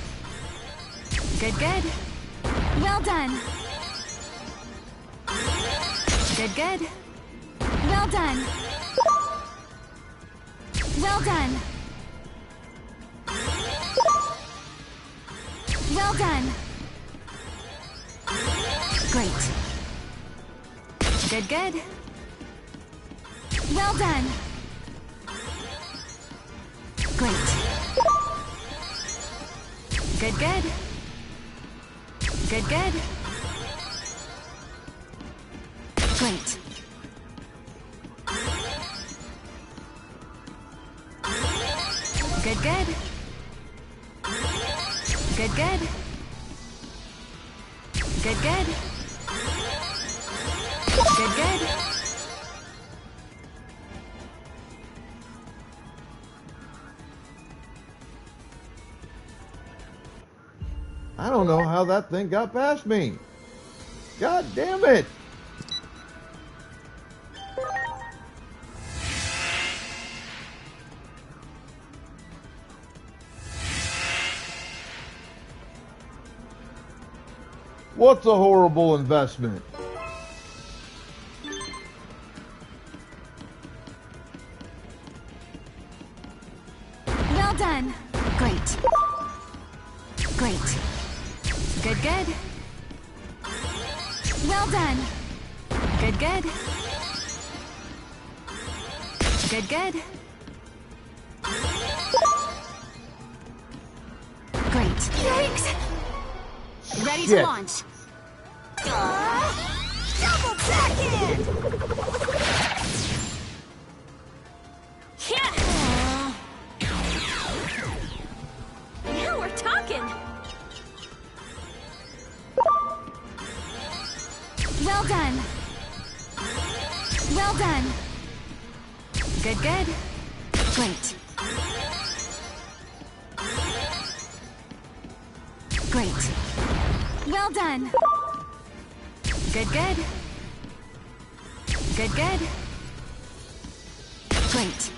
Good, good. Well done. Good, good. Well done. Well done. Well done. Great. Good, good. Well done. Great. Good, good. Good, good. Great. Good, good. Good, good. Good, good. Good, good. I don't know how that thing got past me. God damn it. What's a horrible investment? Well done. Great. Great. Good, good. Well done. Good, good. Good, good. Great. Yikes! Ready to Shit. launch. Double backhand! Yeah! Now we're talking! Well done! Well done! Good, good. Great. Great. Well done! Good, good. Good, good. Great.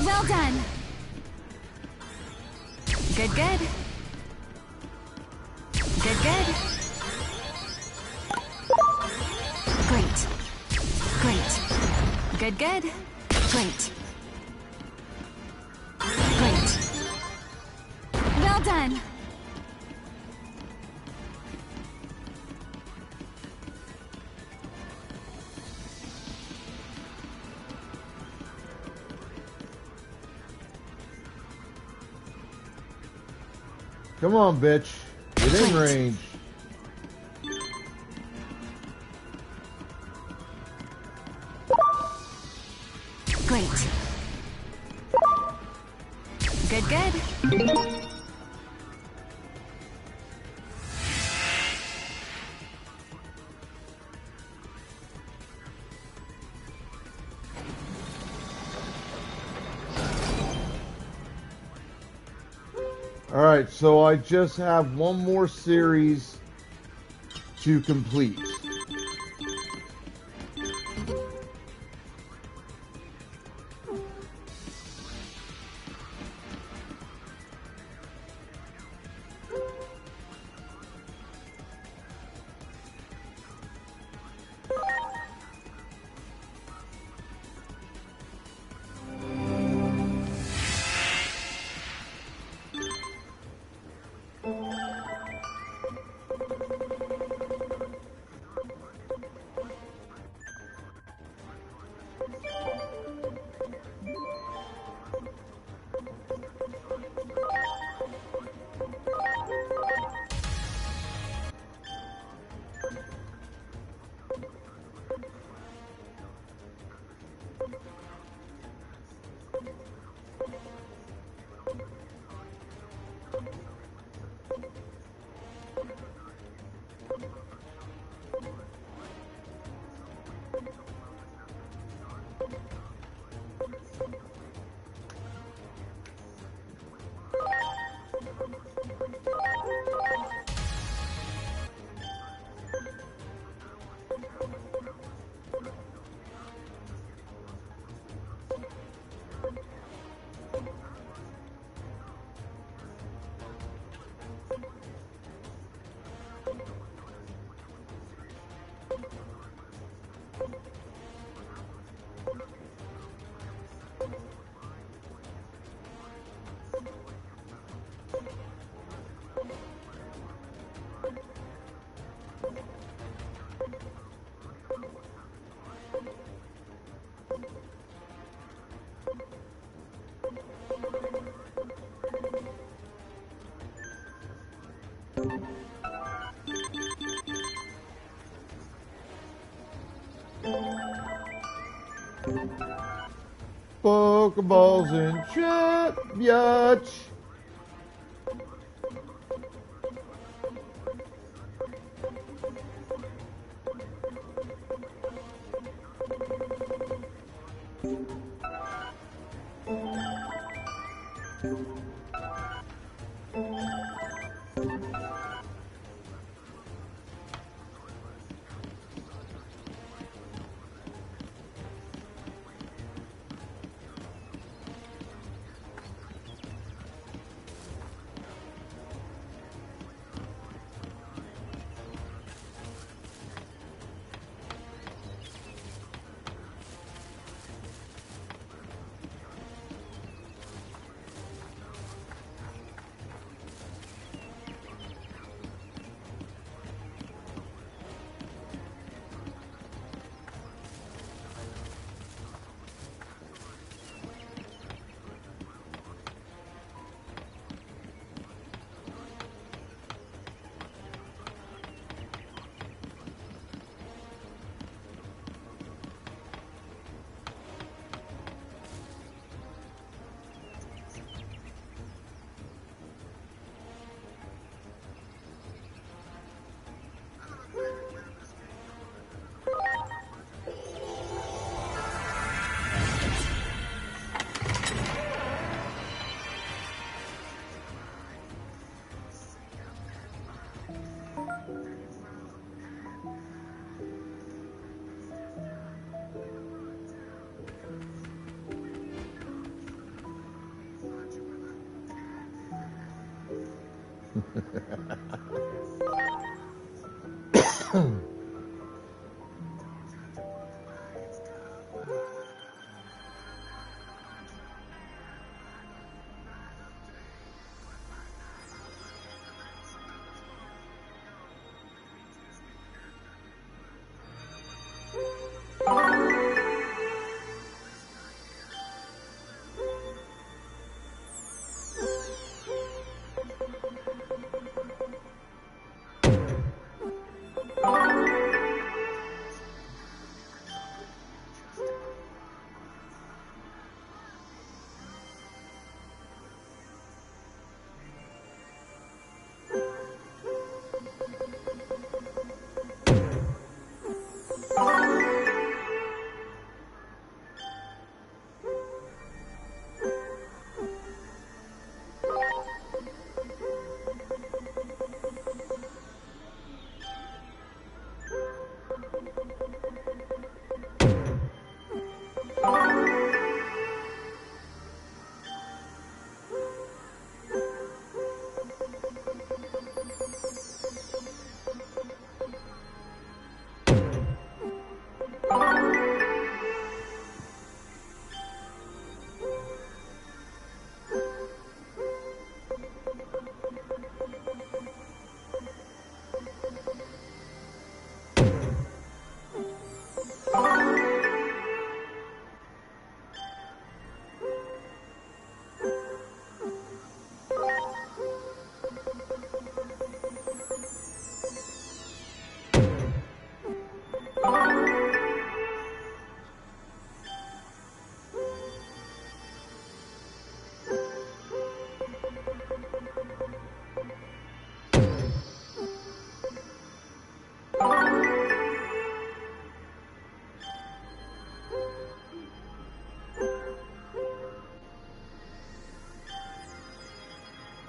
Well done! Good, good. Good, good. Great. Great. Good, good. Great. Great. Well done! Come on, bitch. Get in Great. range. Great. Good, good. Alright, so I just have one more series to complete. Pokeballs in chat, biatch.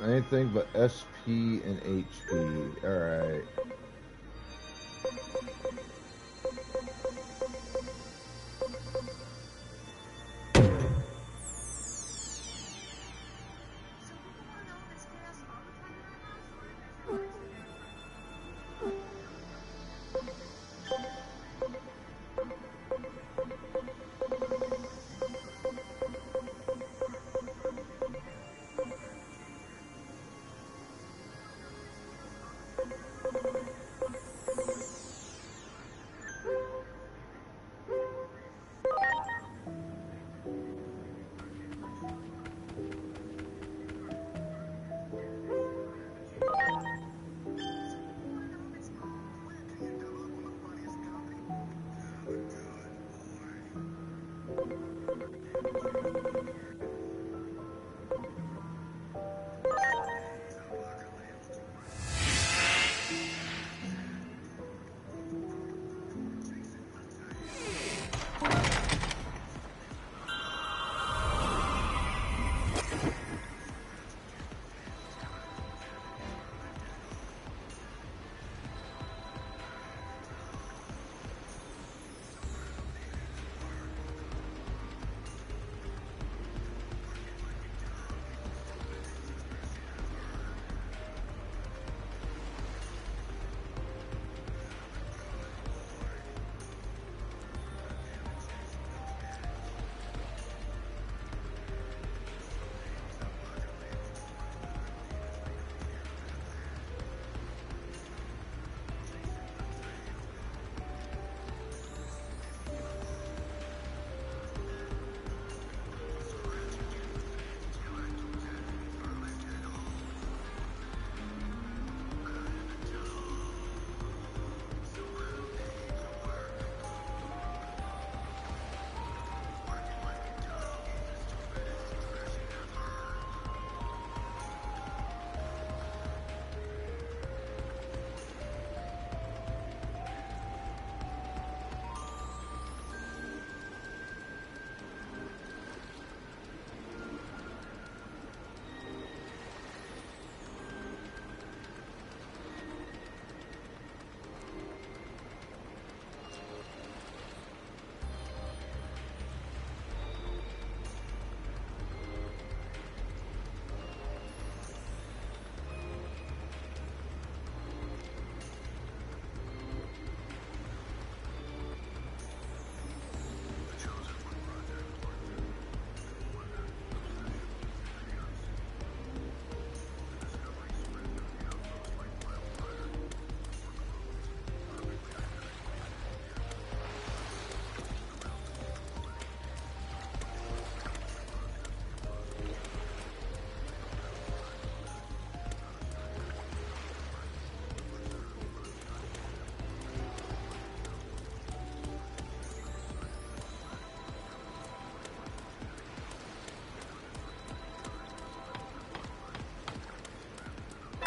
Anything but SP and HP. Alright.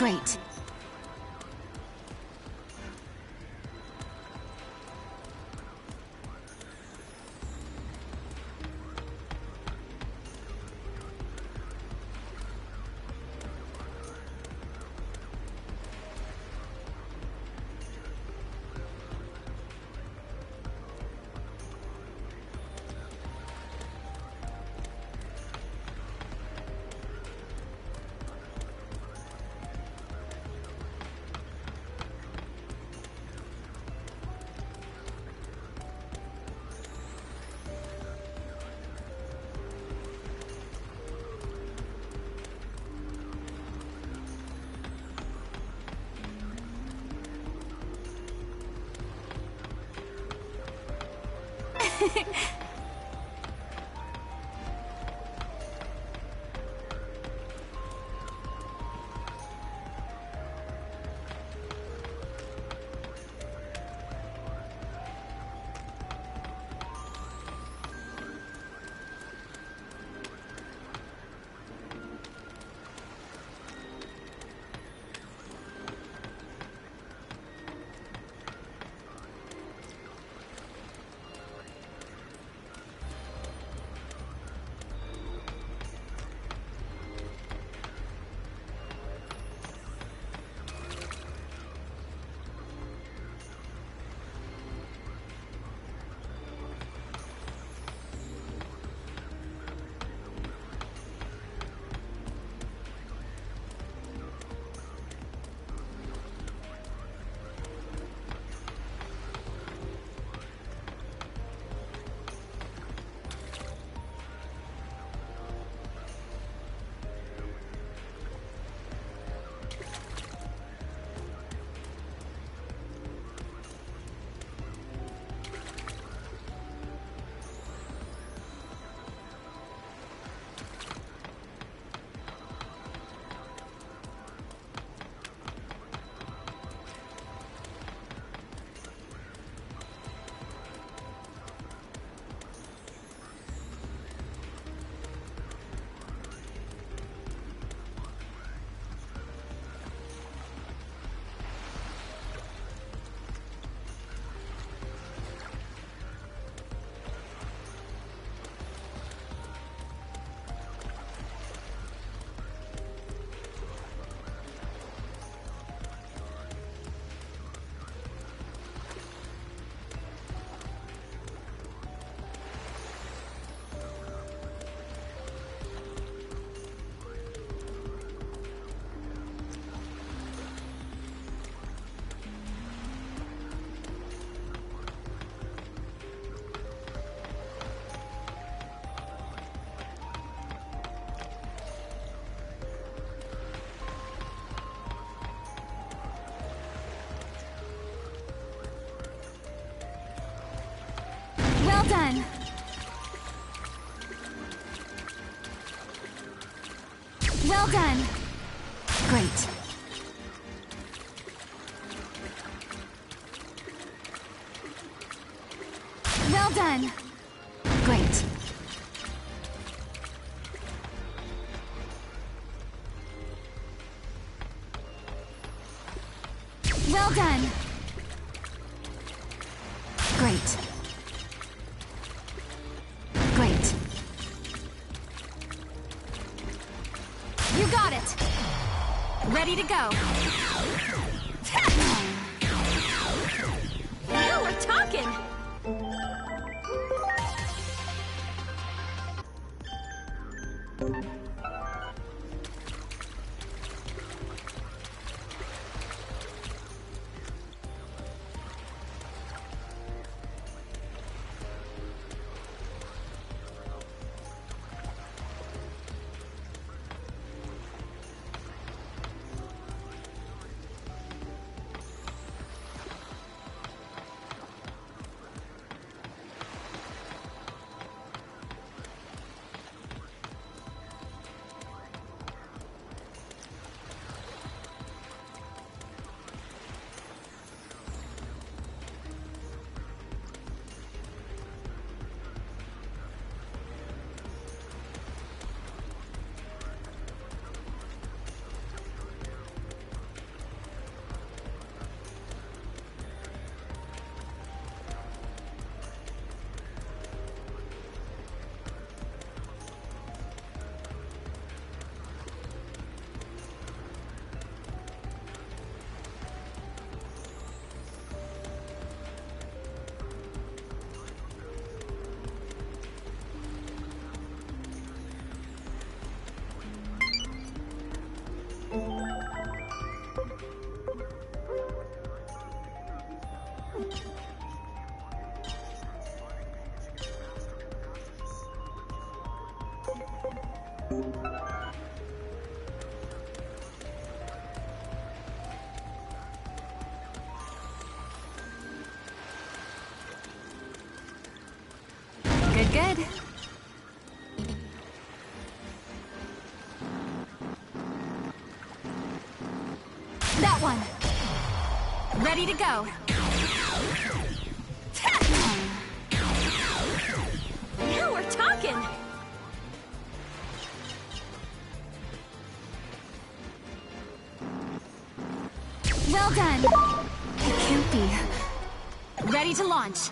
Great. Well done. Great. Well done. Great. Well done. Great. Great. You got it. Ready to go. Now we're talking. Good. That one. Ready to go. Now we're talking. Well done. It can't be. Ready to launch.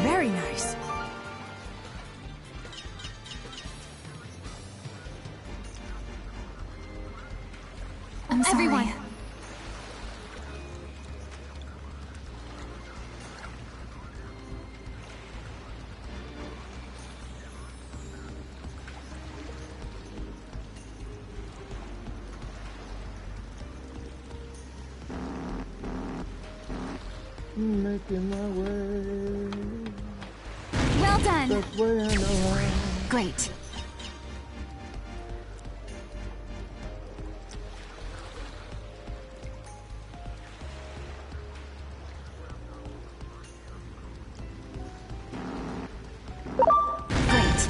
Very nice. I'm sorry. Everyone. Making my way. Well done. That's the way I know how. Great. Great.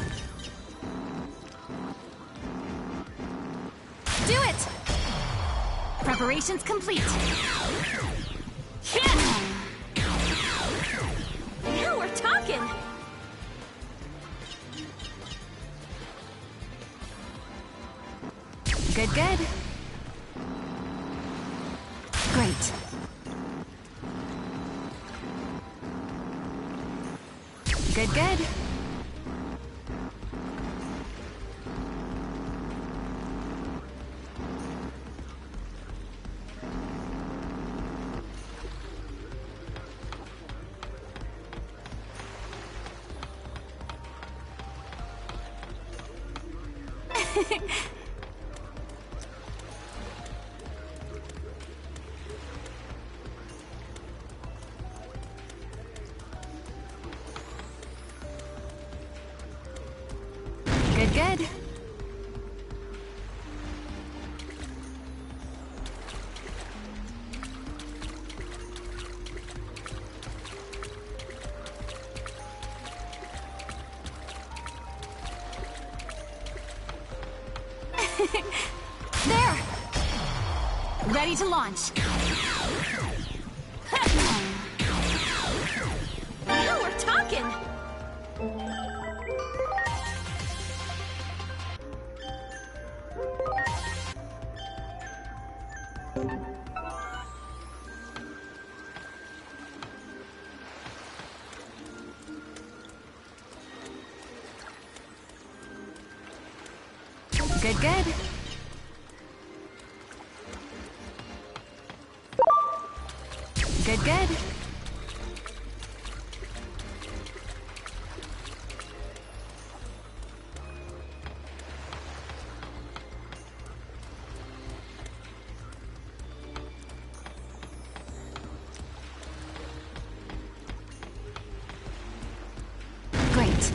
Do it! Preparations complete. Now we're talking! Good. Great. Good. Good, good. There! Ready to launch. Now we're talking! Good, good. Good, good. Great.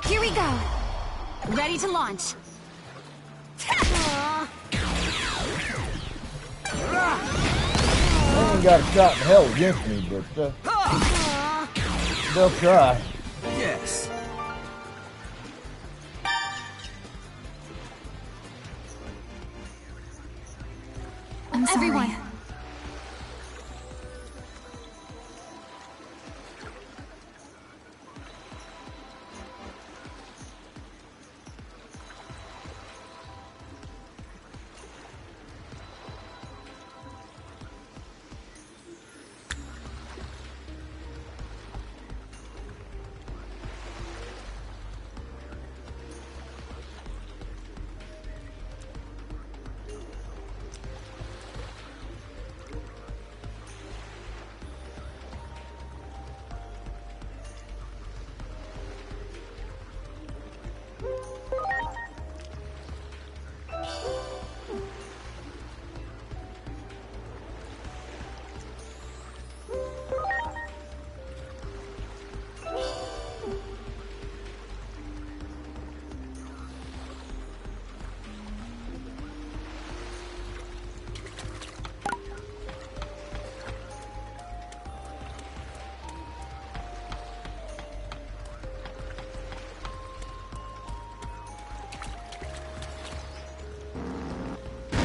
Here we go. Ready to launch. I ain't got a shot in hell against me, but they'll try. Yes. I'm sorry. Everyone.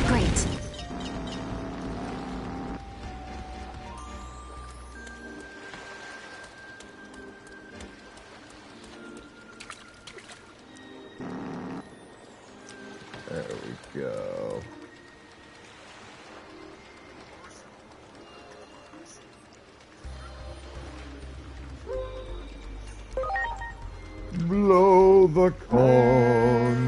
Great. There we go. Blow the corn.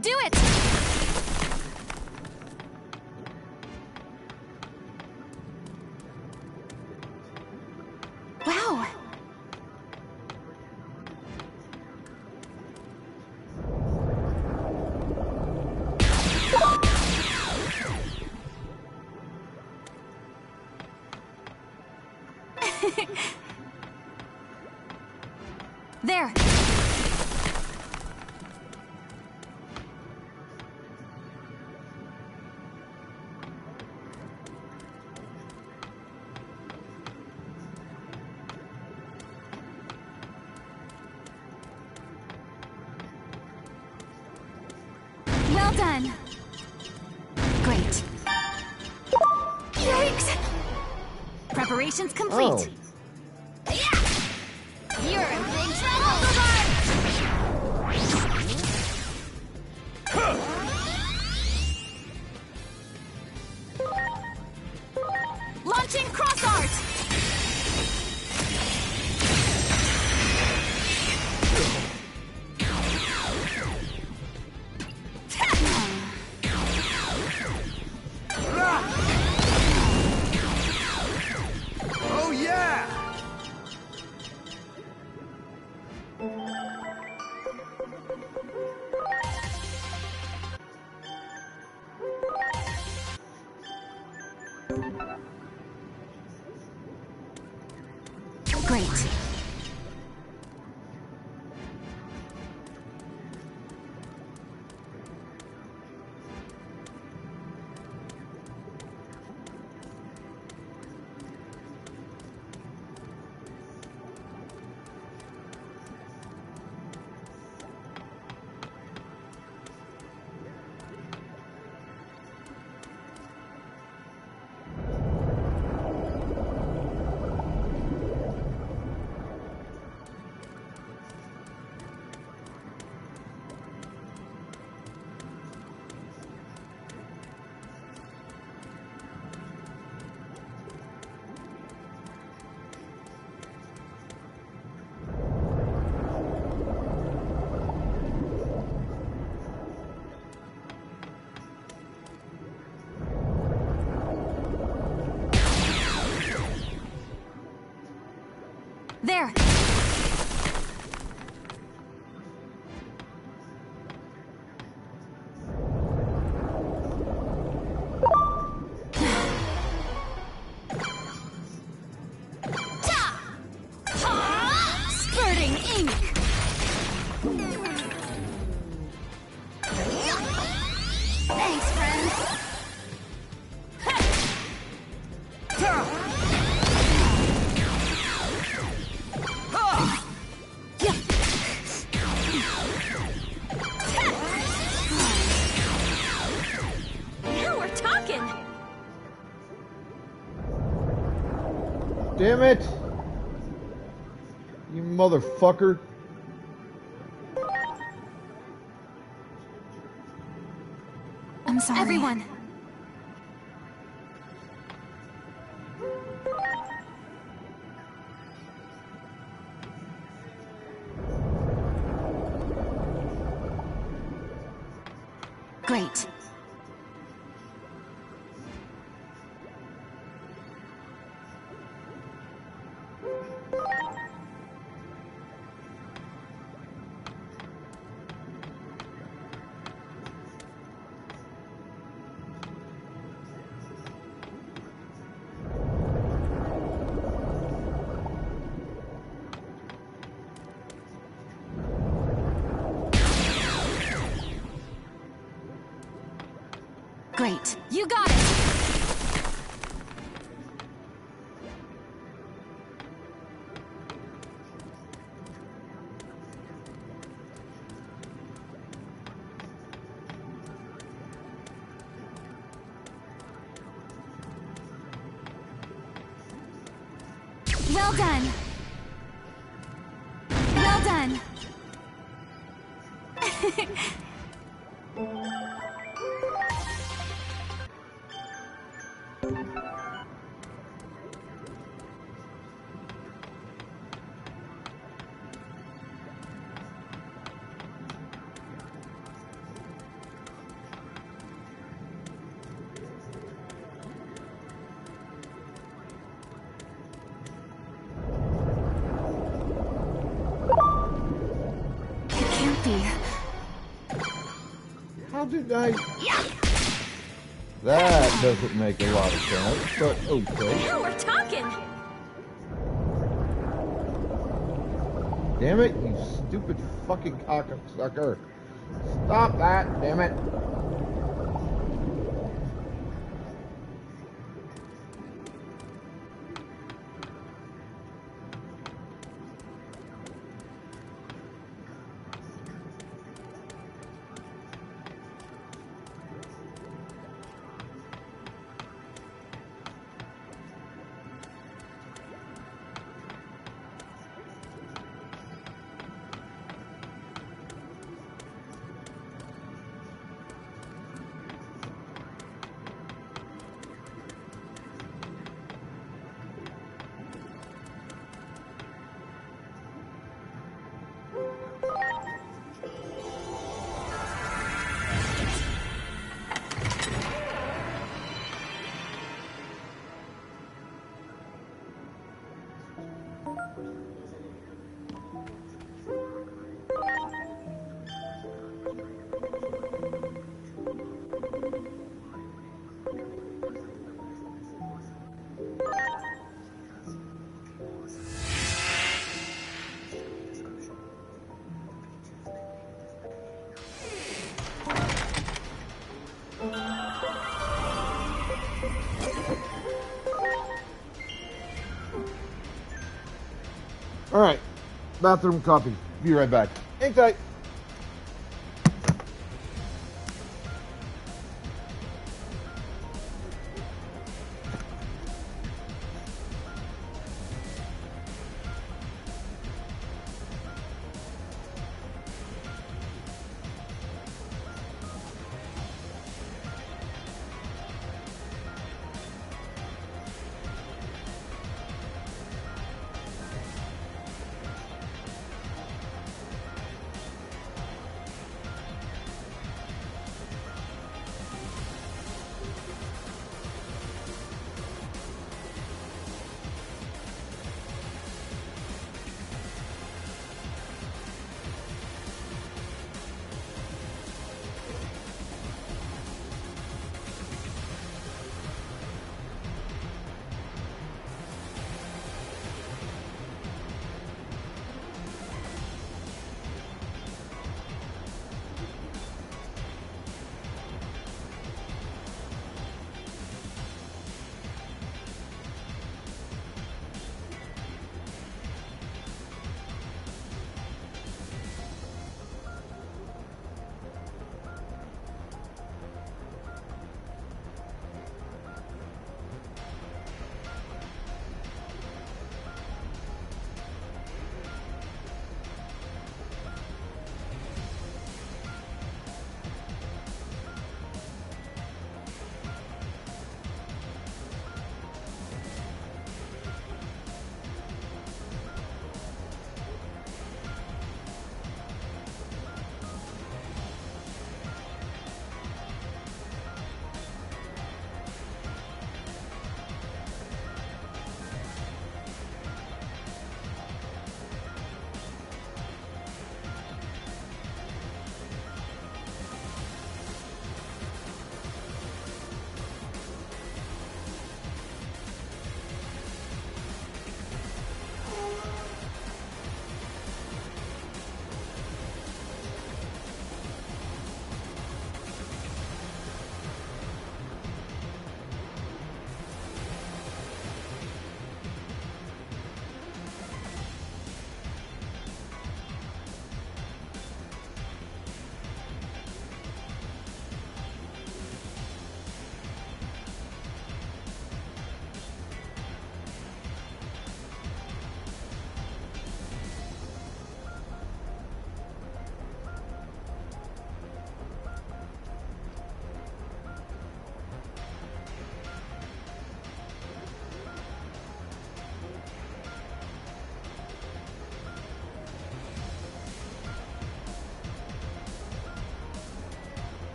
Do it! Wow! There! Well done! Great. Yikes! Preparations complete. You're in big trouble! Launch Launching cross art! Oh yeah! Great. There! Spurting ink! Thanks, friends! Now we're talking! Damn it! You motherfucker. I'm sorry. Everyone! Great. Great. You got it! Well done! Well done! It can't be. How did I... That doesn't make a lot of sense, but okay. Now we're talking! Damn it, you stupid fucking cocksucker. Stop that, damn it. All right, bathroom copy. Be right back. Hang tight.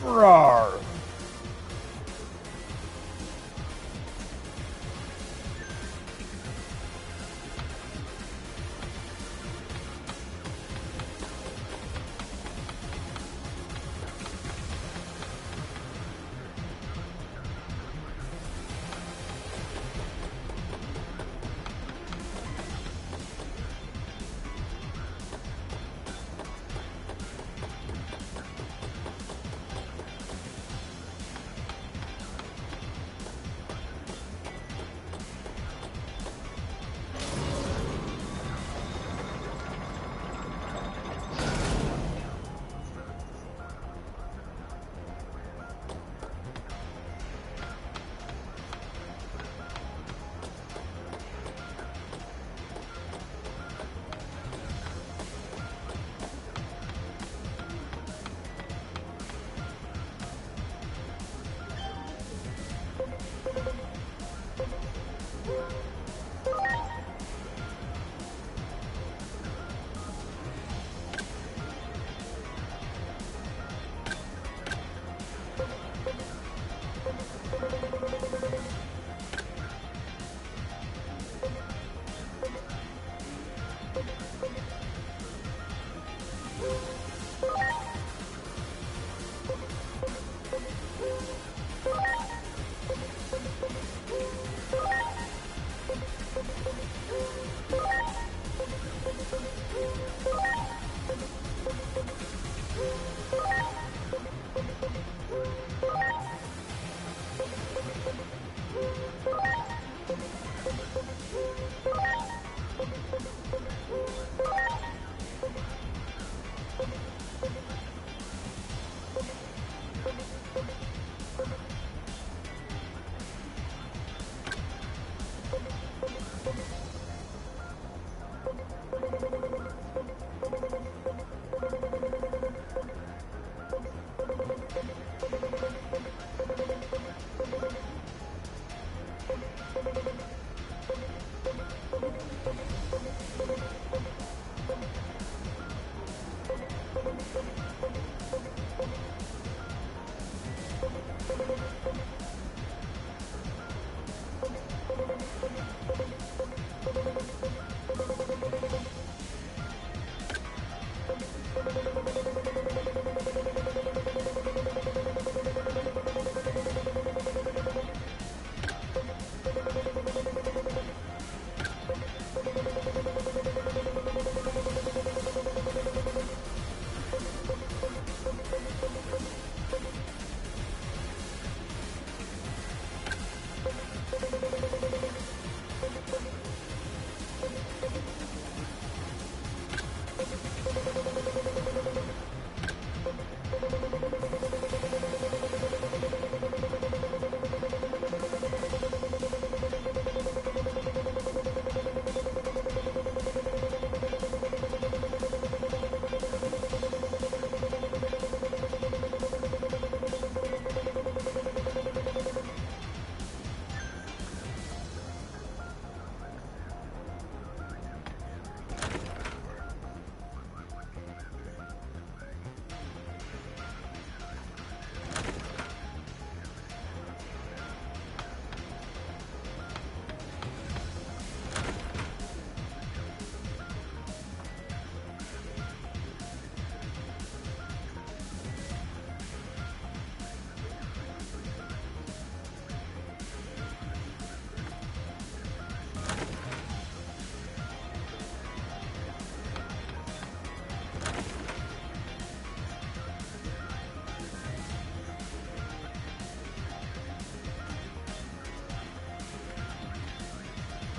Rawr.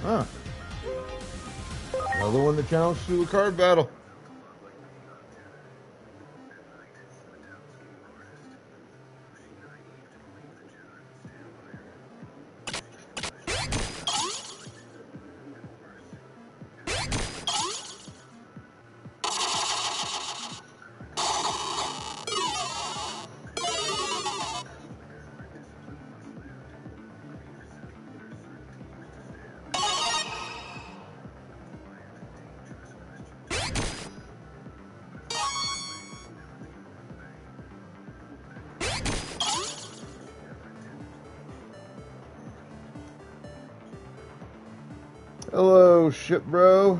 Huh. Another one that counts through the card battle. No shit, bro.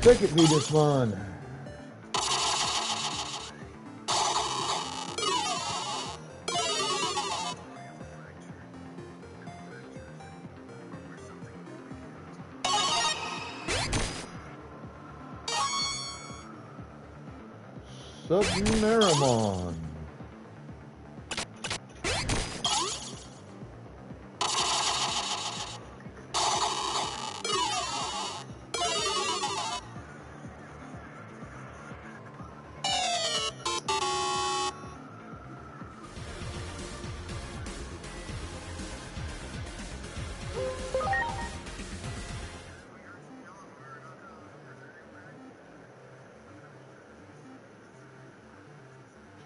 Take it, Digimon. Submarimon.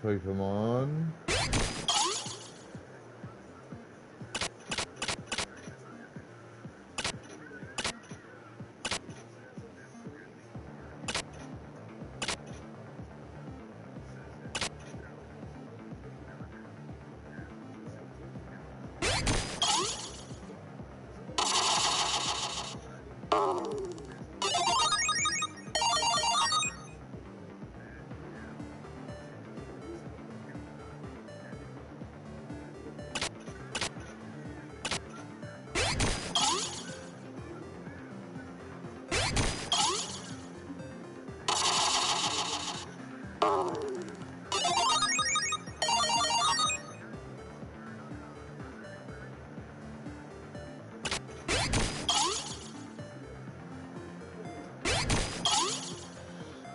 Pokemon.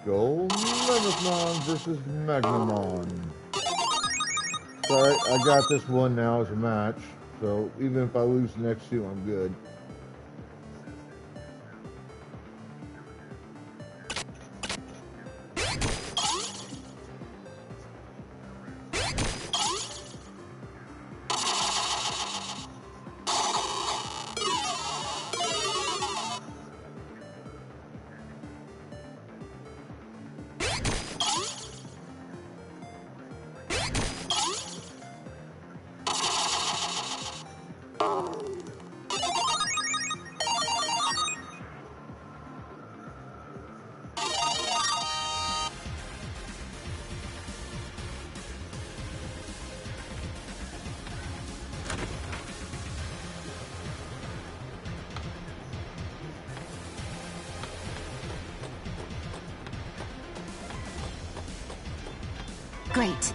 Gold Mammothmon versus Magnamon. Sorry, I got this one now as a match, so even if I lose the next two, I'm good. Great.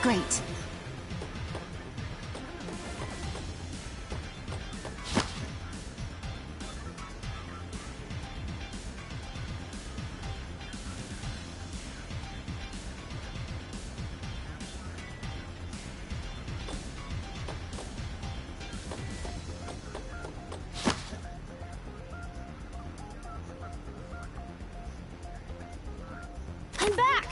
Great. I'm back!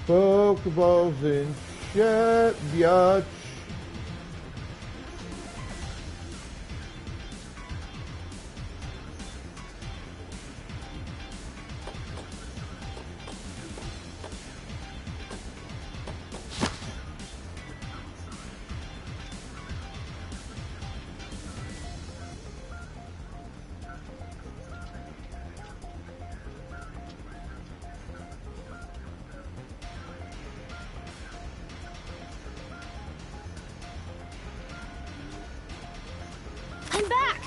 Pokeballs in chat, biatch. I'm back!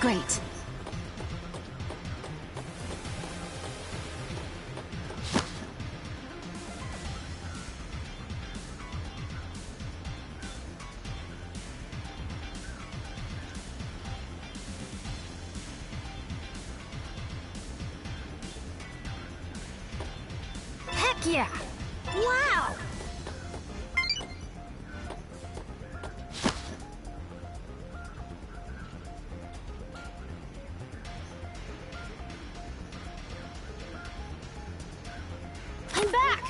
Great. Heck yeah! Wow! I'm back!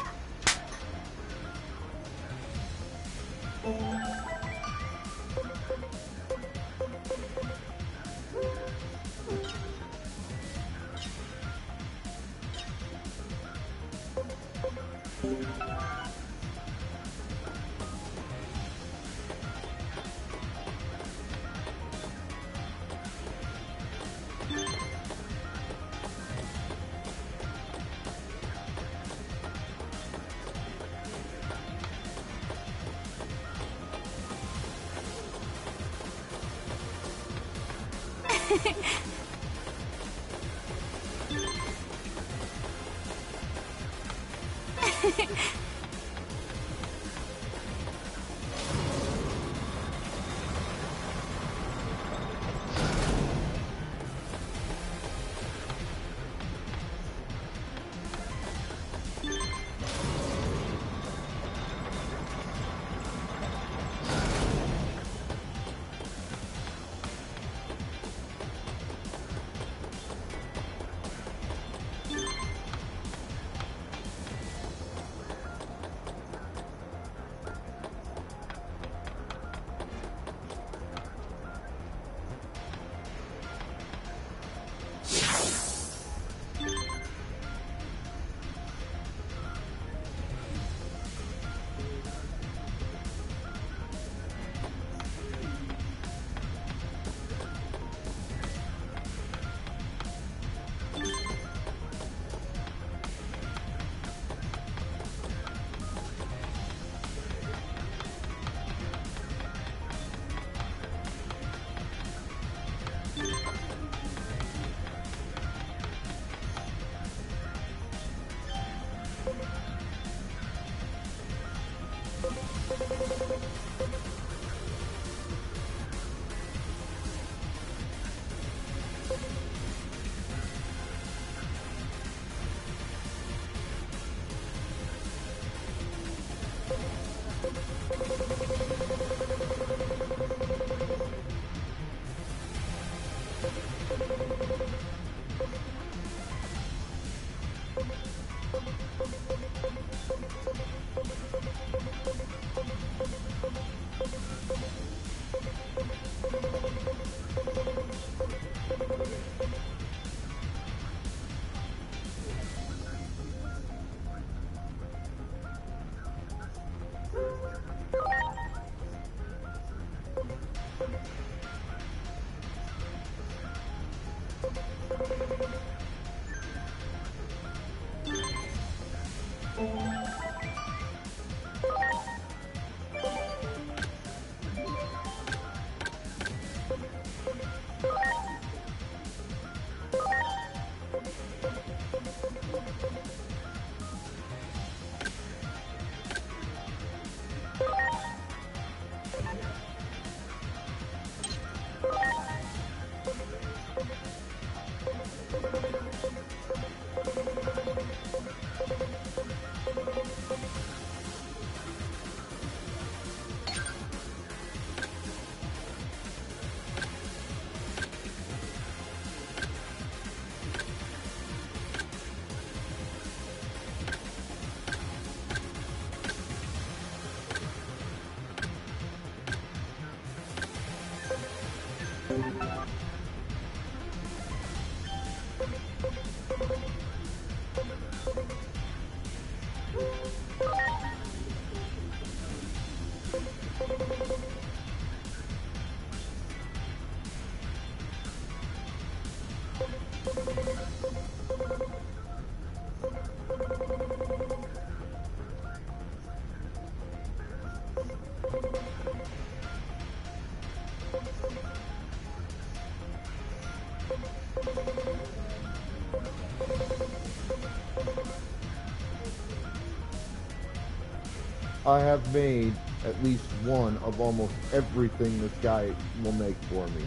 I have made at least one of almost everything this guy will make for me.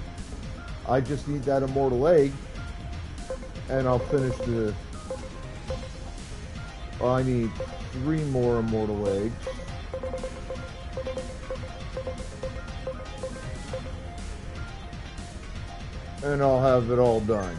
I just need that immortal egg, and I'll finish the... Well, I need 3 more immortal eggs. And I'll have it all done.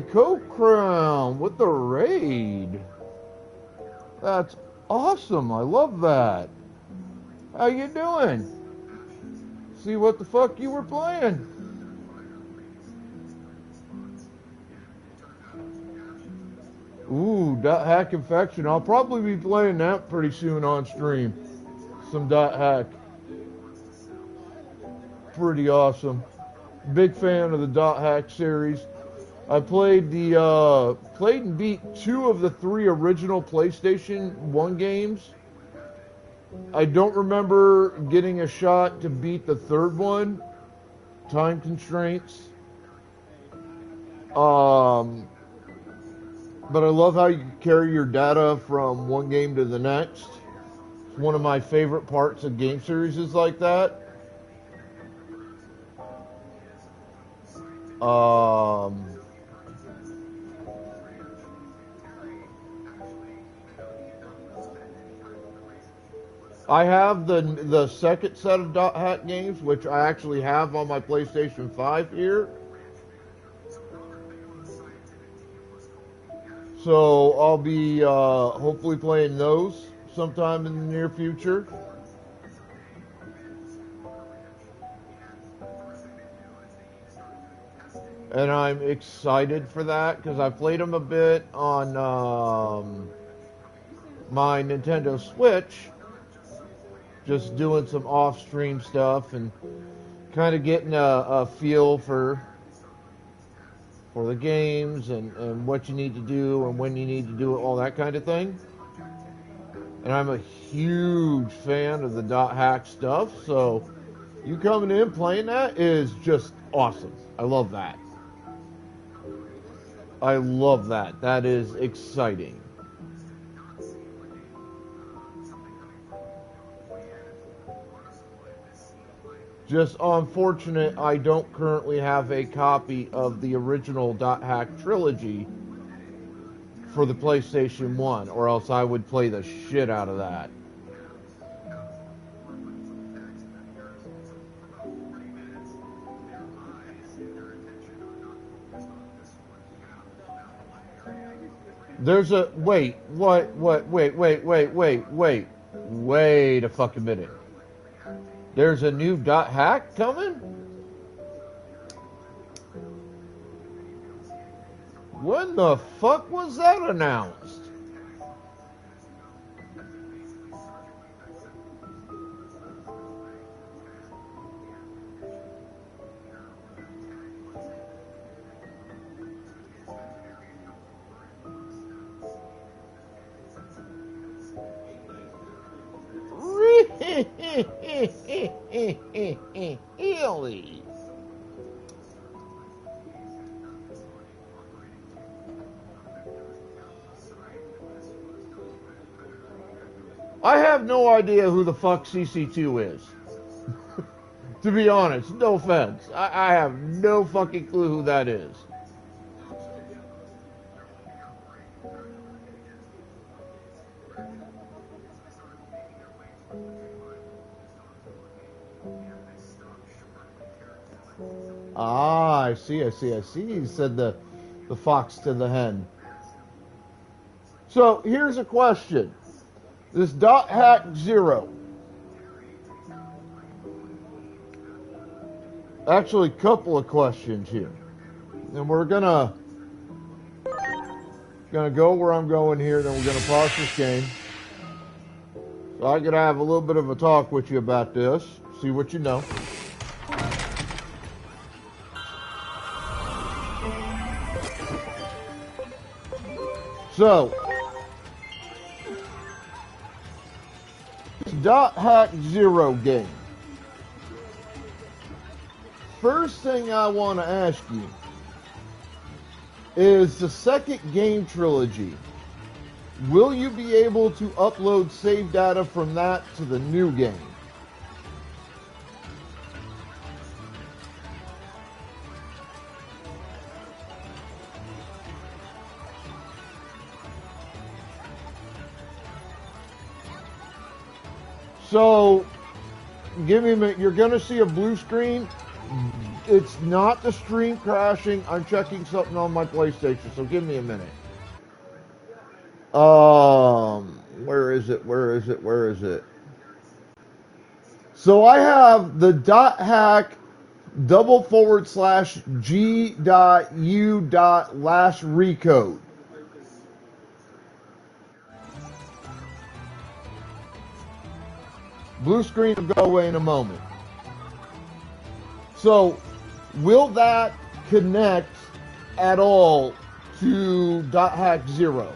Coke Crown with the raid. That's awesome. I love that. How you doing? See what the fuck you were playing. Ooh, Dot Hack Infection. I'll probably be playing that pretty soon on stream. Some Dot Hack. Pretty awesome. Big fan of the Dot Hack series. I played and beat 2 of the 3 original PlayStation 1 games. I don't remember getting a shot to beat the 3rd one. Time constraints. But I love how you can carry your data from one game to the next. It's one of my favorite parts of game series is like that. I have the second set of Dot Hack games, which I actually have on my PlayStation 5 here. So I'll be hopefully playing those sometime in the near future. And I'm excited for that because I played them a bit on my Nintendo Switch. Just doing some off-stream stuff and kind of getting a feel for the games and what you need to do and when you need to do it, all that kind of thing. And I'm a huge fan of the Dot Hack stuff, so you coming in playing that is just awesome. I love that. I love that. That is exciting. Just unfortunate I don't currently have a copy of the original Dot Hack trilogy for the PlayStation 1, or else I would play the shit out of that. There's a, wait a fucking minute. There's a new Dot Hack coming? When the fuck was that announced? Really? I have no idea who the fuck CC2 is. To be honest, no offense. I have no fucking clue who that is. Ah, I see. He said the fox to the hen. So, here's a question. This Dot Hack 0. Actually, a couple of questions here. And we're gonna go where I'm going here, then we're gonna pause this game. So I could have a little bit of a talk with you about this, see what you know. So, Dot Hack 0 game. First thing I want to ask you is the second game trilogy. Will you be able to upload save data from that to the new game? So, give me a minute. You're going to see a blue screen. It's not the stream crashing. I'm checking something on my PlayStation, so give me a minute. Where is it? Where is it? Where is it? So I have the .hack /G.U./recode. Blue screen will go away in a moment. So, will that connect at all to .hack 0?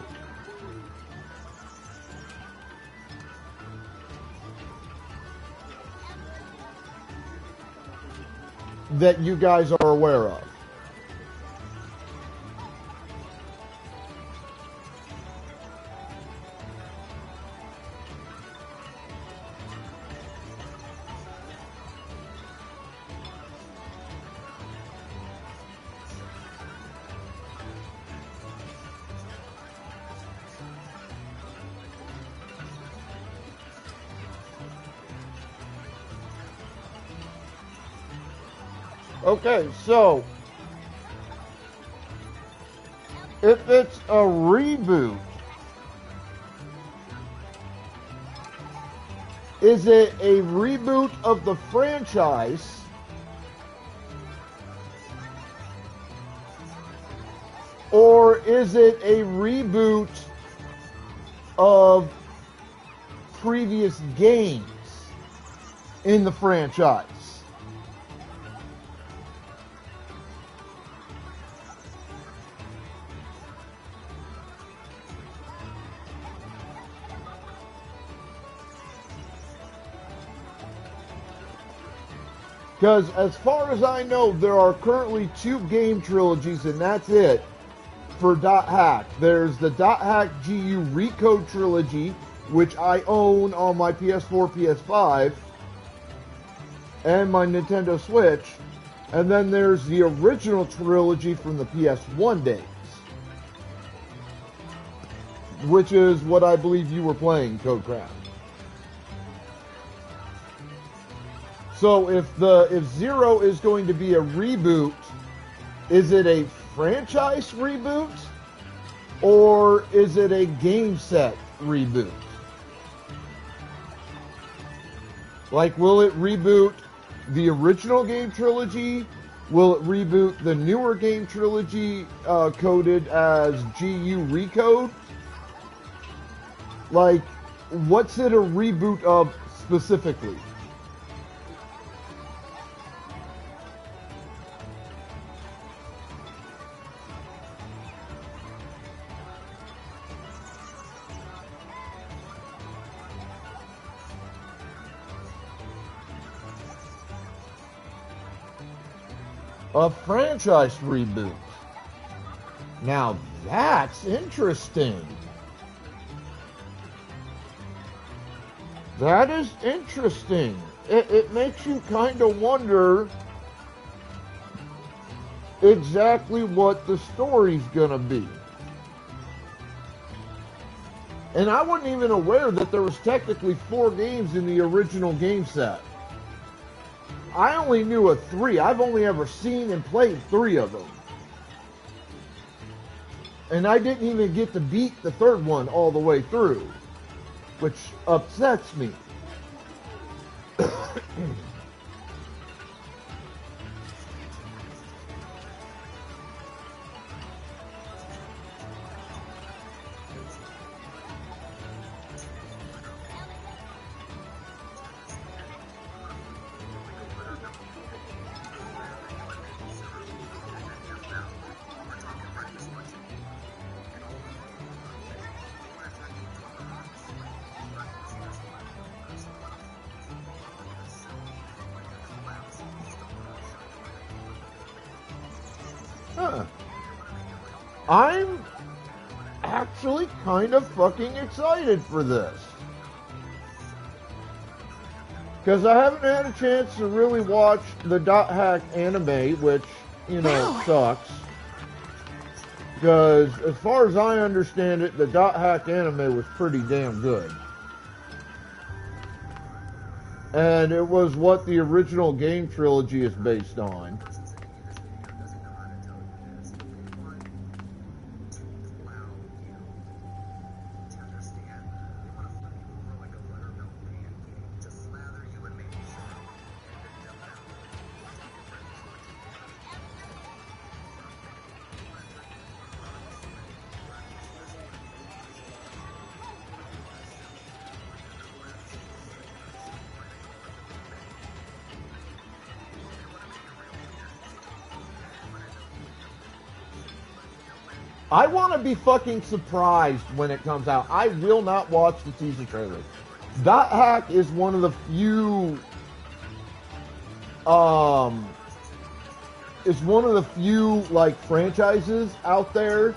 That you guys are aware of? Okay, so if it's a reboot, is it a reboot of the franchise, or is it a reboot of previous games in the franchise? Because as far as I know, there are currently 2 game trilogies, and that's it for .hack. There's the .hack GU Recode trilogy, which I own on my PS4, PS5, and my Nintendo Switch. And then there's the original trilogy from the PS1 days, which is what I believe you were playing, Codecraft. So if 0 is going to be a reboot, is it a franchise reboot, or is it a game set reboot? Like, will it reboot the original game trilogy? Will it reboot the newer game trilogy coded as GU Recode? Like, what's it a reboot of specifically? A franchise reboot. Now that's interesting. That is interesting. It makes you kind of wonder exactly what the story's gonna be. And I wasn't even aware that there was technically 4 games in the original game set. I only knew of 3. I've only ever seen and played 3 of them. And I didn't even get to beat the 3rd one all the way through, which upsets me. Huh. I'm actually kind of fucking excited for this. Because I haven't had a chance to really watch the .hack anime, which, you know, sucks. Because as far as I understand it, the .hack anime was pretty damn good. And it was what the original game trilogy is based on. I want to be fucking surprised when it comes out. I will not watch the teaser trailer. Dot Hack is one of the few, like franchises out there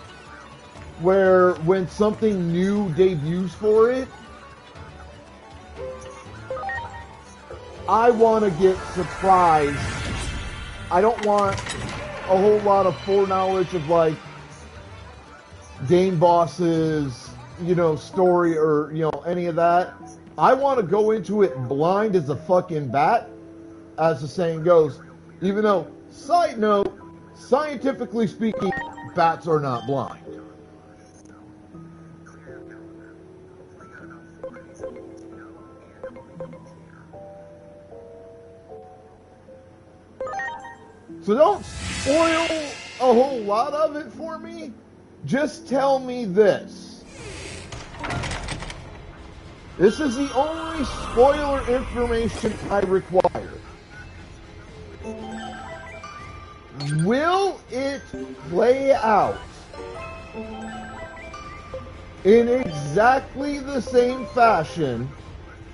where when something new debuts for it, I want to get surprised. I don't want a whole lot of foreknowledge of like game bosses, you know, story or, you know, any of that. I want to go into it blind as a fucking bat, as the saying goes, even though, side note, scientifically speaking, bats are not blind. So don't spoil a whole lot of it for me. Just tell me this. This is the only spoiler information I require. Will it play out in exactly the same fashion,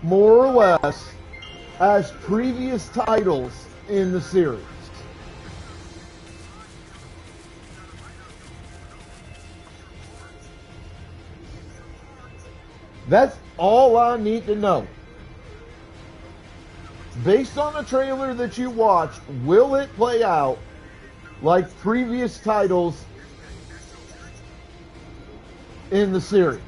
more or less, as previous titles in the series? That's all I need to know. Based on the trailer that you watched, will it play out like previous titles in the series?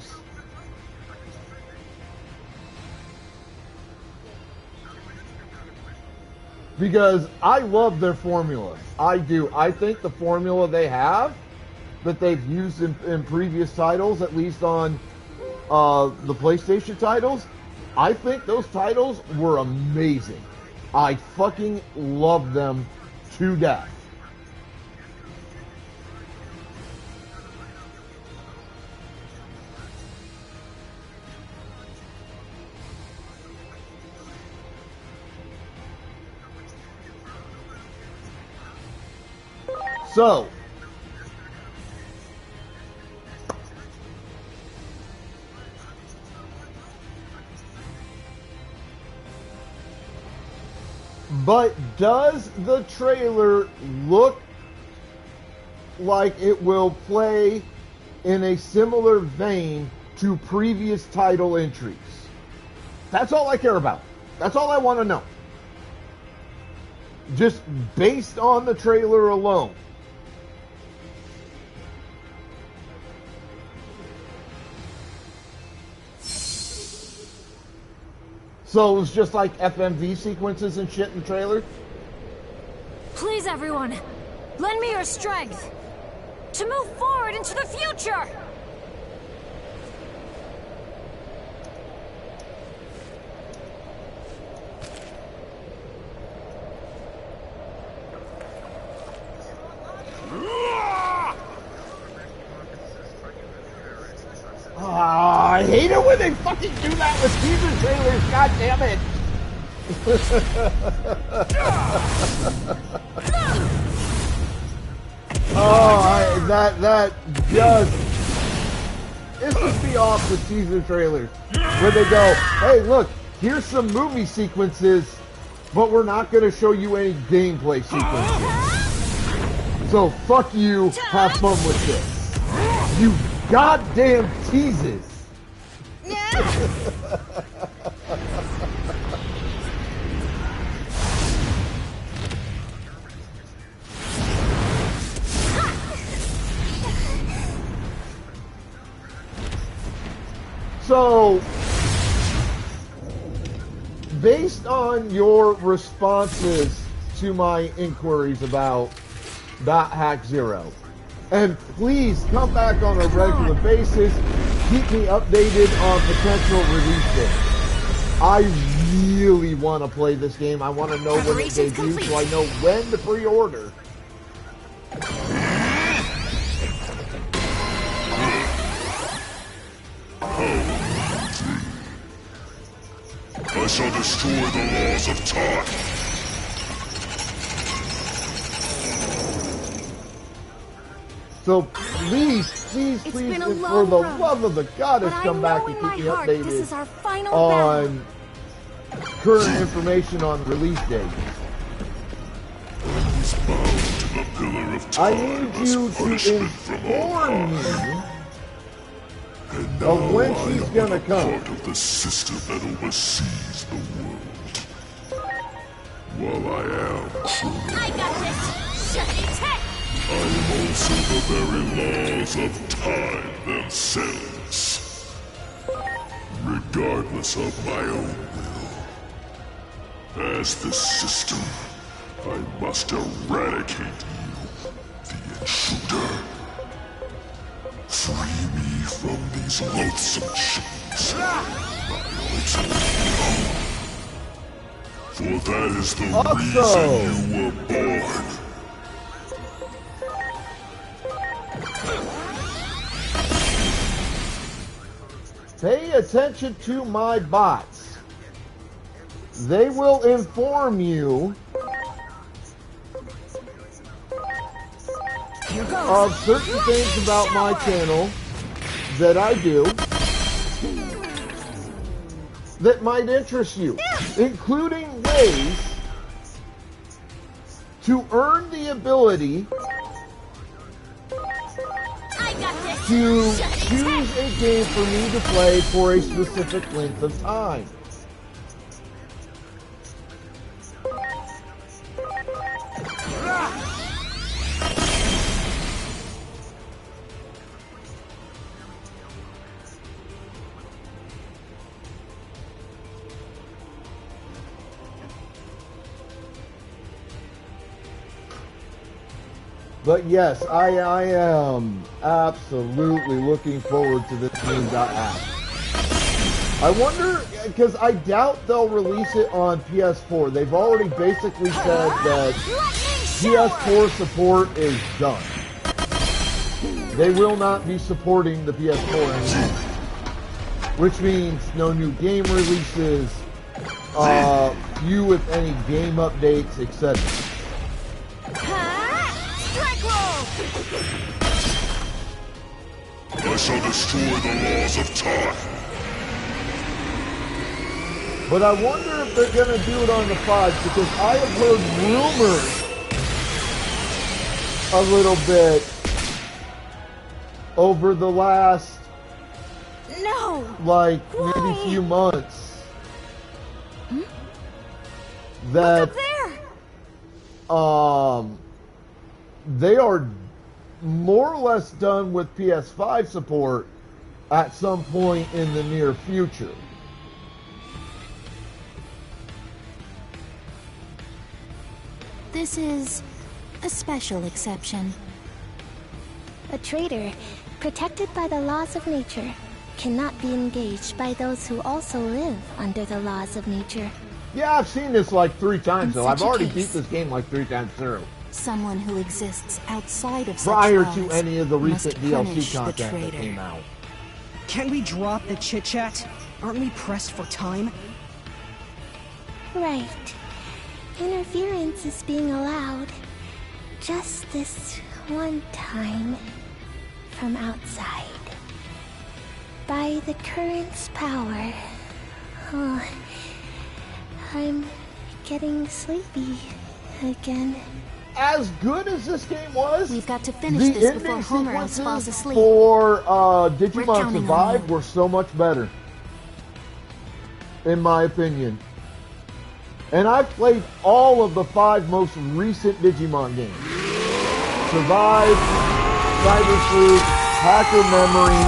Because I love their formula. I do. I think the formula they have, that they've used in previous titles, at least on the PlayStation titles, I think those titles were amazing. I fucking love them to death. So, but does the trailer look like it will play in a similar vein to previous title entries? That's all I care about. That's all I want to know. Just based on the trailer alone. So it was just like FMV sequences and shit in the trailer? Please, everyone, lend me your strength to move forward into the future! I hate it when they fucking do that with teaser trailers, god damn it! That just pisses me off with teaser trailers. Where they go, hey look, here's some movie sequences, but we're not going to show you any gameplay sequences. So fuck you, have fun with this. You goddamn teases. So based on your responses to my inquiries about .hack 0, and please come back on a regular basis, keep me updated on potential release dates. I really want to play this game. I want to know when it debuts so I know when to pre-order. I shall destroy the laws of time. So please, please, please, for the love of the goddess, come back and keep me updated on current information on release dates. I need you to inform me of when she's gonna come. Part of the system that oversees the world. While I am Chrono, I got this! Shut its head! I am also the very laws of time themselves. Regardless of my own will, as the system, I must eradicate you, the intruder. Free me from these loathsome chains, for that is the reason you were born. Pay attention to my bots. They will inform you of certain things about my channel that I do that might interest you, including ways to earn the ability to choose a game for me to play for a specific length of time. But yes, I am absolutely looking forward to this game. App. I wonder, because I doubt they'll release it on PS4. They've already basically said that PS4 support is done. They will not be supporting the PS4 anymore. Which means no new game releases, few if any game updates, etc. I shall destroy the laws of time. But I wonder if they're going to do it on the 5, because I have heard rumors a little bit over the last, like, maybe few months that they are more or less done with PS5 support at some point in the near future. This is a special exception. A traitor, protected by the laws of nature, cannot be engaged by those who also live under the laws of nature. Yeah, I've seen this like 3 times, though. I've already beat this game like 3 times through. Someone who exists outside of such prior laws to any of the recent DLC content that traitor. came out. Can we drop the chit-chat? Aren't we pressed for time? Right. Interference is being allowed. Just this one time. From outside. By the current's power. Oh, I'm getting sleepy again. As good as this game was, we've got to finish this before Homer else falls asleep. For Digimon Survive were so much better, in my opinion. And I've played all of the 5 most recent Digimon games: Survive, Cyber Sleuth, Hacker Memory,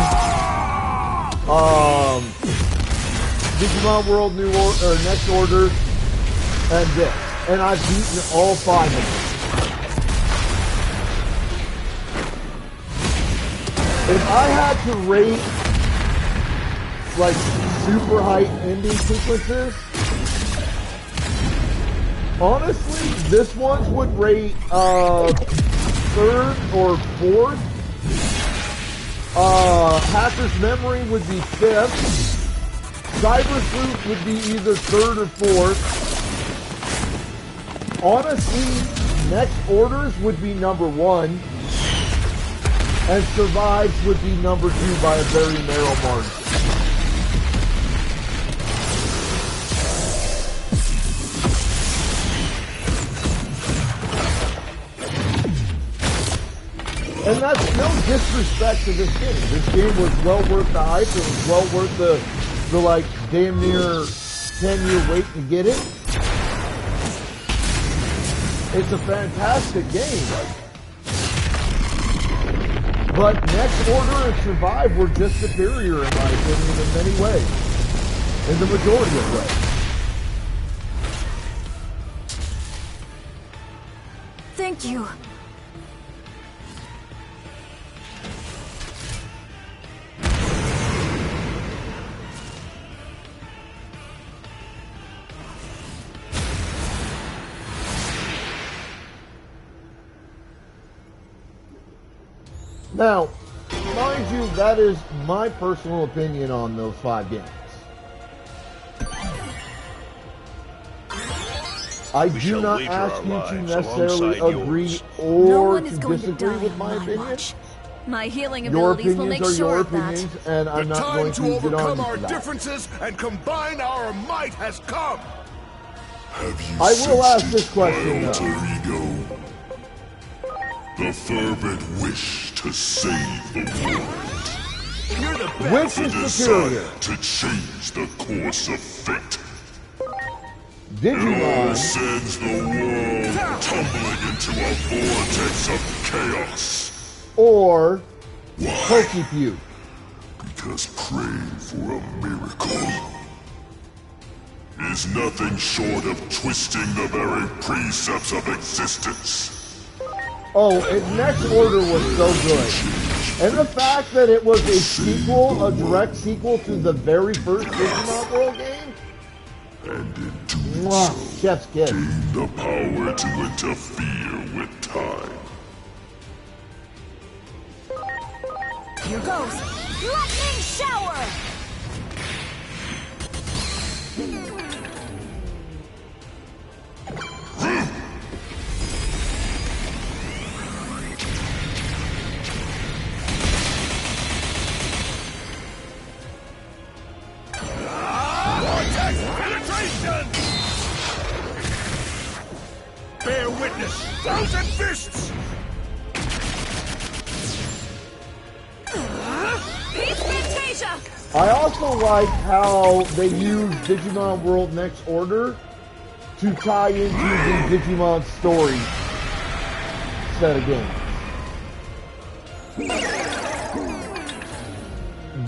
Digimon World Next Order, and this. And I've beaten all 5 of them. If I had to rate, like, super height ending sequences, honestly, this one would rate, 3rd or 4th. Hacker's Memory would be 5th. Cyber Sleuth would be either 3rd or 4th. Honestly, Next Orders would be number 1. And Survives would be number 2 by a very narrow margin. And that's no disrespect to this game. This game was well worth the hype. It was well worth the like damn near 10-year wait to get it. It's a fantastic game. But Next Order and Survive were just superior in my opinion in many ways. In the majority of ways. Thank you. Now, mind you, that is my personal opinion on those 5 games. I do not ask you to necessarily agree or to disagree with my opinion. My healing Your abilities will make opinions are sure your of that. opinions, and I'm not going to get on overcome you our for that. differences and combine our might has come. Have you I will ask sensed this question, my though. alter ego? The fervent wish to save the world. You're the best. Which The is superior? desire to change the course of fate. It all Digimon sends the world tumbling into a vortex of chaos. or Why? Pokepew? Because praying for a miracle is nothing short of twisting the very precepts of existence. Oh, Next Order was so good. And the fact that it was a sequel, a direct sequel to the very first Digimon World game? And in doing Mwah, so, chef's kiss. gain the power to interfere with time. Here goes. Lightning shower! Vortex penetration! Bear witness, thousand fists! Peace Fantasia! I also like how they use Digimon World Next Order to tie into the Digimon story set of games.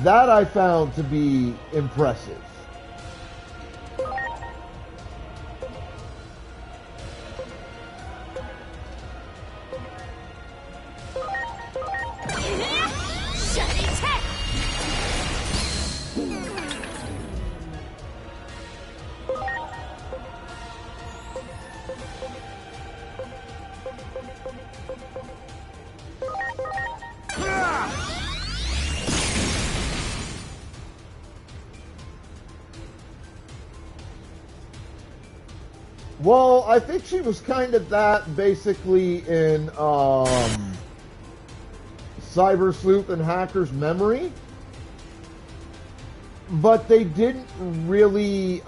That I found to be impressive. Shiny tech! Well, I think she was kind of that basically in Cyber Sleuth and Hacker's Memory. But they didn't really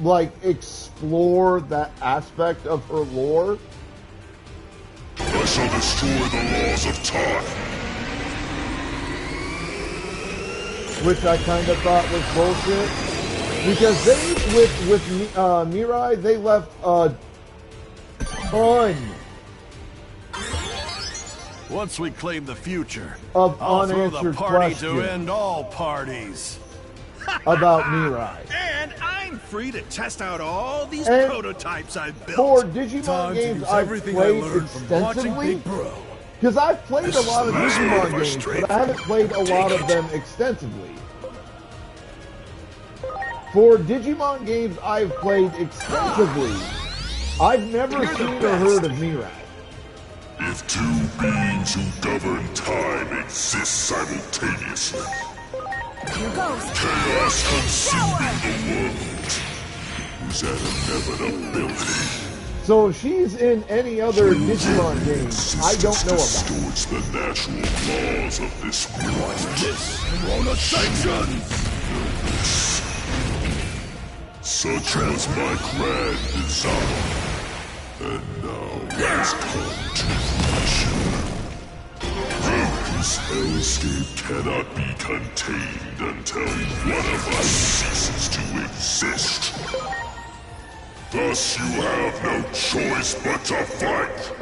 like explore that aspect of her lore. I shall destroy the laws of time. Which I kind of thought was bullshit. Because they, with Mirai, they left a ton Once we claim the future, of I'll throw the unanswered party questions. to end all parties. about Mirai. And I'm free to test out all these And prototypes I've built. For Digimon Time to games use I've everything I played learned from watching extensively, Big Bro. because I've played a lot of This is the last Digimon word of our games, strength. but I haven't played a lot Take of it. them extensively. For Digimon games I've played extensively, I've never seen or heard of Mirai. If two beings who govern time exist simultaneously, Here goes. chaos consuming the world is an inevitability. So if she's in any other Digimon games I don't know about. Distorts the natural laws of this world. This Corona sanctions! Such was my grand design, and now it's come to fruition. This hellscape cannot be contained until one of us ceases to exist. Thus you have no choice but to fight.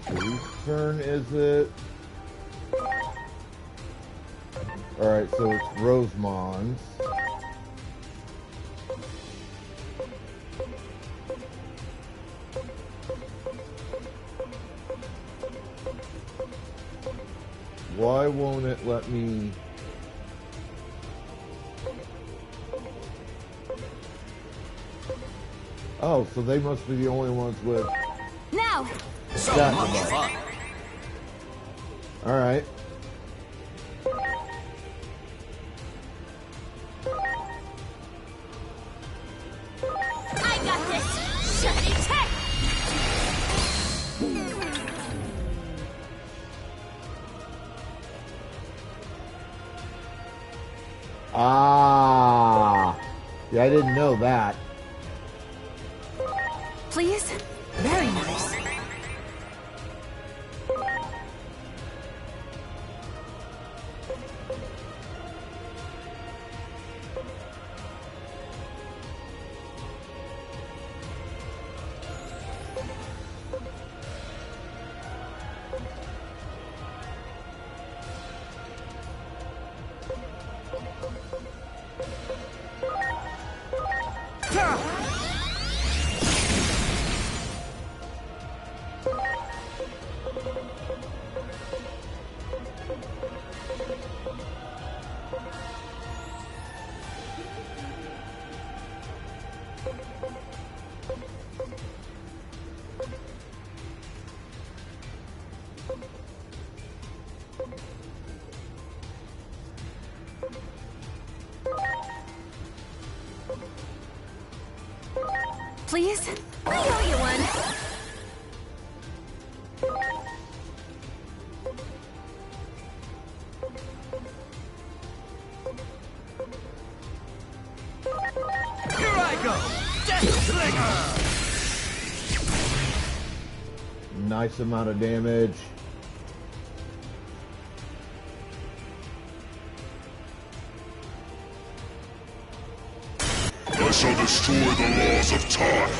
Whose turn is it? Alright, so it's Rosemon's. Why won't it let me... Oh, so they must be the only ones with Now! that device. Alright. I got this! Shiny tech! Ah, yeah, I didn't know that. Please? Very nice. Please? I owe you one. Here I go! Death Slinger! Nice amount of damage. I shall destroy the laws of time.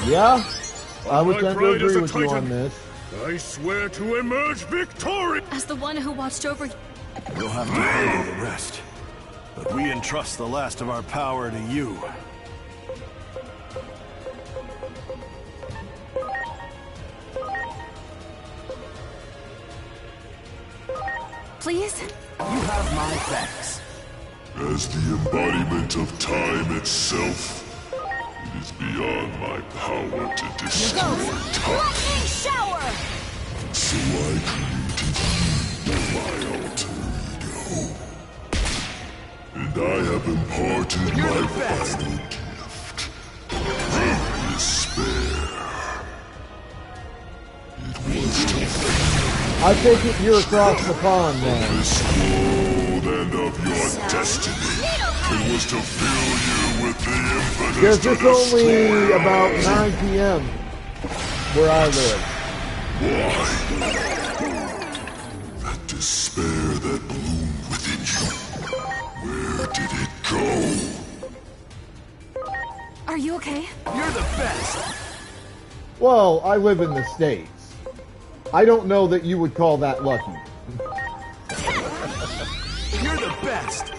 Yeah, I would My tend to pride as agree a with you on Titan. this. I swear to emerge victorious! As the one who watched over... You'll have to handle the rest. But we entrust the last of our power to you. Please? You have my thanks. As the embodiment of time itself, it is beyond my power to destroy time. Lightning shower! So I created you, my alter ego. And I have imparted my final gift. Despair. It was to I take it you're across the pond then. this world and of your destiny. Needle It was to fill you with the impetus Guess to it's only destroy about all. 9 p.m. where I live. Why? That despair that bloomed within you. Where did it go? Are you okay? You're the best. Well, I live in the States. I don't know that you would call that lucky. You're the best.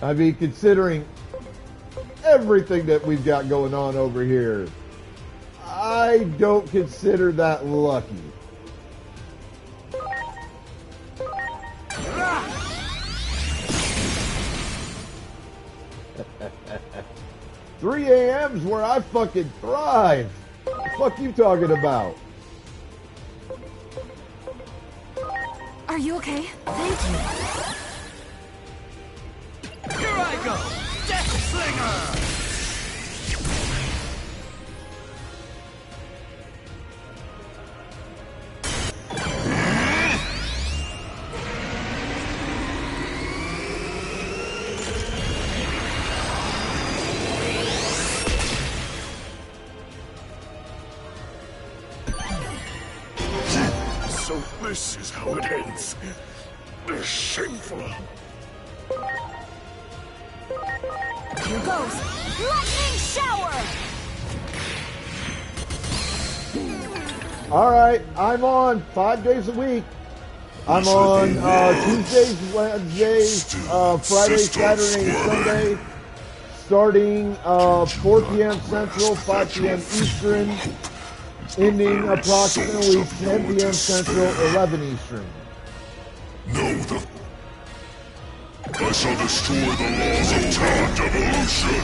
I mean, considering everything that we've got going on over here, I don't consider that lucky. Three a.m.'s where I fucking thrive. What the fuck you talking about? Are you okay? Thank you. Here I go. Death Slinger. So this is how it ends. Shameful. Here goes. Lightning shower! Alright, I'm on 5 days a week. I'm on Tuesdays, Wednesdays, Fridays, Saturday, and Sunday. Starting 4 p.m. Central, 5 p.m. Eastern. Ending approximately 10 p.m. Central, 11 Eastern. No, I shall destroy the laws of talent evolution.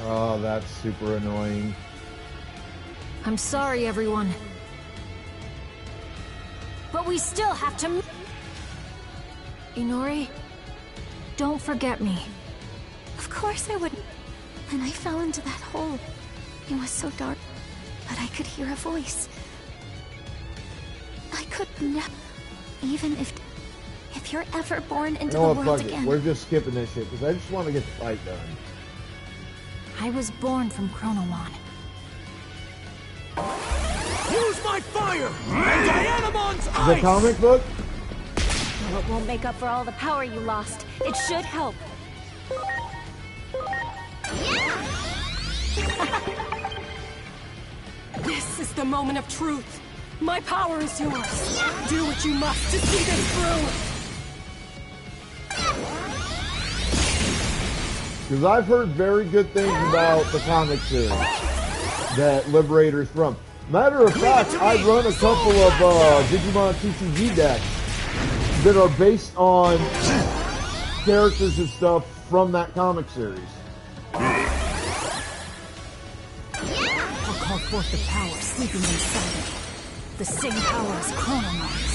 Oh, that's super annoying. I'm sorry, everyone. But we still have to... Inori, don't forget me. Of course I wouldn't. When I fell into that hole, it was so dark, but I could hear a voice. I could never... Even if you're ever born into You know the what, world fuck it. again... We're just skipping this shit, because I just want to get the fight done. I was born from Chronomon. Use my fire! And Dianamon's The ice! comic book? Well, it won't make up for all the power you lost. It should help. This is the moment of truth. My power is yours. Do what you must to see this through. Because I've heard very good things about the comic series that Liberator's from. Matter of fact, I run a couple of Digimon TCG decks that are based on characters and stuff from that comic series. I'll call forth the power sleeping inside me. The same power as Chronomon's.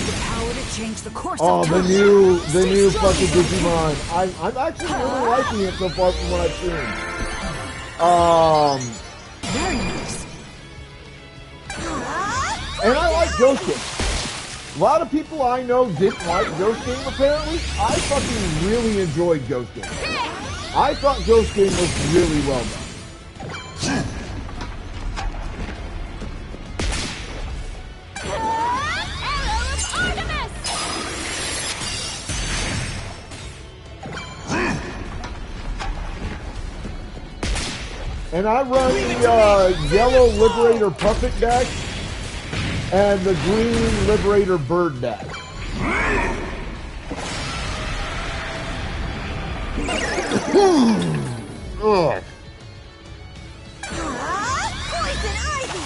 The power to change the course of time. The new fucking Digimon. I'm actually really liking it so far from what I've seen. Very nice. And I like Ghost Game. A lot of people I know didn't like Ghost Game apparently. I fucking really enjoyed Ghost Game. I thought Ghost Game was really well done. And I run the yellow Liberator Puppet deck and the green Liberator Bird deck. Ugh. Poison ivy!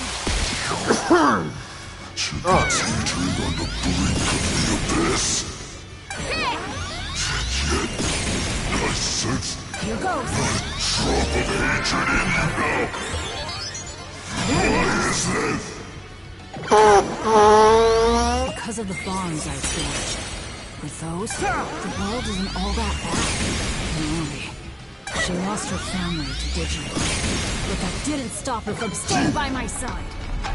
Should be teetering on the brink of the abyss. Yet, I sense Here goes. a drop of hatred in you now. Why is this? Because of the bonds I've forged. With those, the world isn't all that bad. Really. She lost her family to Digimon, but that didn't stop her from staying by my side.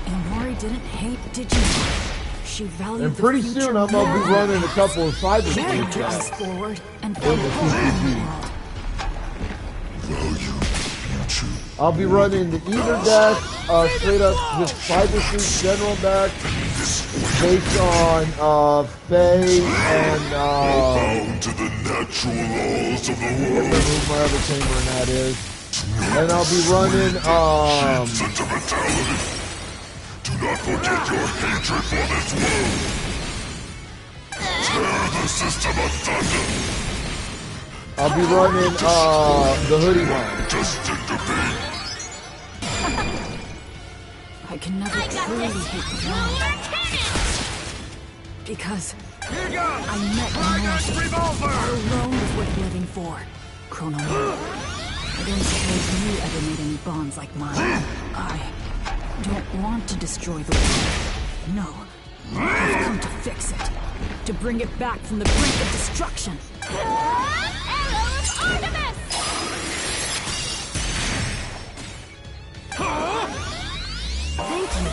Inori didn't hate Digimon. She valued And pretty the future soon I'm gonna be running a couple of cyber Carried games us back forward and in found the hope in the CCG. world. Value future. I'll be running the Eater deck, straight up just Cyber Suit General deck, based on Faye and Bound to the natural laws of the world. who my other chamber in that is. And I'll be running Sentimentality. Do not forget your hatred for this world. Tear the system asunder. I'll be running the hoodie one. Destined to be. I can never truly hate the world. Because I met Inori. That alone is worth living for. Chrono. I don't suppose you ever made any bonds like mine. I don't want to destroy the world. No. I've come to fix it. To bring it back from the brink of destruction. Arrow of Artemis! Thank you.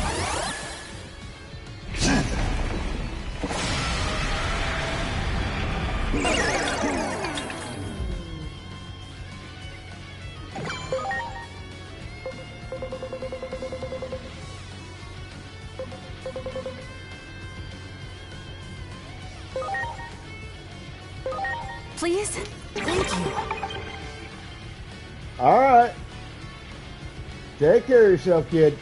Please? Thank you. Alright. Take care of yourself, kid.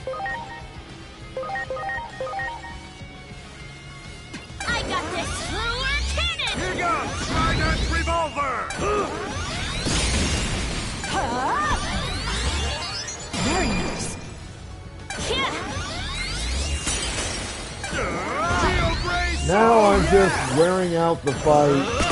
I got this truer cannon! Here goes Trident Revolver! Very nice. Now I'm just wearing out the fight.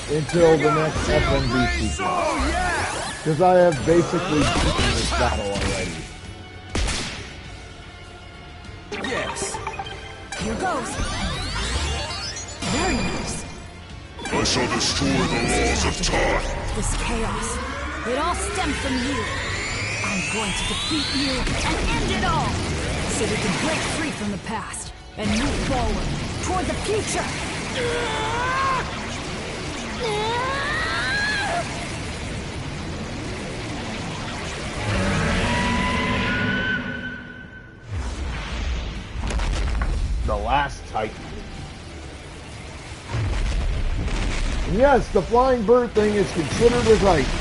Until the next FMV sequence. Because I have basically beaten this battle already. Yes. Here goes. Very nice. I shall destroy the laws of time. This chaos, it all stems from you. I'm going to defeat you and end it all. So we can break free from the past and move forward toward the future. The last Titan. And yes, the flying bird thing is considered a Titan.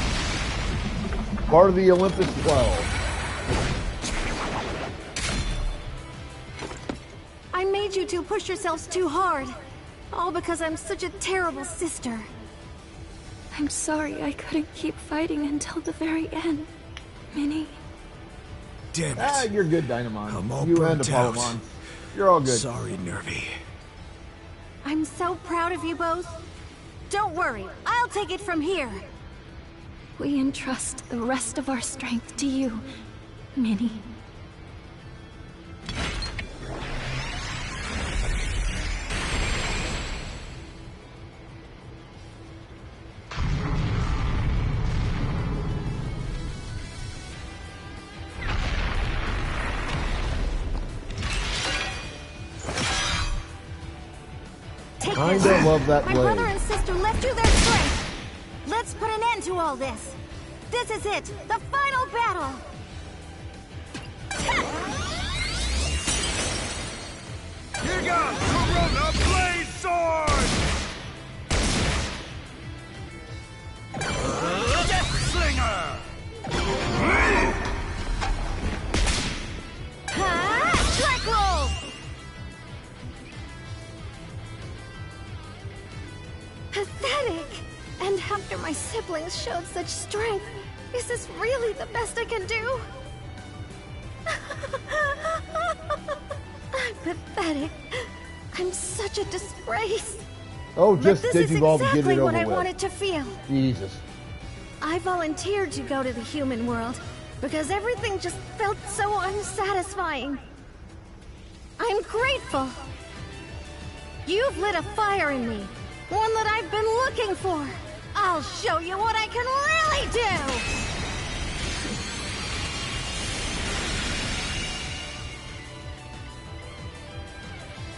Part of the Olympus 12. I made you two push yourselves too hard. All because I'm such a terrible sister. I'm sorry I couldn't keep fighting until the very end, Minnie. Damn it. Ah, you're good, Dynamon. I'm all You and burnt out. Apollomon. You're all good. Sorry, Nervy. I'm so proud of you both. Don't worry, I'll take it from here. We entrust the rest of our strength to you, Minnie. Take I this. don't love that My brother blade. and sister left you their strength. Let's put an end to all this. This is it, the final battle. Here goes Corona Blaze Sword! Death Slinger! Strike roll! Pathetic! And after my siblings showed such strength, is this really the best I can do? I'm pathetic. I'm such a disgrace. Oh, just but this is Digimon to get exactly it over what I with. wanted to feel. Jesus. I volunteered to go to the human world because everything just felt so unsatisfying. I'm grateful. You've lit a fire in me, one that I've been looking for. I'll show you what I can really do!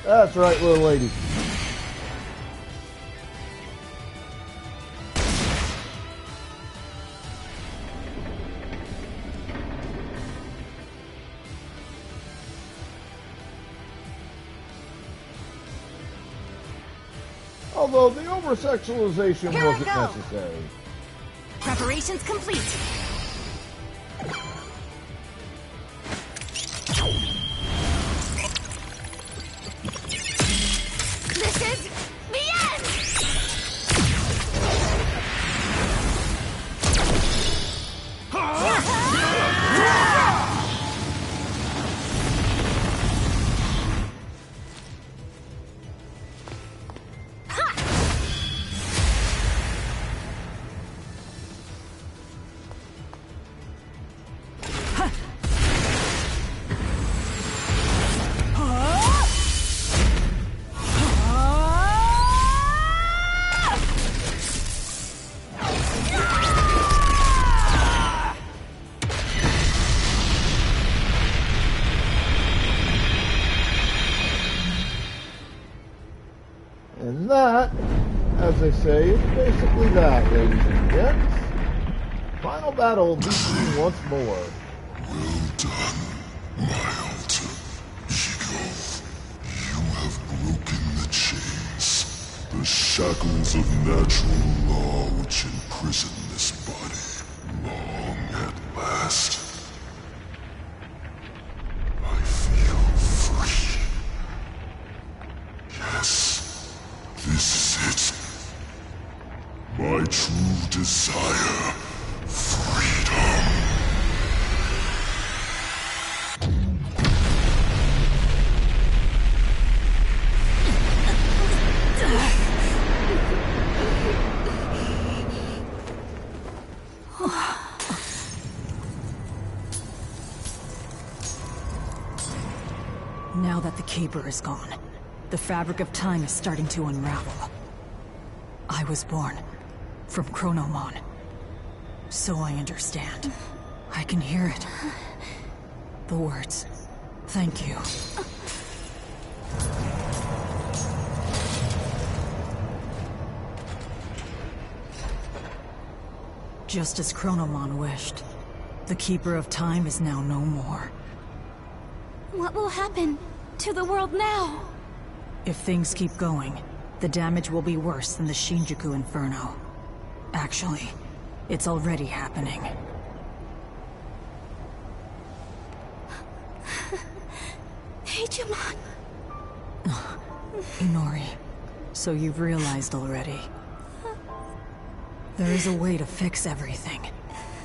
That's right, little lady. Although the over-sexualization Here I wasn't go. necessary. Preparations complete. This is the end! And that, as they say, is basically that, ladies and gents. Final battle begins once more. Well done, my alter ego. You have broken the chains, the shackles of natural law which imprison this body. Long at last, I feel free. Yes, this is it. My true desire, freedom. Now that the Keeper is gone, the fabric of time is starting to unravel. I was born from Chronomon, so I understand. I can hear it. The words. Thank you. Just as Chronomon wished, the Keeper of Time is now no more. What will happen to the world now? If things keep going, the damage will be worse than the Shinjuku Inferno. Actually, it's already happening. Digimon. Inori, so you've realized already. There is a way to fix everything.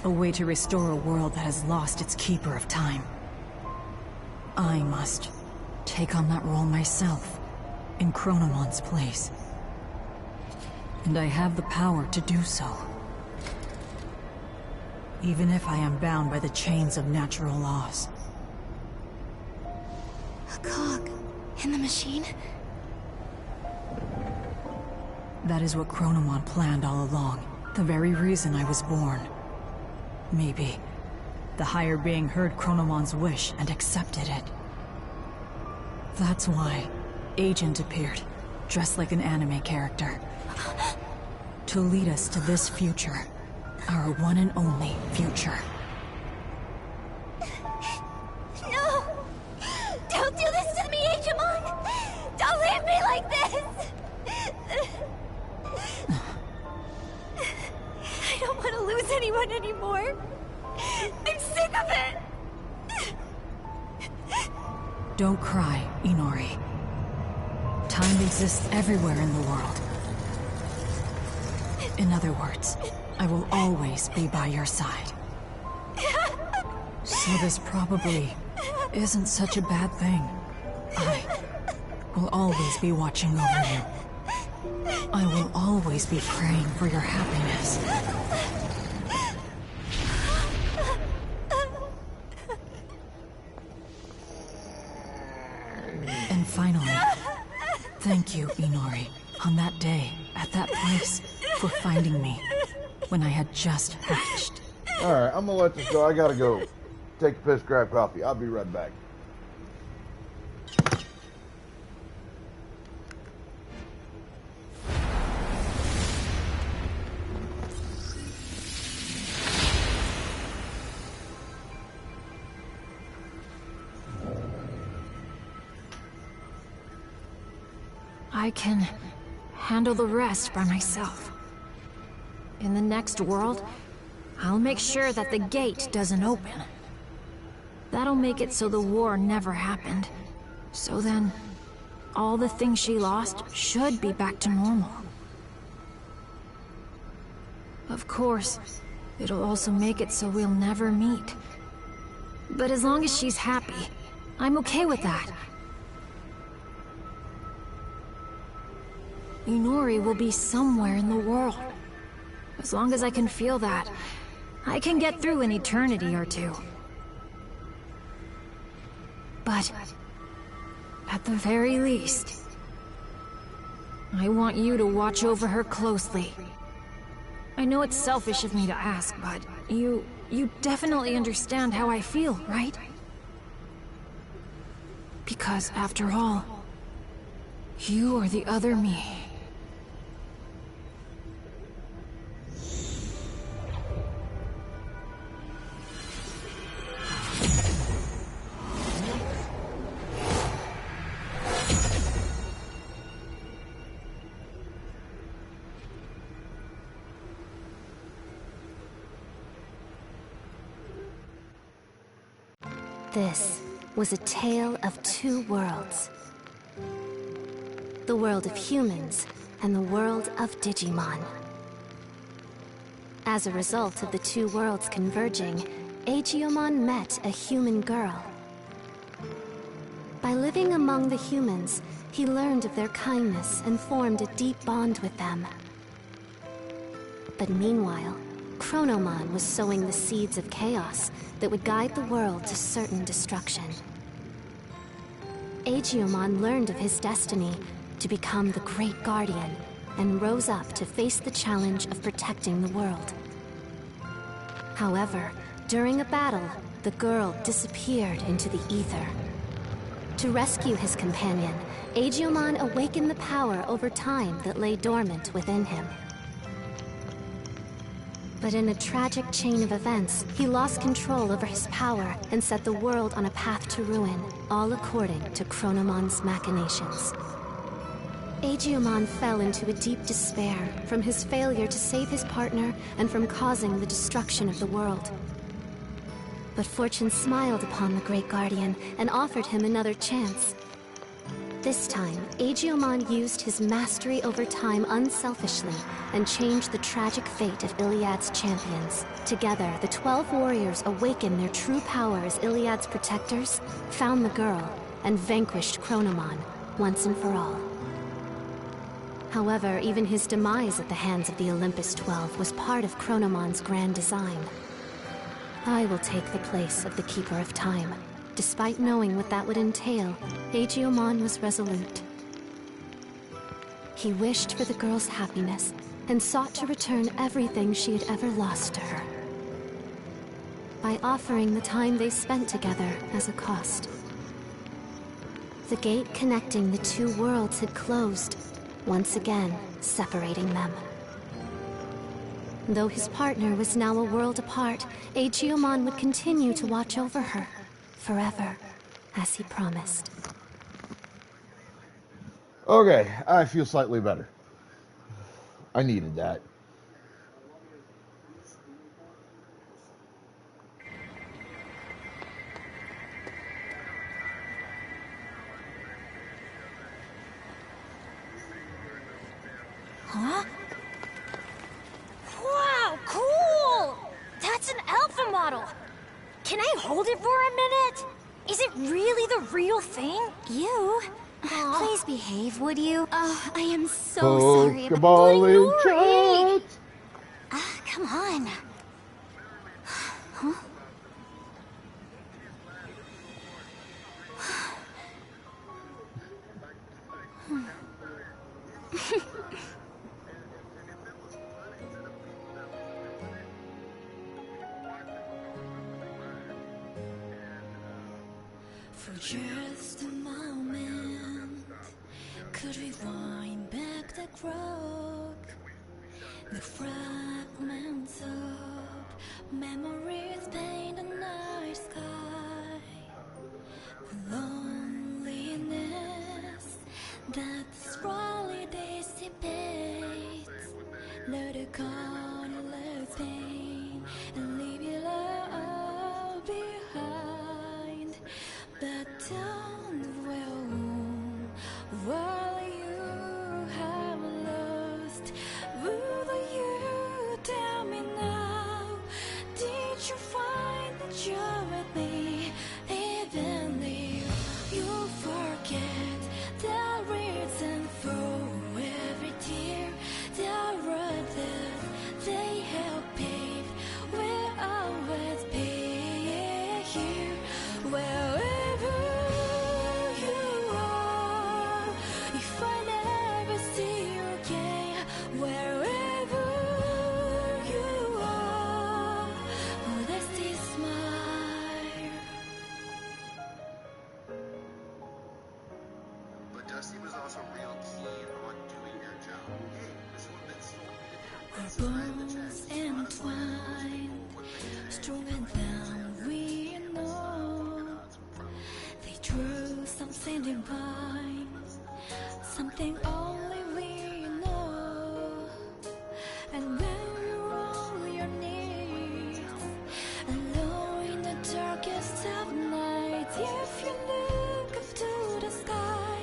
A way to restore a world that has lost its Keeper of Time. I must take on that role myself, in Chronomon's place. And I have the power to do so. Even if I am bound by the chains of natural laws. A cog in the machine? That is what Chronomon planned all along. The very reason I was born. Maybe the higher being heard Chronomon's wish and accepted it. That's why Agent appeared, dressed like an anime character. To lead us to this future. Our one and only future. No! Don't do this to me, Digimon! Don't leave me like this! I don't want to lose anyone anymore. I'm sick of it! Don't cry, Inori. Time exists everywhere in the world. In other words, I will always be by your side. So this probably isn't such a bad thing. I will always be watching over you. I will always be praying for your happiness. And finally, thank you, Inori, on that day, at that place, for finding me, when I had just hatched. Alright, I'm gonna let this go. I gotta go take a piss, grab coffee. I'll be right back. I can handle the rest by myself. In the next world, I'll make sure that the gate doesn't open. That'll make it so the war never happened. So then, all the things she lost should be back to normal. Of course, it'll also make it so we'll never meet. But as long as she's happy, I'm okay with that. Inori will be somewhere in the world. As long as I can feel that, I can get through an eternity or two. But, at the very least, I want you to watch over her closely. I know it's selfish of me to ask, but you definitely understand how I feel, right? Because after all, you are the other me. This was a tale of two worlds. The world of humans and the world of Digimon. As a result of the two worlds converging, Aegiomon met a human girl. By living among the humans, he learned of their kindness and formed a deep bond with them. But meanwhile, Chronomon was sowing the seeds of chaos that would guide the world to certain destruction. Aegiomon learned of his destiny to become the Great Guardian and rose up to face the challenge of protecting the world. However, during a battle, the girl disappeared into the ether. To rescue his companion, Aegiomon awakened the power over time that lay dormant within him. But in a tragic chain of events, he lost control over his power and set the world on a path to ruin, all according to Chronomon's machinations. Aegiomon fell into a deep despair from his failure to save his partner and from causing the destruction of the world. But fortune smiled upon the Great Guardian and offered him another chance. This time, Aegiomon used his mastery over time unselfishly and changed the tragic fate of Iliad's champions. Together, the 12 warriors awakened their true power as Iliad's protectors, found the girl, and vanquished Chronomon once and for all. However, even his demise at the hands of the Olympus 12 was part of Chronomon's grand design. I will take the place of the Keeper of Time. Despite knowing what that would entail, Aegiomon was resolute. He wished for the girl's happiness and sought to return everything she had ever lost to her, by offering the time they spent together as a cost. The gate connecting the two worlds had closed, once again separating them. Though his partner was now a world apart, Aegiomon would continue to watch over her. Forever, as he promised. Okay, I feel slightly better. I needed that. Huh? Wow, cool! That's an alpha model! Can I hold it for a minute? Is it really the real thing? Please behave, would you? Oh, I am so sorry about Pokeball in chat. Come on. Huh? For just a moment, could we wind back the clock? The fragments of memories paint the night sky. The loneliness that slowly dissipates. Let it colorless pain and leave it all behind. But don't dwell while you have lost. Will you tell me now? Did you find the joy with me? Even if you forget the reason for every tear, the road that they help pave will always be here. Wherever you are, if I never see you again, wherever you are, oh, that's this smile. But Dusty was also real keen on doing their job. Hey, this one that sold me the Bones entwined, stronger than we know. They drew something divine, something only we know. And when you're on your knees, alone in the darkest of nights, if you look up to the sky,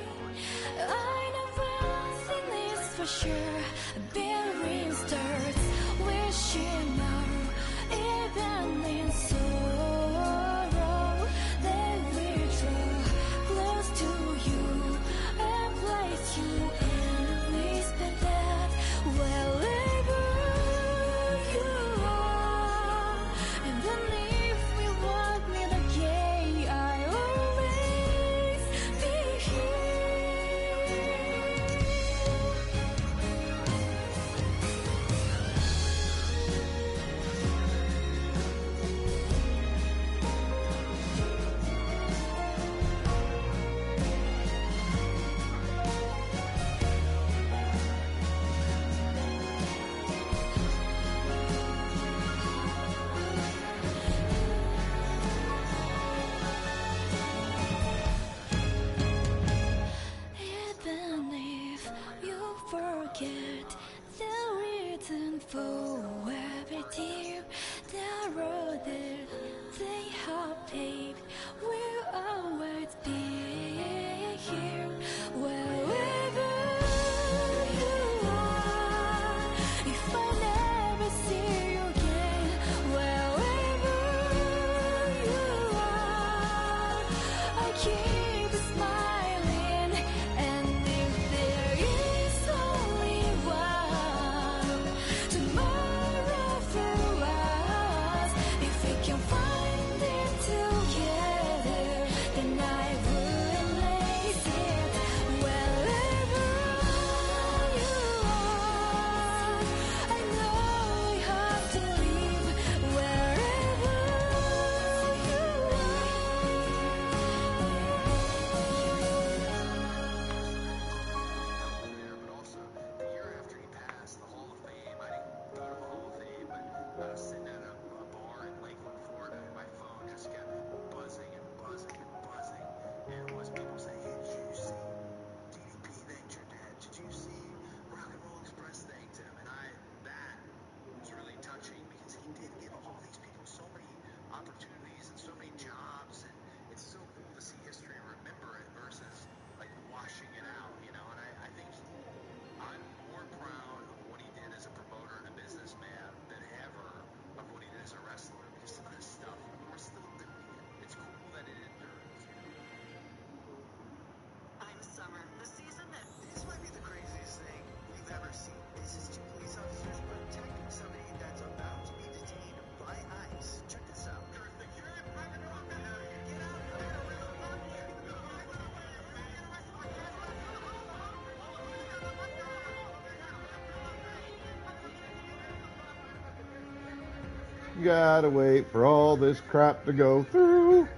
I know one thing is for sure. Bearing stars, wishing now, even in sorrow, they will draw close to you and place you in a whisper that wherever you are, even if we won't meet again, I'll always be here. Even if you forget the reason for every tear, the road that they have paved will always be here. Wherever you are, if I never see you again, wherever you are, I keep smiling. And if there is only one tomorrow for us, if we can find it together, then I will embrace it. Wherever you are, I know we have to leave. Wherever you there, but also the year after he passed the Hall of Fame, I didn't go to the Hall of Fame, but I was sitting at a bar in Lakeland, Florida, Gotta wait for all this crap to go through.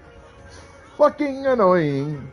Fucking annoying.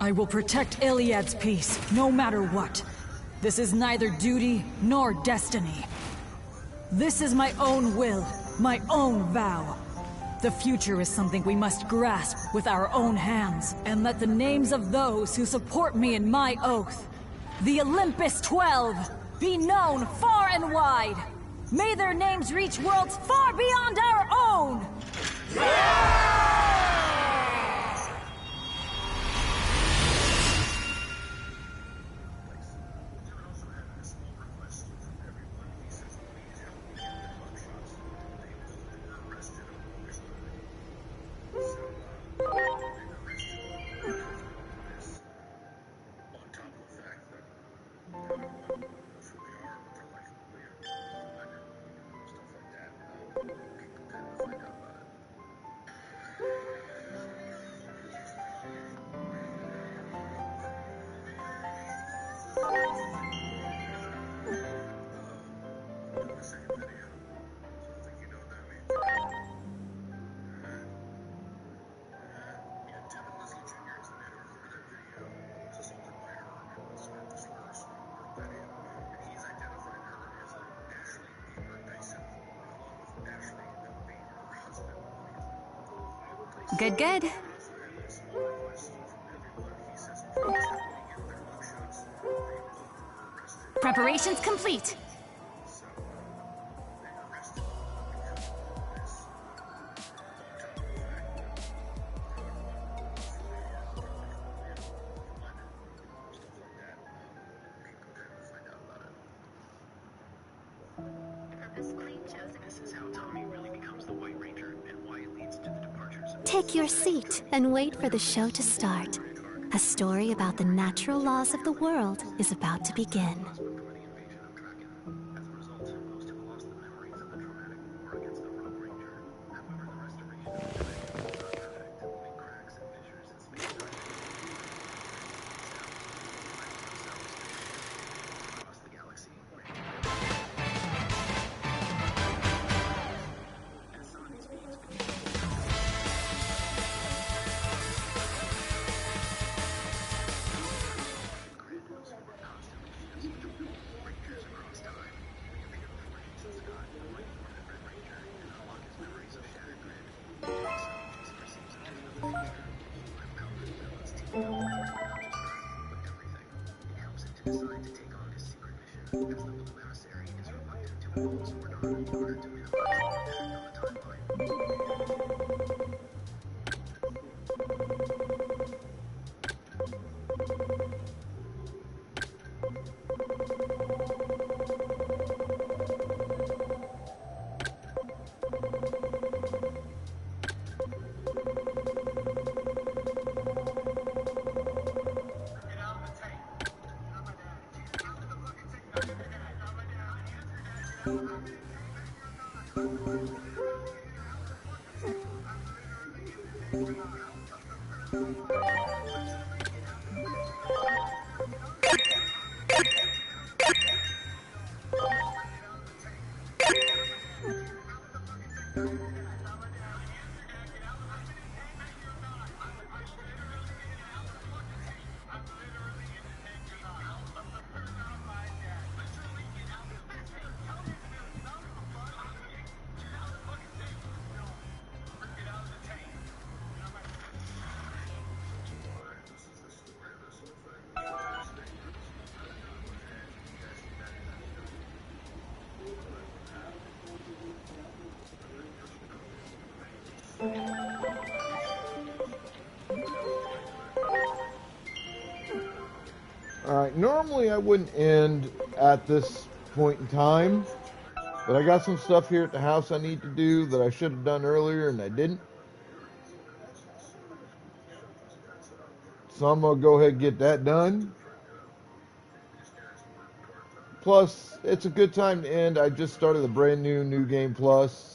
I will protect Iliad's peace, no matter what. This is neither duty nor destiny. This is my own will, my own vow. The future is something we must grasp with our own hands, and let the names of those who support me in my oath, the Olympus 12, be known far and wide. May their names reach worlds far beyond our own! Good, good. Preparations complete. Take your seat and wait for the show to start. A story about the natural laws of the world is about to begin. Alright, normally I wouldn't end at this point in time, but I got some stuff here at the house I need to do that I should have done earlier and I didn't. So I'm going to go ahead and get that done. Plus, it's a good time to end. I just started a brand new Game Plus.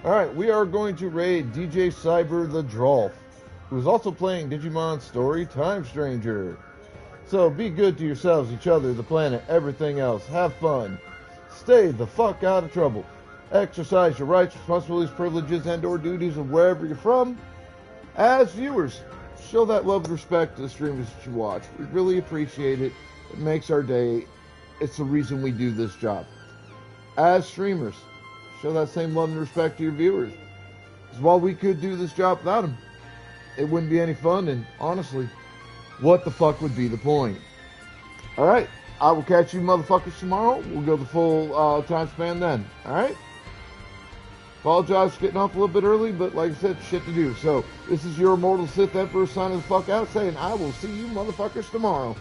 Alright, we are going to raid DJ Cyber the Drolf, who is also playing Digimon Story Time Stranger. So be good to yourselves, each other, the planet, everything else. Have fun. Stay the fuck out of trouble. Exercise your rights, responsibilities, privileges, and or duties of wherever you're from. As viewers, show that love and respect to the streamers that you watch. We really appreciate it. It makes our day. It's the reason we do this job. As streamers, show that same love and respect to your viewers. Because while we could do this job without them, it wouldn't be any fun, and honestly, what the fuck would be the point? Alright, I will catch you motherfuckers tomorrow. We'll go the full time span then. Alright? Apologize for getting off a little bit early, but like I said, shit to do. So, this is your immortal Sith Emperor signing the fuck out, saying I will see you motherfuckers tomorrow.